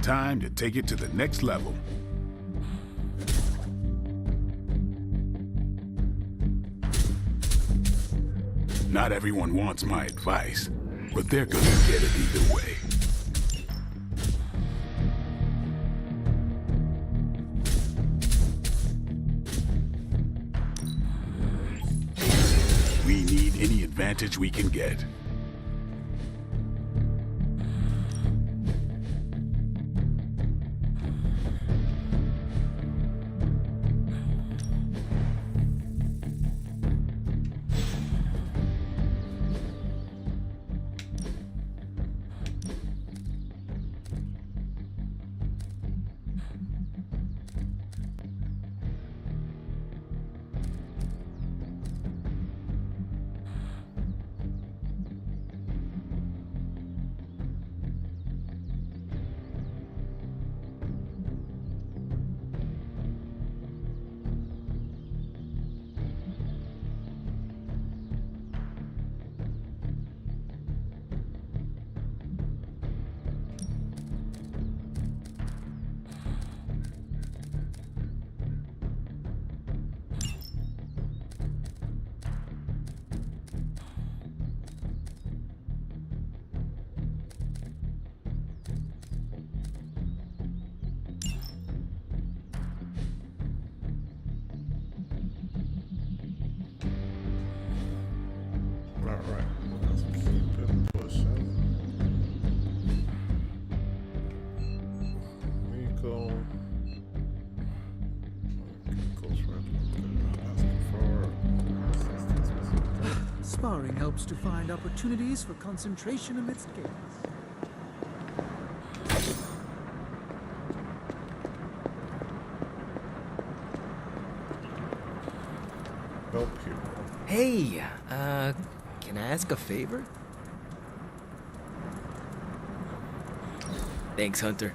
Time to take it to the next level. Not everyone wants my advice, but they're gonna get it either way. We need any advantage we can get. Alright, let's keep it pushing. Nico. Nico's asking for assistance. Sparring helps to find opportunities for concentration amidst chaos. help you? Hey, can I ask a favor? Thanks, Hunter.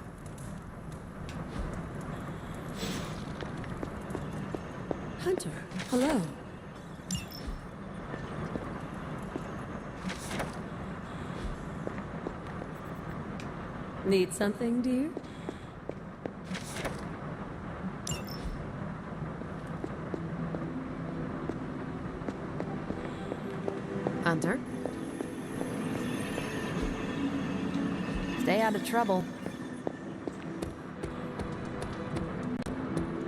Hunter, hello. Need something, dear? Hunter? Stay out of trouble.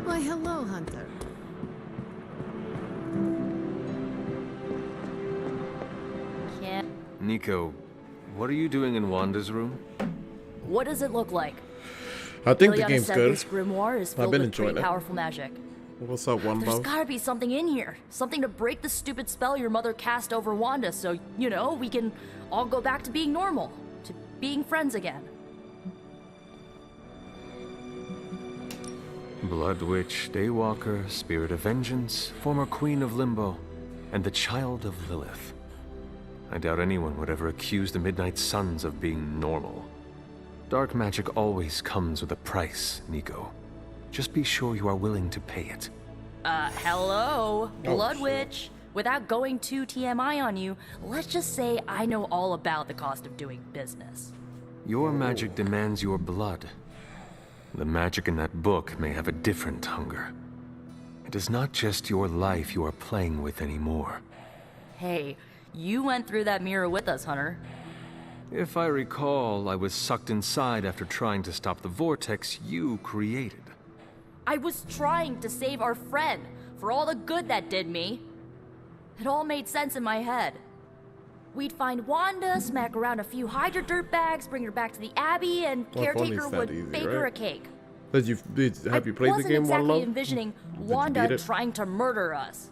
Why, hello, Hunter. Can't. Nico, what are you doing in Wanda's room? What does it look like? I think the Ileana game's said good. this grimoire is I've filled been with enjoying pretty it. powerful magic. What's up, one There's love? gotta be something in here. Something to break the stupid spell your mother cast over Wanda so, you know, we can all go back to being normal. To being friends again. Blood Witch, Daywalker, Spirit of Vengeance, former Queen of Limbo, and the Child of Lilith. I doubt anyone would ever accuse the Midnight Suns of being normal. Dark magic always comes with a price, Nico. Just be sure you are willing to pay it. Hello? Blood shit. Witch. Without going too TMI on you, let's just say I know all about the cost of doing business. Your magic demands your blood. The magic in that book may have a different hunger. It is not just your life you are playing with anymore. Hey, you went through that mirror with us, Hunter. If I recall, I was sucked inside after trying to stop the vortex you created. I was trying to save our friend for all the good that did me. It all made sense in my head. We'd find Wanda, smack around a few Hydra dirtbags, bring her back to the Abbey, and Well, if only caretaker it's that would easy, bake her right? a cake. Have you played the game, One I wasn't Love? exactly envisioning Did you Wanda beat it? trying to murder us.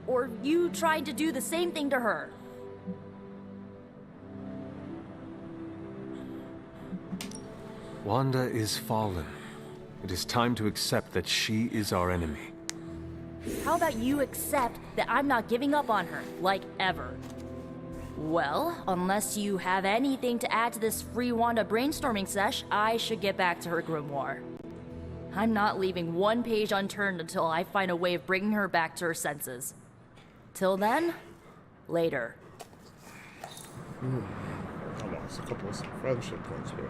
Or you trying to do the same thing to her. Wanda is fallen. It is time to accept that she is our enemy. How about you accept that I'm not giving up on her, like ever? Well, unless you have anything to add to this free Wanda brainstorming sesh, I should get back to her grimoire. I'm not leaving one page unturned until I find a way of bringing her back to her senses. Till then, later. I lost a couple of friendship points, bro.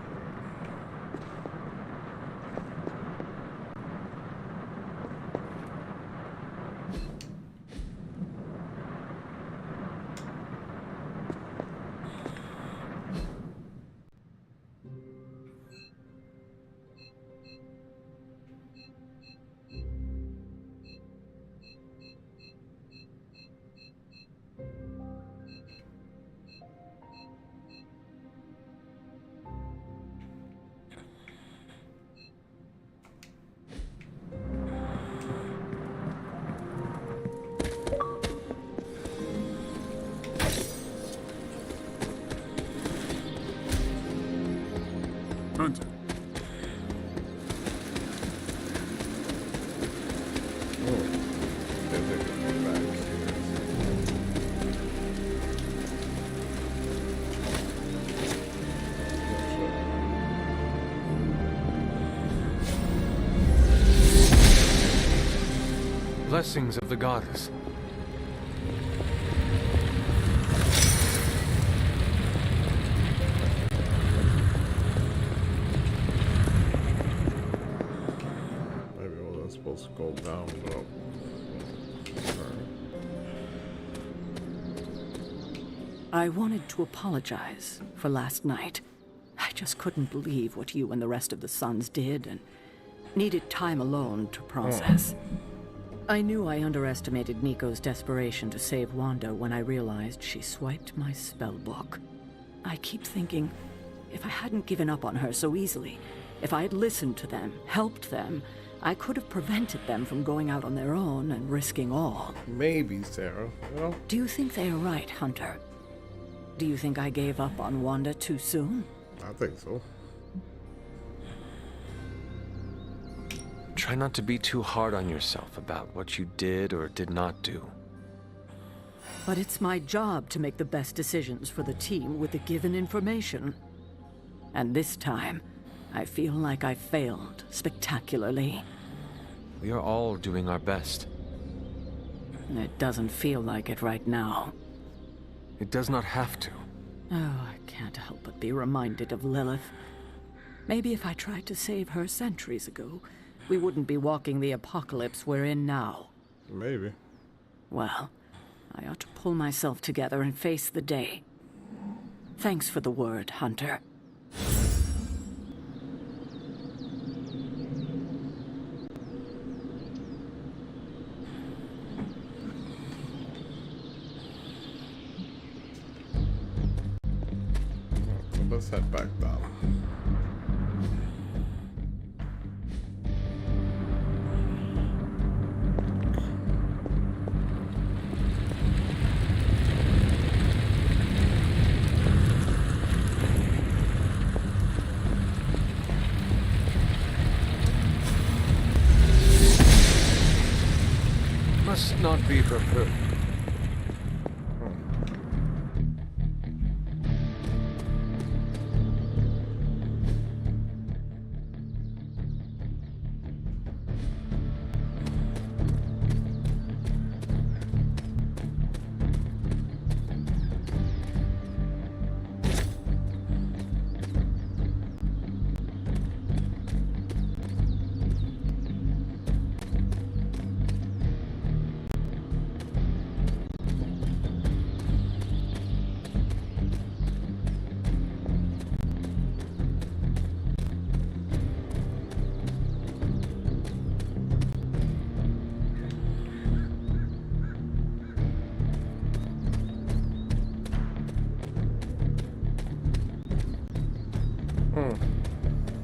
Hunter. Blessings of the goddess. Maybe I wasn't supposed to go down, but... I wanted to apologize for last night. I just couldn't believe what you and the rest of the Suns did and needed time alone to process. I knew I underestimated Nico's desperation to save Wanda when I realized she swiped my spellbook. I keep thinking, if I hadn't given up on her so easily, if I had listened to them, helped them, I could have prevented them from going out on their own and risking all. Maybe, Sarah. You know? Do you think they are right, Hunter? Do you think I gave up on Wanda too soon? I think so. Try not to be too hard on yourself about what you did or did not do. But it's my job to make the best decisions for the team with the given information. And this time, I feel like I failed spectacularly. We are all doing our best. It doesn't feel like it right now. It does not have to. Oh, I can't help but be reminded of Lilith. Maybe if I tried to save her centuries ago, we wouldn't be walking the apocalypse we're in now. Maybe. Well, I ought to pull myself together and face the day. Thanks for the word, Hunter. Let's head back down. Must not be for her.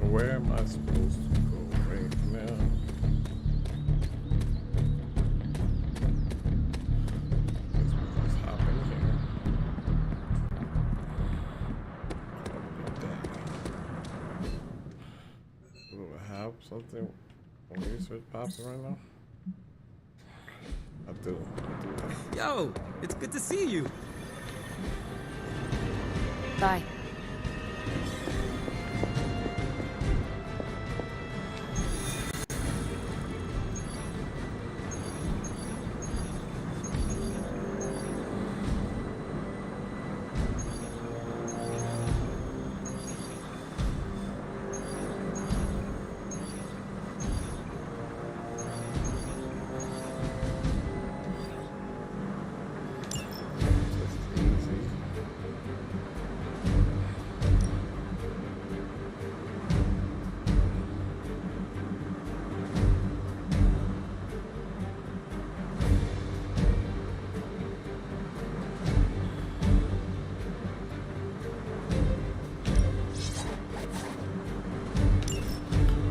Where am I supposed to go right now? What's happening here? Do I have something on research popping right now? I do. Yo, it's good to see you. Bye.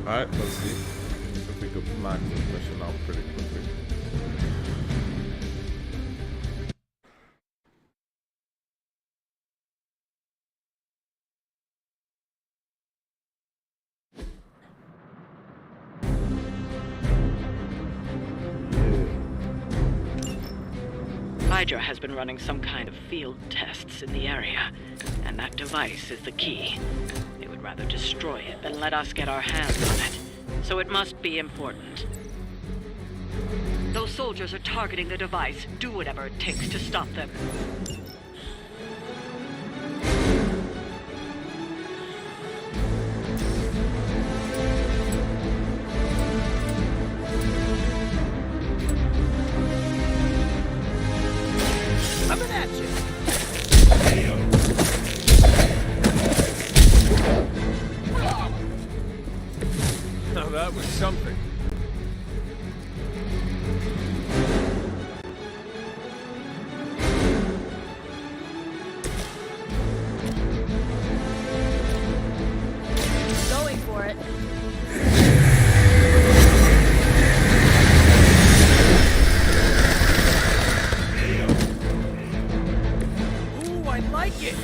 Alright, let's see if we can knock this mission out pretty quickly. Hydra has been running some kind of field tests in the area, and that device is the key. They would rather destroy it than let us get our hands on it, so it must be important. Those soldiers are targeting the device. Do whatever it takes to stop them. Coming at you. Now that was something. Going for it. Ooh, I like it.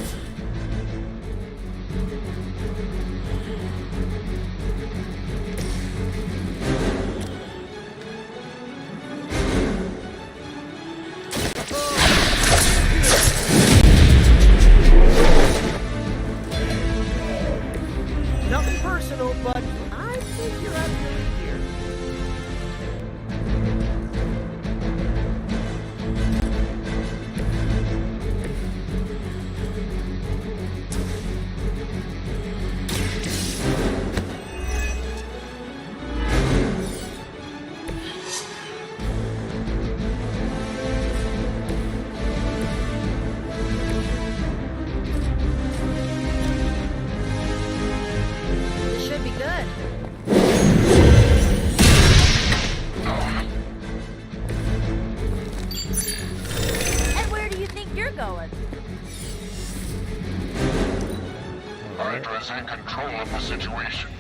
Hydra is in control of the situation.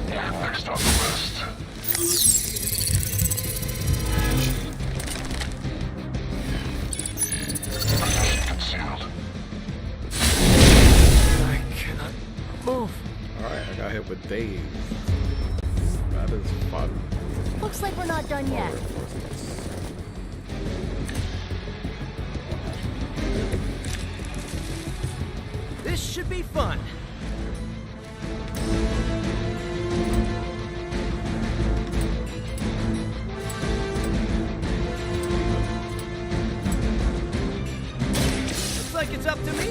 Next on the list. Position concealed. I cannot move. Alright, I got hit with Dave. That is fun. Looks like we're not done yet. This should be fun. Looks like it's up to me.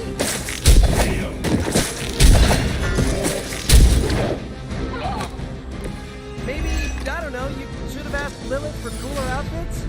Maybe, I don't know, you should have asked Lilith for cooler outfits?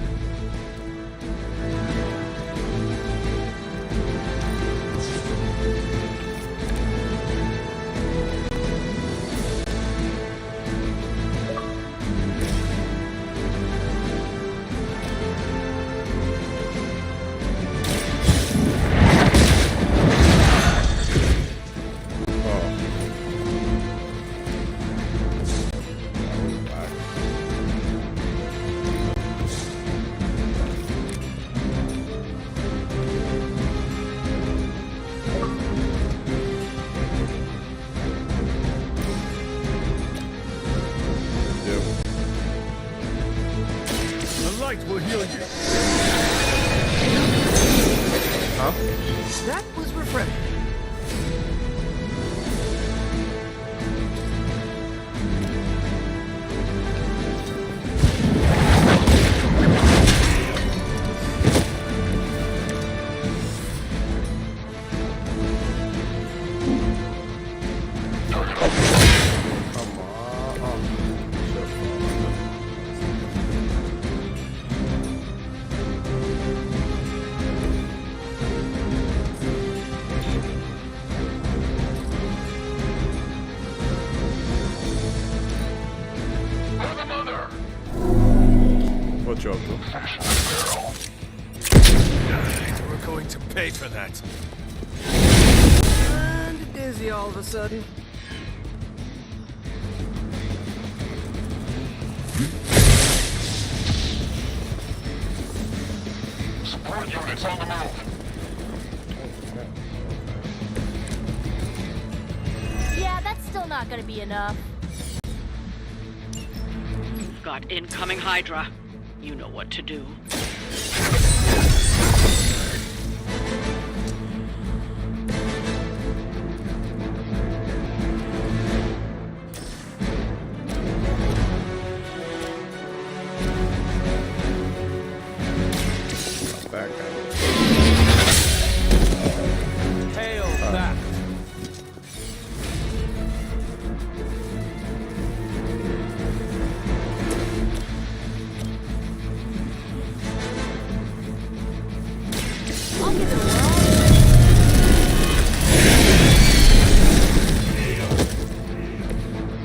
Will heal you. Huh? That was refreshing. What you up to? We're going to pay for that. And dizzy all of a sudden. Support units on the move. Yeah, that's still not gonna be enough. Got incoming Hydra. You know what to do. Hail that.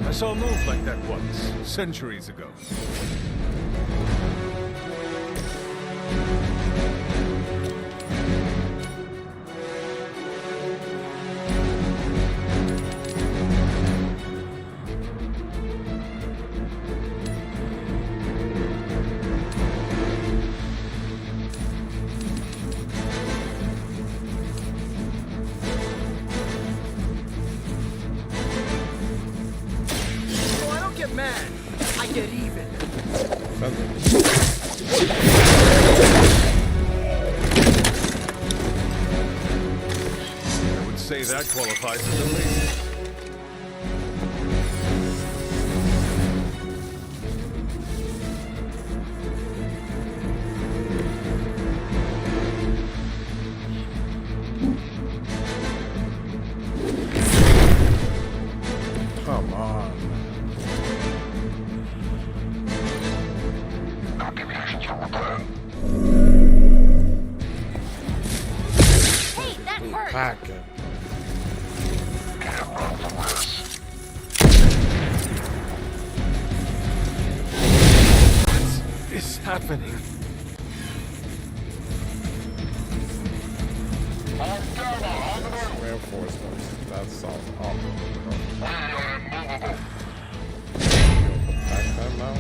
I saw a move like that once, centuries ago. Oh, I don't get mad. I get even. I would say that qualifies as a lead. Come on. No deviations from the plan. Hey, that hurt! Packet. Can't run from this. What is happening? Reinforcements. That sounds awful. Back that now.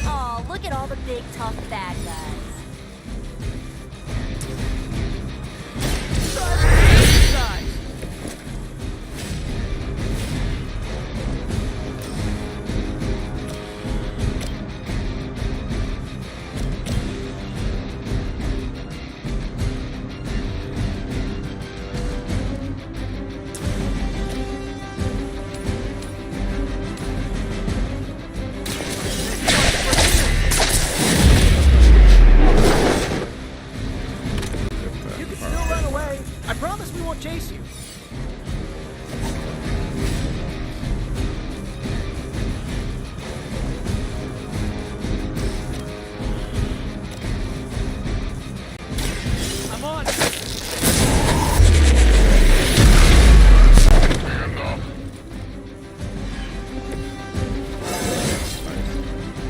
Aw, look at all the big tough bad guys. Chase you. I'm on.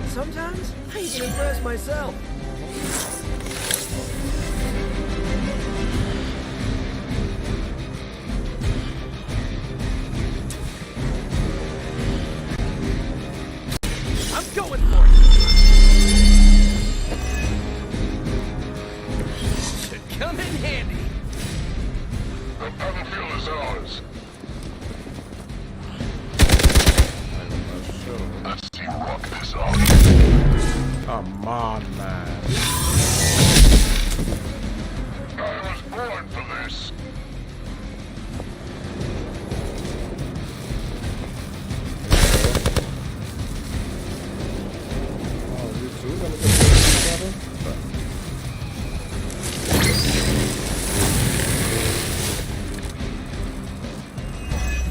Sometimes I even impress myself. Going for it! Should come in handy. The battlefield is ours. Let's see you rock this off. Come on, man. I was born for this.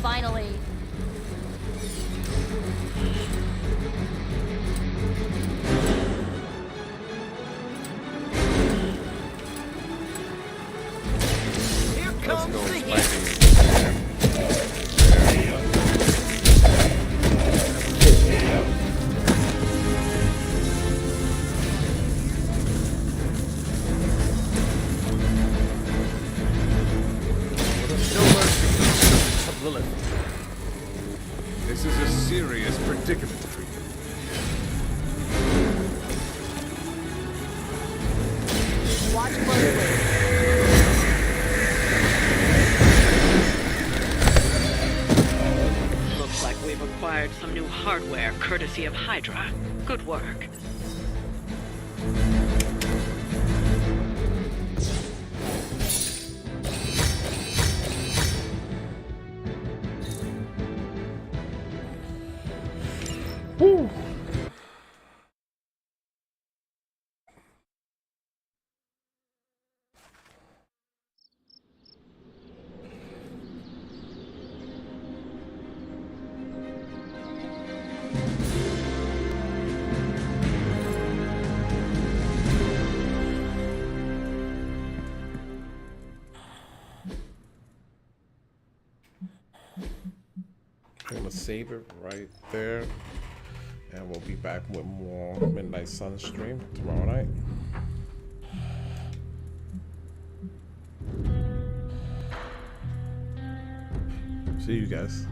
Finally. Here comes the heat. This is a serious predicament for you. Watch closely. Looks like we've acquired some new hardware courtesy of Hydra. Good work. Woo. I'm gonna save it right there, and we'll be back with more Midnight Sun stream tomorrow night. See you guys.